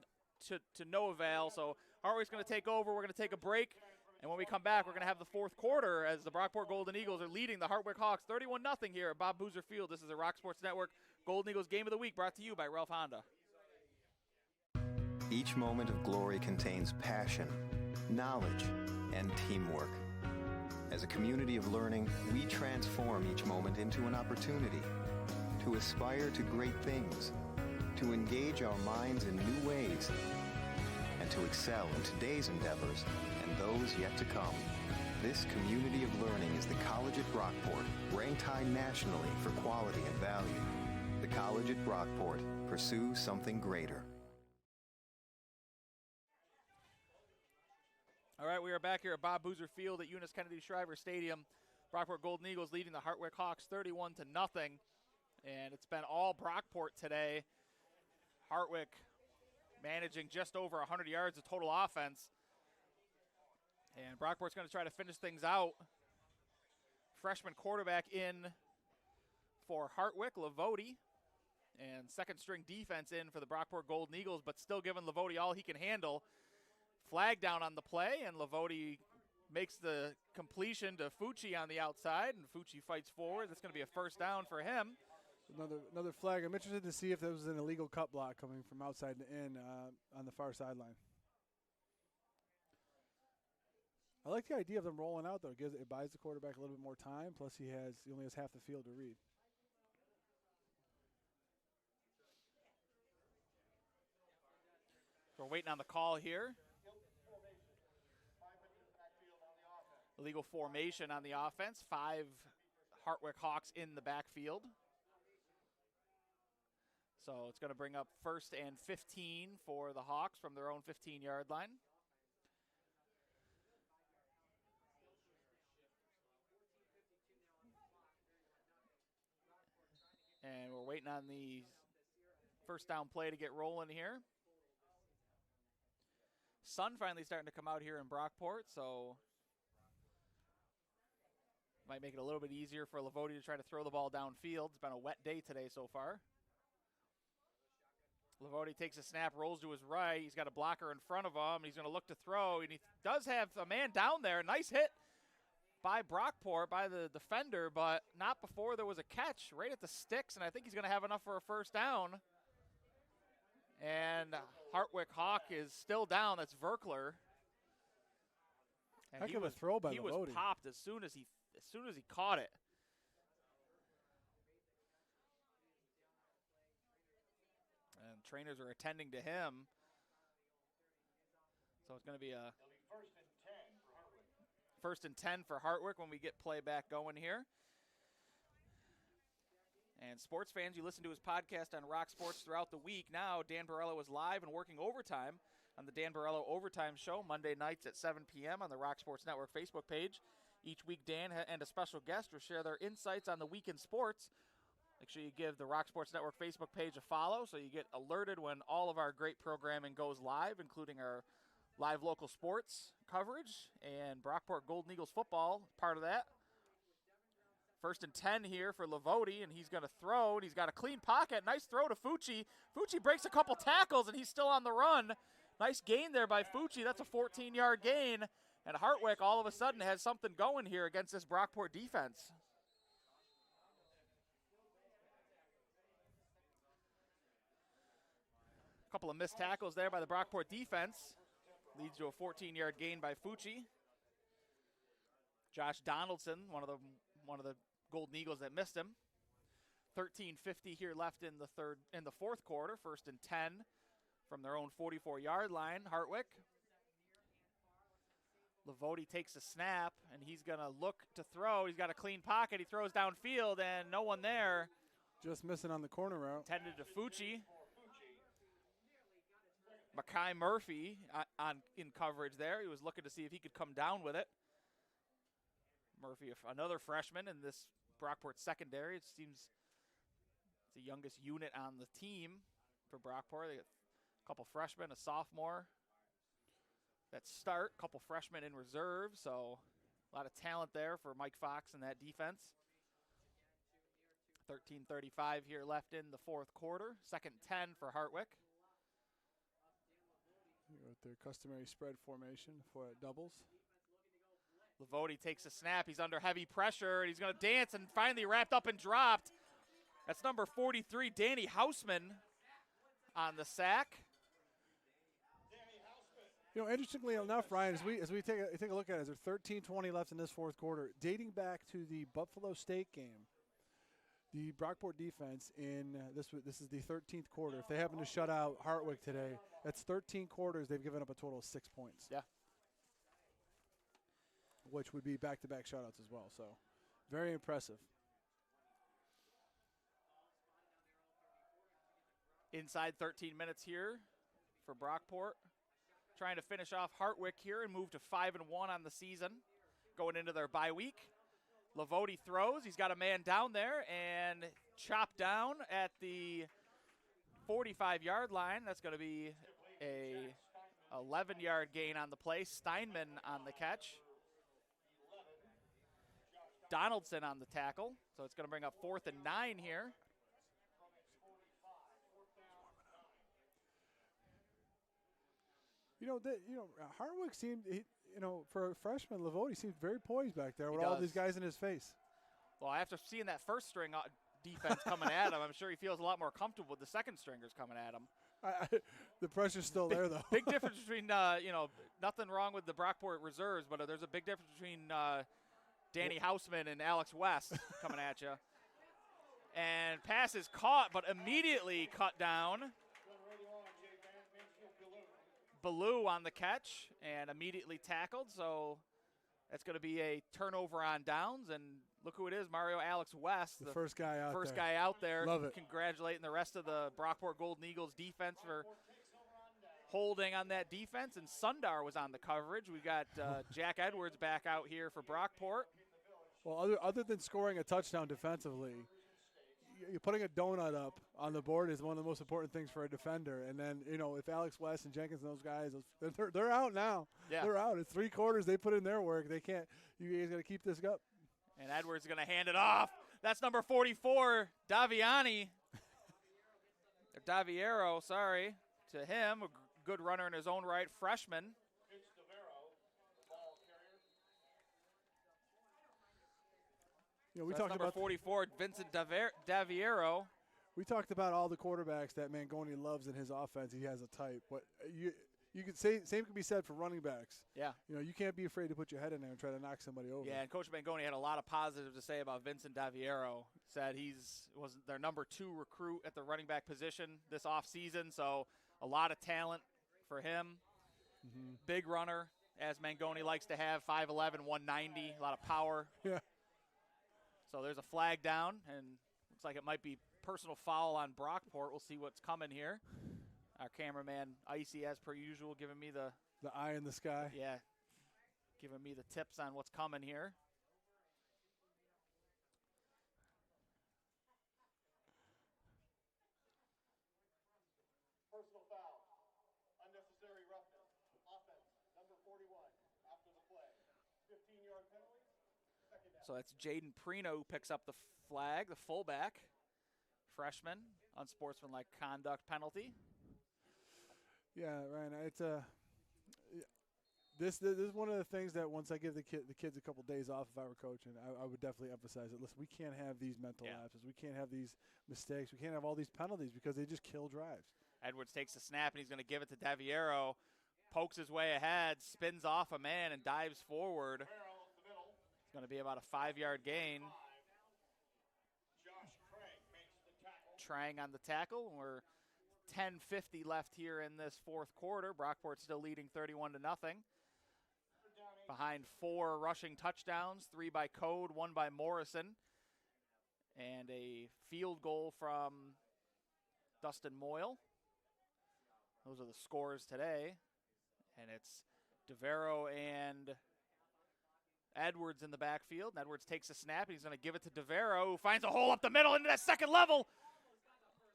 to no avail. So Hartwick's going to take over. We're going to take a break. And when we come back, we're going to have the 4th quarter as the Brockport Golden Eagles are leading the Hartwick Hawks 31-0 here at Bob Boozer Field. This is the Rock Sports Network Golden Eagles Game of the Week brought to you by Ralph Honda. Each moment of glory contains passion, knowledge, and teamwork. As a community of learning, we transform each moment into an opportunity to aspire to great things, to engage our minds in new ways, and to excel in today's endeavors and those yet to come. This community of learning is the College at Brockport, ranked high nationally for quality and value. The College at Brockport. Pursue something greater. All right, we are back here at Bob Boozer Field at Eunice Kennedy Shriver Stadium. Brockport Golden Eagles leading the Hartwick Hawks 31-0, and it's been all Brockport today. Hartwick managing just over 100 yards of total offense. And Brockport's going to try to finish things out. Freshman quarterback in for Hartwick, Lavoti. And second string defense in for the Brockport Golden Eagles, but still giving Lavoti all he can handle. Flag down on the play, and Lavoti makes the completion to Fucci on the outside, and Fucci fights forward. That's going to be a first down for him. Another flag. I'm interested to see if there was an illegal cut block coming from outside to in on the far sideline. I like the idea of them rolling out, though. It buys the quarterback a little bit more time, plus he only has half the field to read. We're waiting on the call here. Illegal formation on the offense. 5 Hartwick Hawks in the backfield. So it's going to bring up 1st and 15 for the Hawks from their own 15-yard line. And we're waiting on the first down play to get rolling here. Sun finally starting to come out here in Brockport, so might make it a little bit easier for Lavoti to try to throw the ball downfield. It's been a wet day today so far. Lavoti takes a snap, rolls to his right. He's got a blocker in front of him. He's going to look to throw, and he does have a man down there. Nice hit by Brockport, by the defender, but not before there was a catch right at the sticks, and I think he's going to have enough for a first down. And Hartwick Hawk is still down. That's Verkler. And Heck of a throw by Lavoti. He was popped as soon as he caught it. And trainers are attending to him. So it's going to be a first and 10 for Hartwick when we get play back going here. And sports fans, you listen to his podcast on Rock Sports throughout the week. Now, Dan Borello is live and working overtime on the Dan Borello Overtime Show, Monday nights at 7 p.m. on the Rock Sports Network Facebook page. Each week, Dan and a special guest will share their insights on the week in sports. Make sure you give the Rock Sports Network Facebook page a follow so you get alerted when all of our great programming goes live, including our live local sports coverage. And Brockport Golden Eagles football is part of that. First and 10 here for Lavoti, and he's going to throw, and he's got a clean pocket. Nice throw to Fucci. Fucci breaks a couple tackles, and he's still on the run. Nice gain there by Fucci. That's a 14-yard gain. And Hartwick all of a sudden has something going here against this Brockport defense. A couple of missed tackles there by the Brockport defense. Leads to a 14-yard gain by Fucci. Josh Donaldson, one of the Golden Eagles that missed him. 13:50 here left in the fourth quarter. First and 10 from their own 44-yard line. Hartwick. Lavoti takes a snap, and he's going to look to throw. He's got a clean pocket. He throws downfield, and no one there. Just missing on the corner route. Tended to Fucci. Makai Murphy in coverage there. He was looking to see if he could come down with it. Murphy, another freshman in this Brockport secondary. It seems it's the youngest unit on the team for Brockport. They got a couple freshmen, a sophomore that start, a couple freshmen in reserve. So a lot of talent there for Mike Fox and that defense. 13:35 here left in the fourth quarter. Second 10 for Hartwick. With their customary spread formation for doubles. Lavoti takes a snap. He's under heavy pressure, and he's going to dance, and finally wrapped up and dropped. That's number 43, Danny Hausman, on the sack. You know, interestingly enough, Ryan, as we take a look at it, there's 13:20 left in this fourth quarter. Dating back to the Buffalo State game, the Brockport defense in this is the 13th quarter. If they happen to shut out Hartwick today, that's 13 quarters. They've given up a total of 6 points. Yeah. Which would be back-to-back shutouts as well. So, very impressive. Inside 13 minutes here for Brockport. Trying to finish off Hartwick here and move to 5-1 on the season, going into their bye week. Lavoti throws. He's got a man down there and chopped down at the 45-yard line. That's going to be a 11-yard gain on the play. Steinman on the catch. Donaldson on the tackle. So it's going to bring up 4th and 9 here. Hartwick seemed, for a freshman, Lavoti seemed very poised back there with all these guys in his face. Well, after seeing that first string defense coming at him, I'm sure he feels a lot more comfortable with the second stringers coming at him. The pressure's still there, though. Big difference between, nothing wrong with the Brockport reserves, but there's a big difference between Danny Hausman and Alex West coming at you. And pass is caught, but immediately cut down. Ballou on the catch and immediately tackled, so that's going to be a turnover on downs. And look who it is, Mario Alex West, the first guy out there. Love it. Congratulating the rest of the Brockport Golden Eagles defense for holding on that defense. And Sundar was on the coverage. We got Jack Edwards back out here for Brockport. Well, other than scoring a touchdown defensively, you're putting a donut up on the board is one of the most important things for a defender. And then, if Alex West and Jenkins and those guys, they're out now. Yeah. They're out. It's 3 quarters. They put in their work. They can't. You guys got to keep this up. And Edwards is going to hand it off. That's number 44, Daviaro, sorry, to him. A good runner in his own right, freshman. We so talked number about 44, Vincent Daviaro. We talked about all the quarterbacks that Mangoni loves in his offense. He has a type. But you could say same could be said for running backs. Yeah. You can't be afraid to put your head in there and try to knock somebody over. Yeah, and Coach Mangoni had a lot of positives to say about Vincent Daviaro. Said was their number 2 recruit at the running back position this offseason, so a lot of talent for him. Mm-hmm. Big runner, as Mangoni likes to have, 5'11", 190, a lot of power. Yeah. So there's a flag down, and looks like it might be personal foul on Brockport. We'll see what's coming here. Our cameraman, Icy, as per usual, giving me the eye in the sky. Yeah, giving me the tips on what's coming here. Personal foul. Unnecessary roughness. Offense, number 41, after the play. 15-yard penalty. So that's Jaden Prino who picks up the flag, the fullback, freshman, unsportsmanlike conduct penalty. Yeah, Ryan, it's this is one of the things that once I give the kids a couple days off, if I were coaching, I would definitely emphasize it. Listen, we can't have these mental lapses. We can't have these mistakes. We can't have all these penalties because they just kill drives. Edwards takes the snap, and he's going to give it to Daviaro. Pokes his way ahead, spins off a man, and dives forward. It's going to be about a 5-yard gain. Trang on the tackle. We're 10:50 left here in this fourth quarter. Brockport still leading 31-0. Behind 4 rushing touchdowns, 3 by Code, 1 by Morrison. And a field goal from Dustin Moyle. Those are the scores today. And it's Daviaro and Edwards in the backfield. And Edwards takes a snap, and he's going to give it to Daviaro, who finds a hole up the middle into that second level.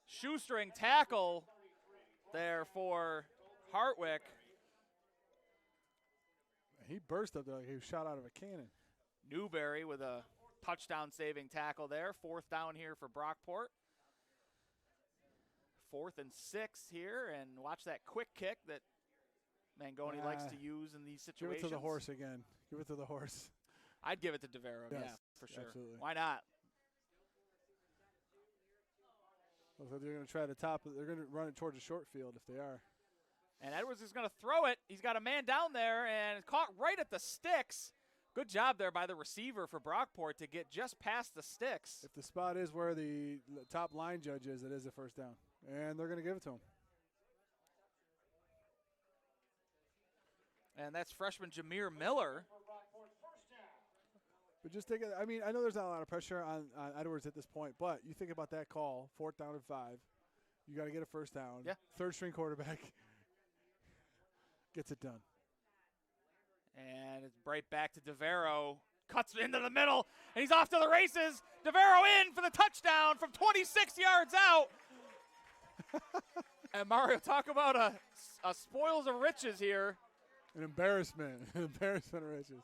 Shoestring tackle there for Hartwick. He burst up there like he was shot out of a cannon. Newberry with a touchdown-saving tackle there. 4th down here for Brockport. 4th and 6 here, and watch that quick kick that Mangoni likes to use in these situations. Give it to the horse again. Give it to the horse. I'd give it to Daviaro, yes, yeah, for sure. Absolutely. Why not? Looks like they're going to try to top it. They're going to run it towards the short field if they are. And Edwards is going to throw it. He's got a man down there, and it's caught right at the sticks. Good job there by the receiver for Brockport to get just past the sticks. If the spot is where the top line judge is, it is a first down. And they're going to give it to him. And that's freshman Jameer Miller. But just think, I mean, I know there's not a lot of pressure on Edwards at this point, but you think about that call, 4th down and 5. You got to get a first down. Yeah. Third string quarterback gets it done. And it's right back to Daviaro. Cuts into the middle, and he's off to the races. Daviaro in for the touchdown from 26 yards out. And Mario, talk about a spoils of riches here. An embarrassment. An embarrassment of riches.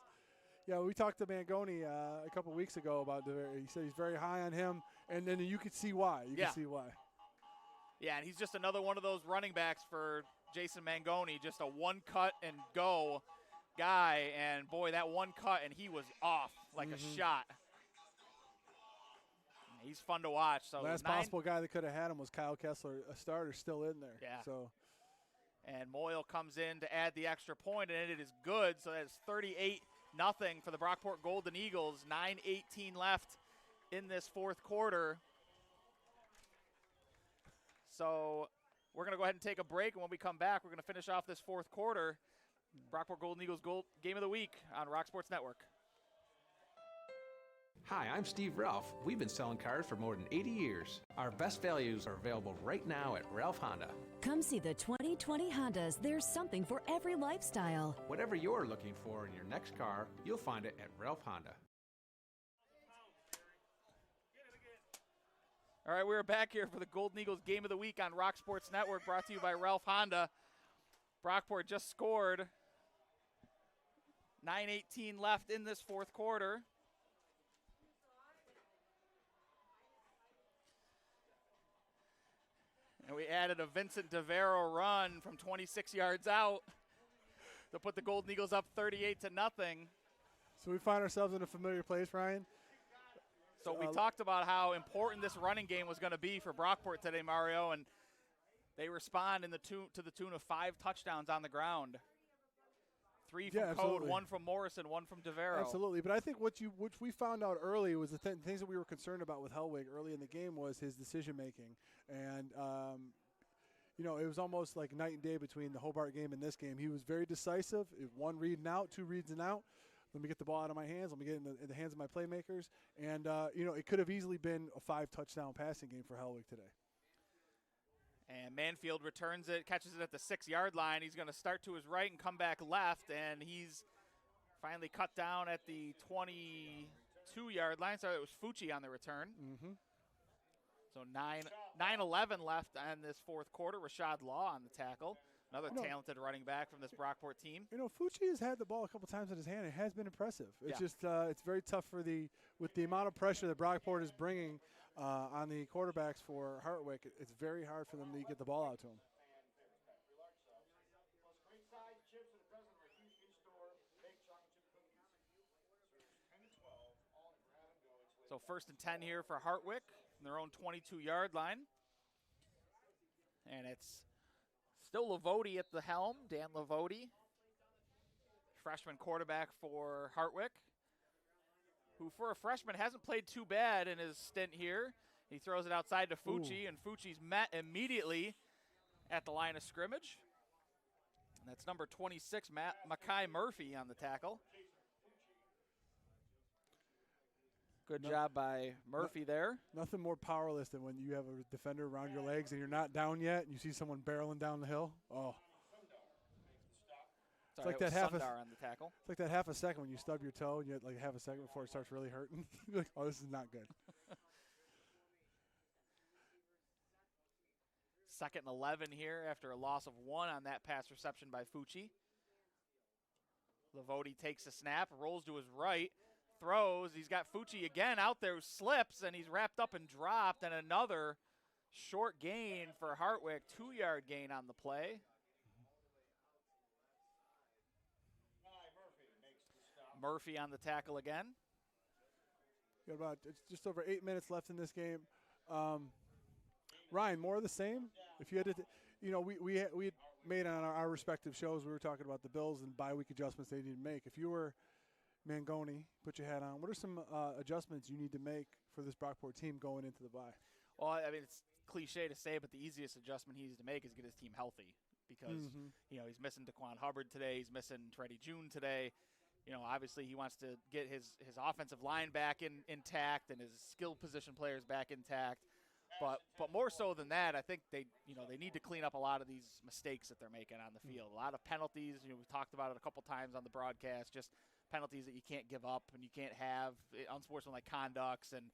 Yeah, we talked to Mangoni a couple weeks ago about Daviaro. He said he's very high on him, and then you could see why. You can see why. Yeah, and he's just another one of those running backs for Jason Mangoni, just a one-cut-and-go guy. And, boy, that one cut, and he was off like a shot. He's fun to watch. So last possible guy that could have had him was Kyle Kessler, a starter still in there. Yeah. So. And Moyle comes in to add the extra point, and it is good. So that's 38-0 for the Brockport Golden Eagles. 9:18 left in this fourth quarter. So we're going to go ahead and take a break, and when we come back, we're going to finish off this fourth quarter. Brockport Golden Eagles Game of the Week on Rock Sports Network. Hi, I'm Steve Ralph. We've been selling cars for more than 80 years. Our best values are available right now at Ralph Honda. Come see the 2020 Hondas. There's something for every lifestyle. Whatever you're looking for in your next car, you'll find it at Ralph Honda. All right, we're back here for the Golden Eagles Game of the Week on Rock Sports Network, brought to you by Ralph Honda. Brockport just scored. 9:18 left in this fourth quarter. And we added a Vincent Daviaro run from 26 yards out to put the Golden Eagles up 38-0. So we find ourselves in a familiar place, Ryan. So we talked about how important this running game was going to be for Brockport today, Mario, and they respond to the tune of 5 touchdowns on the ground. 3 from Code, 1 from Morrison, 1 from Daviaro. Absolutely, but I think what we found out early was the things that we were concerned about with Hartwick early in the game was his decision making, and it was almost like night and day between the Hobart game and this game. He was very decisive. 1 read and out, 2 reads and out. Let me get the ball out of my hands. Let me get it in the hands of my playmakers, and it could have easily been a 5-touchdown passing game for Hartwick today. And Manfield returns it, catches it at the 6-yard line. He's going to start to his right and come back left, and he's finally cut down at the 22-yard line. So it was Fucci on the return. Mm-hmm. So 9:11 left on this fourth quarter. Rashad Law on the tackle. Another talented running back from this Brockport team. Fucci has had the ball a couple times in his hand. It has been impressive. It's just it's very tough with the amount of pressure that Brockport is bringing on the quarterbacks for Hartwick. It's very hard for them to get the ball out to him. So 1st and 10 here for Hartwick from their own 22-yard line. And it's still Lavodi at the helm, Dan Lavodi, freshman quarterback for Hartwick, who for a freshman hasn't played too bad in his stint here. He throws it outside to Fucci, and Fucci's met immediately at the line of scrimmage. And that's number 26, Mackay Murphy on the tackle. Good job by Murphy there. Nothing more powerless than when you have a defender around your legs and you're not down yet, and you see someone barreling down the hill. Oh. Sorry, it's like that Sundar on the tackle. It's like that half a second when you stub your toe and you have like half a second before it starts really hurting. You're like, oh, this is not good. 2nd and 11 here after a loss of 1 on that pass reception by Fucci. Lavodi takes a snap, rolls to his right, throws. He's got Fucci again out there who slips, and he's wrapped up and dropped, and another short gain for Hartwick, 2-yard gain on the play. Murphy on the tackle again. Got about just over 8 minutes left in this game. Ryan, more of the same. If you had to, we made on our respective shows. We were talking about the Bills and bye week adjustments they need to make. If you were Mangoni, put your hat on, what are some adjustments you need to make for this Brockport team going into the bye? Well, I mean, it's cliche to say, but the easiest adjustment he needs to make is get his team healthy because, he's missing Daquan Hubbard today. He's missing Treddy June today. Obviously he wants to get his offensive line back intact and his skill position players back intact. But more so than that, I think they need to clean up a lot of these mistakes that they're making on the field. A lot of penalties. We've talked about it a couple times on the broadcast. Just penalties that you can't give up and you can't have, unsportsmanlike conducts and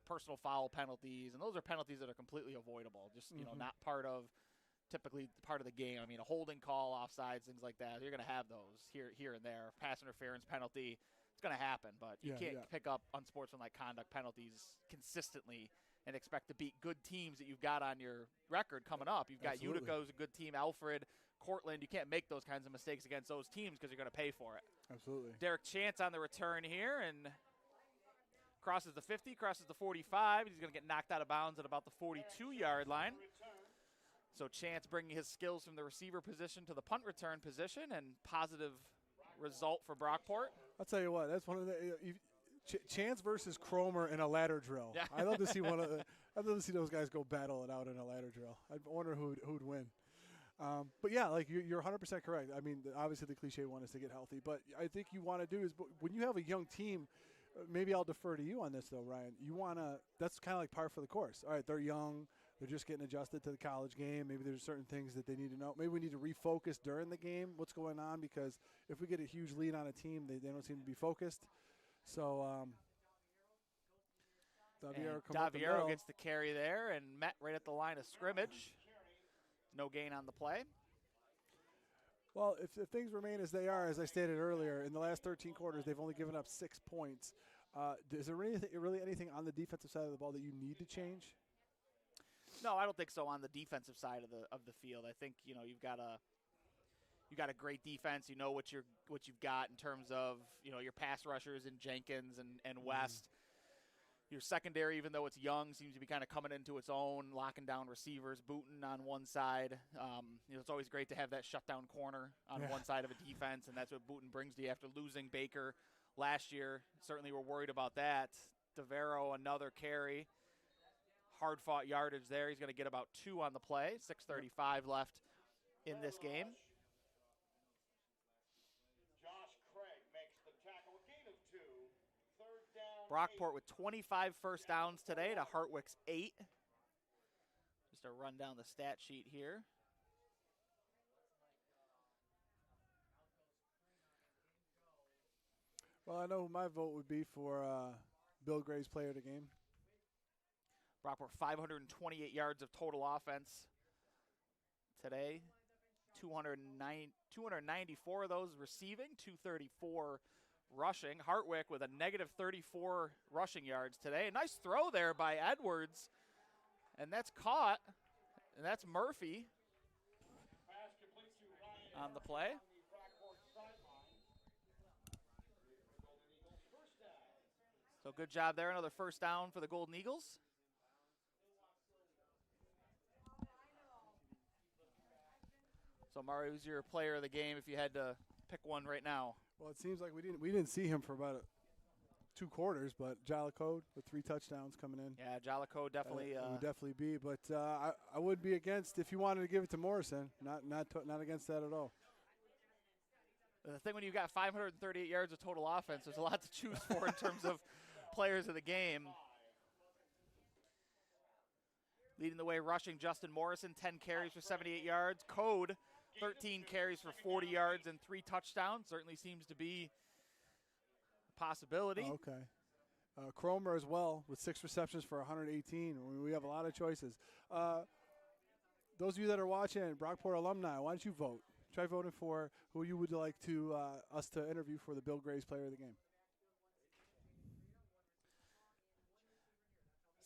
personal foul penalties. And those are penalties that are completely avoidable. Just not typically part of the game. I mean, a holding call, offsides, things like that. You're going to have those here and there. Pass interference penalty. It's going to happen, but you can't pick up unsportsmanlike conduct penalties consistently and expect to beat good teams that you've got on your record coming up. You've got Utico's a good team, Alfred, Cortland. You can't make those kinds of mistakes against those teams because you're going to pay for it. Absolutely. Derek Chance on the return here and crosses the 50, crosses the 45. He's going to get knocked out of bounds at about the 42-yard line. So Chance bringing his skills from the receiver position to the punt return position and positive result for Brockport. I'll tell you what, that's one of the Chance versus Cromer in a ladder drill. Yeah. I'd love to see I'd love to see those guys go battle it out in a ladder drill. I wonder who'd win. But yeah, like you're 100% correct. I mean, obviously the cliche one is to get healthy, but I think you want to do is when you have a young team. Maybe I'll defer to you on this though, Ryan. That's kind of like par for the course. All right, they're young. They're just getting adjusted to the college game. Maybe there's certain things that they need to know. Maybe we need to refocus during the game what's going on because if we get a huge lead on a team, they don't seem to be focused. So Daviaro gets the carry there and met right at the line of scrimmage. No gain on the play. Well, if things remain as they are, as I stated earlier, in the last 13 quarters, they've only given up 6 points. Is there really anything on the defensive side of the ball that you need to change? No, I don't think so. On the defensive side of the field, I think you've got a great defense. You know what you've got in terms of your pass rushers in Jenkins and West. Your secondary, even though it's young, seems to be kind of coming into its own, locking down receivers, booting on one side. It's always great to have that shutdown corner on one side of a defense, and that's what Booten brings to you after losing Baker last year. Certainly we're worried about that. Daviaro, another carry. Hard-fought yardage there. He's going to get about 2 on the play. 6:35 left in this game. Brockport with 25 first downs today to Hartwick's 8. Just to run down the stat sheet here. Well, I know who my vote would be for Bill Gray's player of the game. Brockport 528 yards of total offense today. 294 of those receiving, 234 rushing. Hartwick with a negative 34 rushing yards today. A nice throw there by Edwards, and that's caught, and that's Murphy on the play. So good job there. Another first down for the Golden Eagles. So Mario, who's your player of the game if you had to pick one right now? Well, it seems like we didn't see him for about 2 quarters, but Jalico with 3 touchdowns coming in. Yeah, Jalico definitely. Would definitely be, but I would be against if you wanted to give it to Morrison. Not against that at all. The thing when you've got 538 yards of total offense, there's a lot to choose for in terms of players of the game. Leading the way rushing, Justin Morrison, 10 carries for 78 yards. Code, 13 carries for 40 yards and 3 touchdowns. Certainly seems to be a possibility. Oh, okay. Cromer as well with 6 receptions for 118. We have a lot of choices. Those of you that are watching, Brockport alumni, why don't you vote? Try voting for who you would like to us to interview for the Bill Gray's player of the game.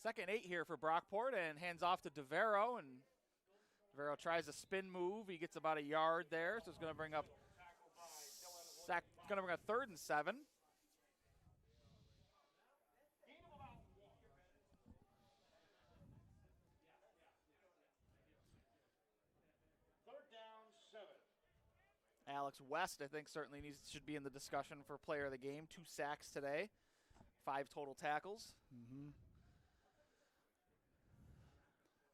2nd 8 here for Brockport, and hands off to Daviaro, and Daviaro tries a spin move. He gets about a yard there, so it's going to bring up a 3rd and 7. Alex West, I think, certainly should be in the discussion for player of the game. 2 sacks today, 5 total tackles. Mm-hmm.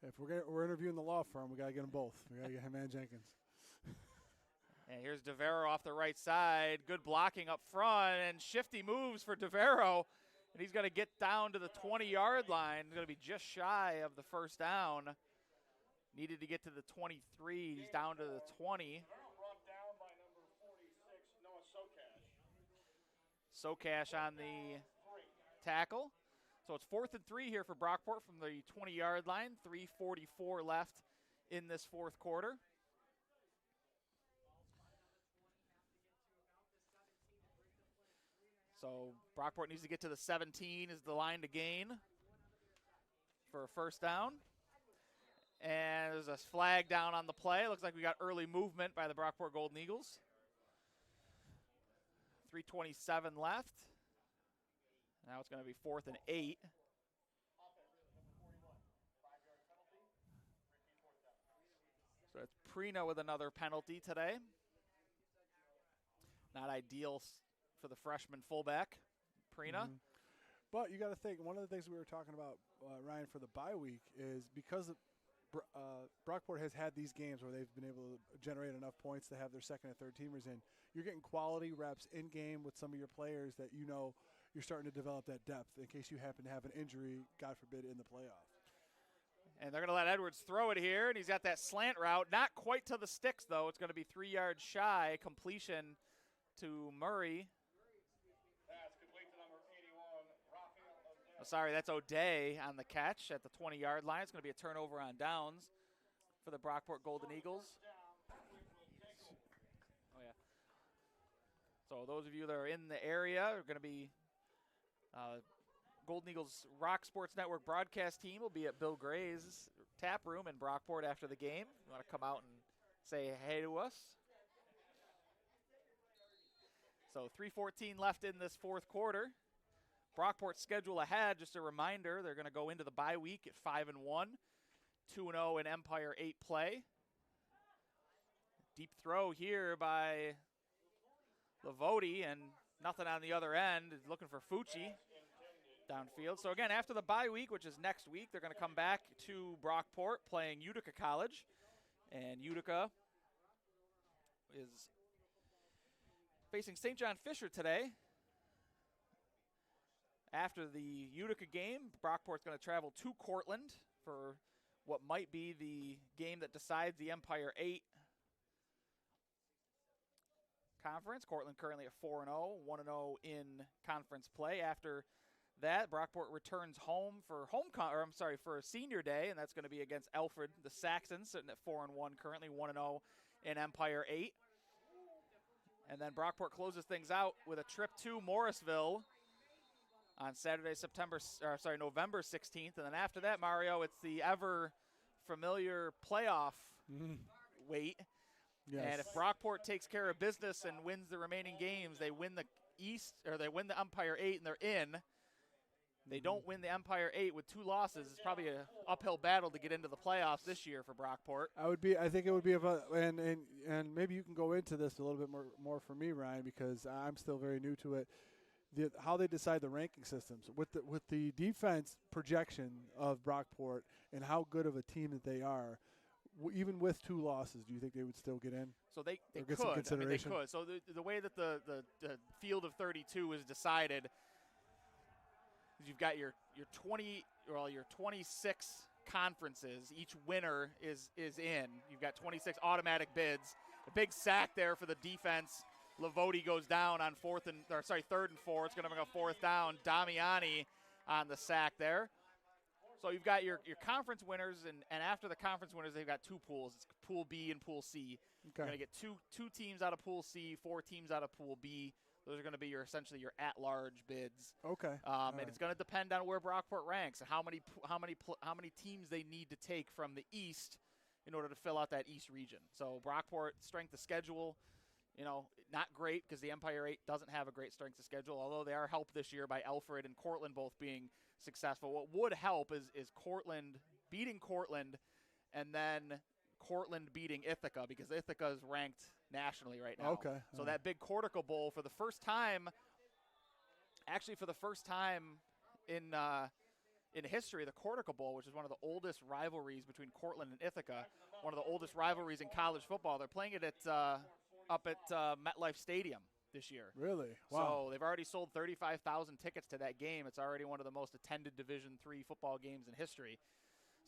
If we're interviewing the law firm, we got to get them both. We got to get him and Jenkins. And here's Daviaro off the right side. Good blocking up front, and shifty moves for Daviaro. And he's going to get down to the 20-yard line. He's going to be just shy of the first down. Needed to get to the 23. He's down to the 20. Socash on the tackle. So it's 4th and 3 here for Brockport from the 20-yard line. 3:44 left in this fourth quarter. So Brockport needs to get to the 17 is the line to gain for a first down. And there's a flag down on the play. Looks like we got early movement by the Brockport Golden Eagles. 3:27 left. Now it's going to be 4th and 8. So it's Prina with another penalty today. Not ideal for the freshman fullback, Prina. Mm-hmm. But you got to think, one of the things we were talking about, Ryan, for the bye week is because Brockport has had these games where they've been able to generate enough points to have their second and third teamers in. You're getting quality reps in game with some of your players that you know you're starting to develop that depth in case you happen to have an injury, God forbid, in the playoff. And they're going to let Edwards throw it here, and he's got that slant route. Not quite to the sticks, though. It's going to be 3 yards shy. Completion to Murray. Oh, sorry, that's O'Day on the catch at the 20-yard line. It's going to be a turnover on downs for the Brockport Golden Eagles. Oh, yeah. So those of you that are in the area are going to be Golden Eagles Rock Sports Network broadcast team will be at Bill Gray's tap room in Brockport after the game. You want to come out and say hey to us. So 3:14 left in this fourth quarter. Brockport's schedule ahead, just a reminder, they're going to go into the bye week at 5-1, 2-0 in Empire 8 play. Deep throw here by Lavoti, and nothing on the other end. Looking for Fucci downfield. So again, after the bye week, which is next week, they're going to come back to Brockport playing Utica College. And Utica is facing St. John Fisher today. After the Utica game, Brockport's going to travel to Cortland for what might be the game that decides the Empire 8 conference. Cortland currently at 4-0, 1-0 in conference play. After that, Brockport returns home for for a senior day, and that's going to be against Alfred, the Saxons, sitting at 4-1 currently, 1-0 in Empire 8. And then Brockport closes things out with a trip to Morrisville on Saturday, November 16th. And then after that, Mario, it's the ever familiar playoff wait. Yes. And if Brockport takes care of business and wins the remaining games, they win the East, or they win the Empire 8 and they're in. They don't win the Empire 8 with 2 losses. It's probably an uphill battle to get into the playoffs this year for Brockport. I think it would be and maybe you can go into this a little bit more for me, Ryan, because I'm still very new to it. How they decide the ranking systems with the defense projection of Brockport and how good of a team that they are. Even with 2 losses, do you think they would still get in? So they get some consideration? I mean, they could. So the way that the field of 32 is decided is you've got your 26 conferences. Each winner is in. You've got 26 automatic bids. A big sack there for the defense. Lavoti goes down on 3rd and 4. It's going to make a 4th down. Damiani on the sack there. So you've got your conference winners, and after the conference winners, they've got 2 pools. It's Pool B and Pool C. Okay. You're going to get two teams out of Pool C, 4 teams out of Pool B. Those are going to be essentially your at-large bids. Okay. And it's going to depend on where Brockport ranks and how many teams they need to take from the East in order to fill out that East region. So Brockport strength of schedule, not great because the Empire 8 doesn't have a great strength of schedule, although they are helped this year by Alfred and Cortland both being successful. What would help is Cortland beating Cortland and then Cortland beating Ithaca, because Ithaca is ranked nationally right now. Okay. So that big Cortical Bowl for the first time, in history, the Cortical Bowl, which is one of the oldest rivalries between Cortland and Ithaca, one of the oldest rivalries in college football. They're playing it up at MetLife Stadium this year. Really? Wow. So they've already sold 35,000 tickets to that game. It's already one of the most attended Division III football games in history.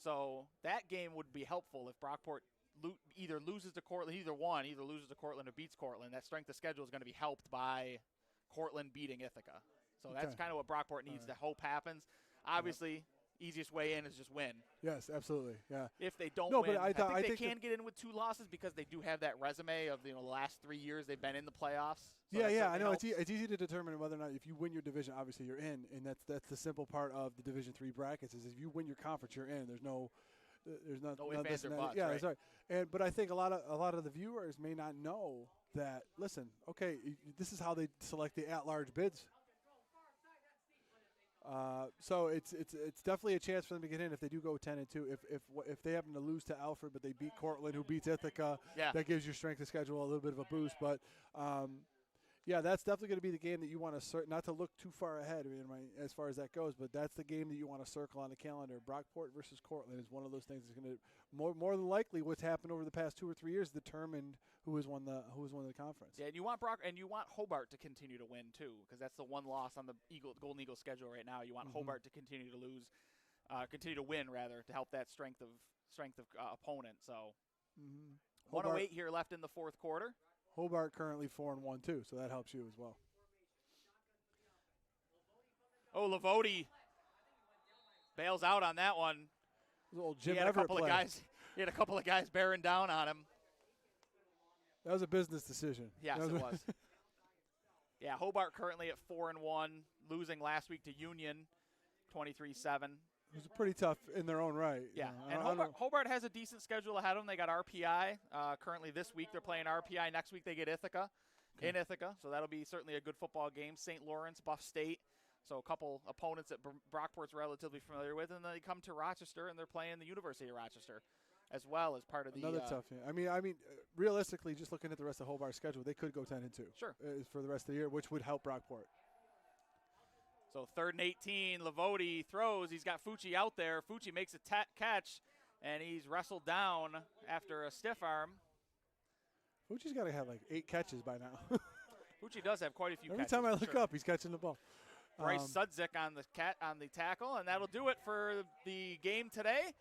So that game would be helpful if Brockport either loses to Cortland, either loses to Cortland or beats Cortland. That strength of schedule is going to be helped by Cortland beating Ithaca. So that's kind of what Brockport needs to hope happens. Obviously, easiest way in is just win. Yes, absolutely. Yeah. If they don't win, but I think they can get in with 2 losses because they do have that resume of the last 3 years they've been in the playoffs. So I know. It's easy to determine whether or not if you win your division, obviously you're in, and that's the simple part of the Division III brackets is if you win your conference, you're in. There's no ifs or buts. Yeah, right? Sorry. But I think a lot of the viewers may not know that. Listen, okay, this is how they select the at-large bids. So it's definitely a chance for them to get in if they do go 10-2. If they happen to lose to Alfred, but they beat Cortland, who beats Ithaca, that gives your strength of schedule a little bit of a boost. But that's definitely going to be the game that you want to not to look too far ahead as far as that goes, but that's the game that you want to circle on the calendar. Brockport versus Cortland is one of those things that's going to more than likely what's happened over the past 2 or 3 years determined who has won the conference. Yeah, and you want Hobart to continue to win too, because that's the one loss on the Golden Eagles schedule right now. You want Hobart to continue to win rather, to help that strength of opponent. So 1:08 here left in the fourth quarter. Hobart currently 4-1 too, so that helps you as well. Oh, Lavodi bails out on that one. Old Jim Everett play. He had a couple of guys bearing down on him. That was a business decision. Yes, it was. Yeah, Hobart currently at 4-1, losing last week to Union, 23-7. It was pretty tough in their own right. Yeah, and Hobart has a decent schedule ahead of them. They got RPI. Currently this week they're playing RPI. Next week they get Ithaca in Ithaca, so that'll be certainly a good football game. St. Lawrence, Buff State, so a couple opponents that Brockport's relatively familiar with. And then they come to Rochester, and they're playing the University of Rochester as well as part of the another tough game. I mean, realistically, just looking at the rest of Hobart's schedule, they could go 10-2. Sure. For the rest of the year, which would help Brockport. So 3rd and 18, Lavodi throws. He's got Fucci out there. Fucci makes a catch, and he's wrestled down after a stiff arm. Fucci's got to have like 8 catches by now. Fucci does have quite a few Every catches. time I look up, he's catching the ball. Bryce Sudzik on the tackle, and that'll do it for the game today.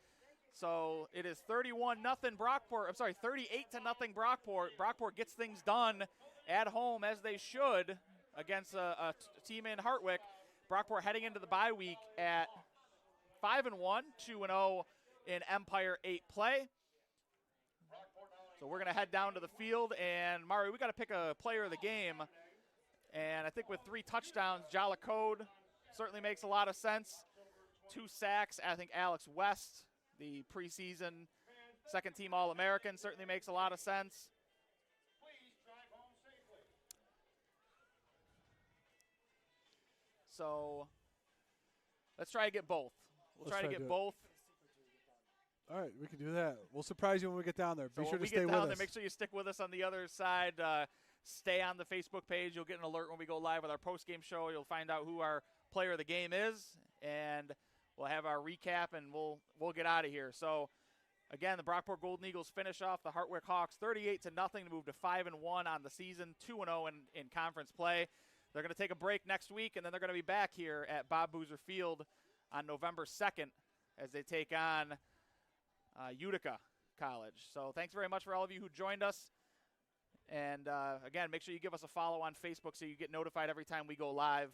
So it is 31-0 Brockport. I'm sorry, 38-0 Brockport. Brockport gets things done at home as they should against a team in Hartwick. Brockport heading into the bye week at 5-1, 2-0 in Empire 8 play. So we're going to head down to the field, and Mario, we got to pick a player of the game. And I think with 3 touchdowns, Jala Code certainly makes a lot of sense. 2 sacks, I think Alex West, the preseason second-team All-American, certainly makes a lot of sense. So let's try to get both. We'll try to get both. All right, we can do that. We'll surprise you when we get down there. Be sure to stay with us. Make sure you stick with us on the other side. Stay on the Facebook page. You'll get an alert when we go live with our post-game show. You'll find out who our player of the game is, and we'll have our recap, and we'll get out of here. So, again, the Brockport Golden Eagles finish off the Hartwick Hawks 38-0 to move to 5-1 on the season, 2-0 in conference play. They're going to take a break next week, and then they're going to be back here at Bob Boozer Field on November 2nd as they take on Utica College. So thanks very much for all of you who joined us. And, again, make sure you give us a follow on Facebook so you get notified every time we go live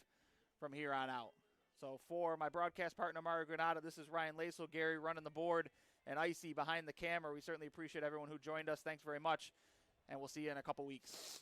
from here on out. So for my broadcast partner, Mario Granada, this is Ryan Lasel, Gary running the board, and Icy behind the camera. We certainly appreciate everyone who joined us. Thanks very much, and we'll see you in a couple weeks.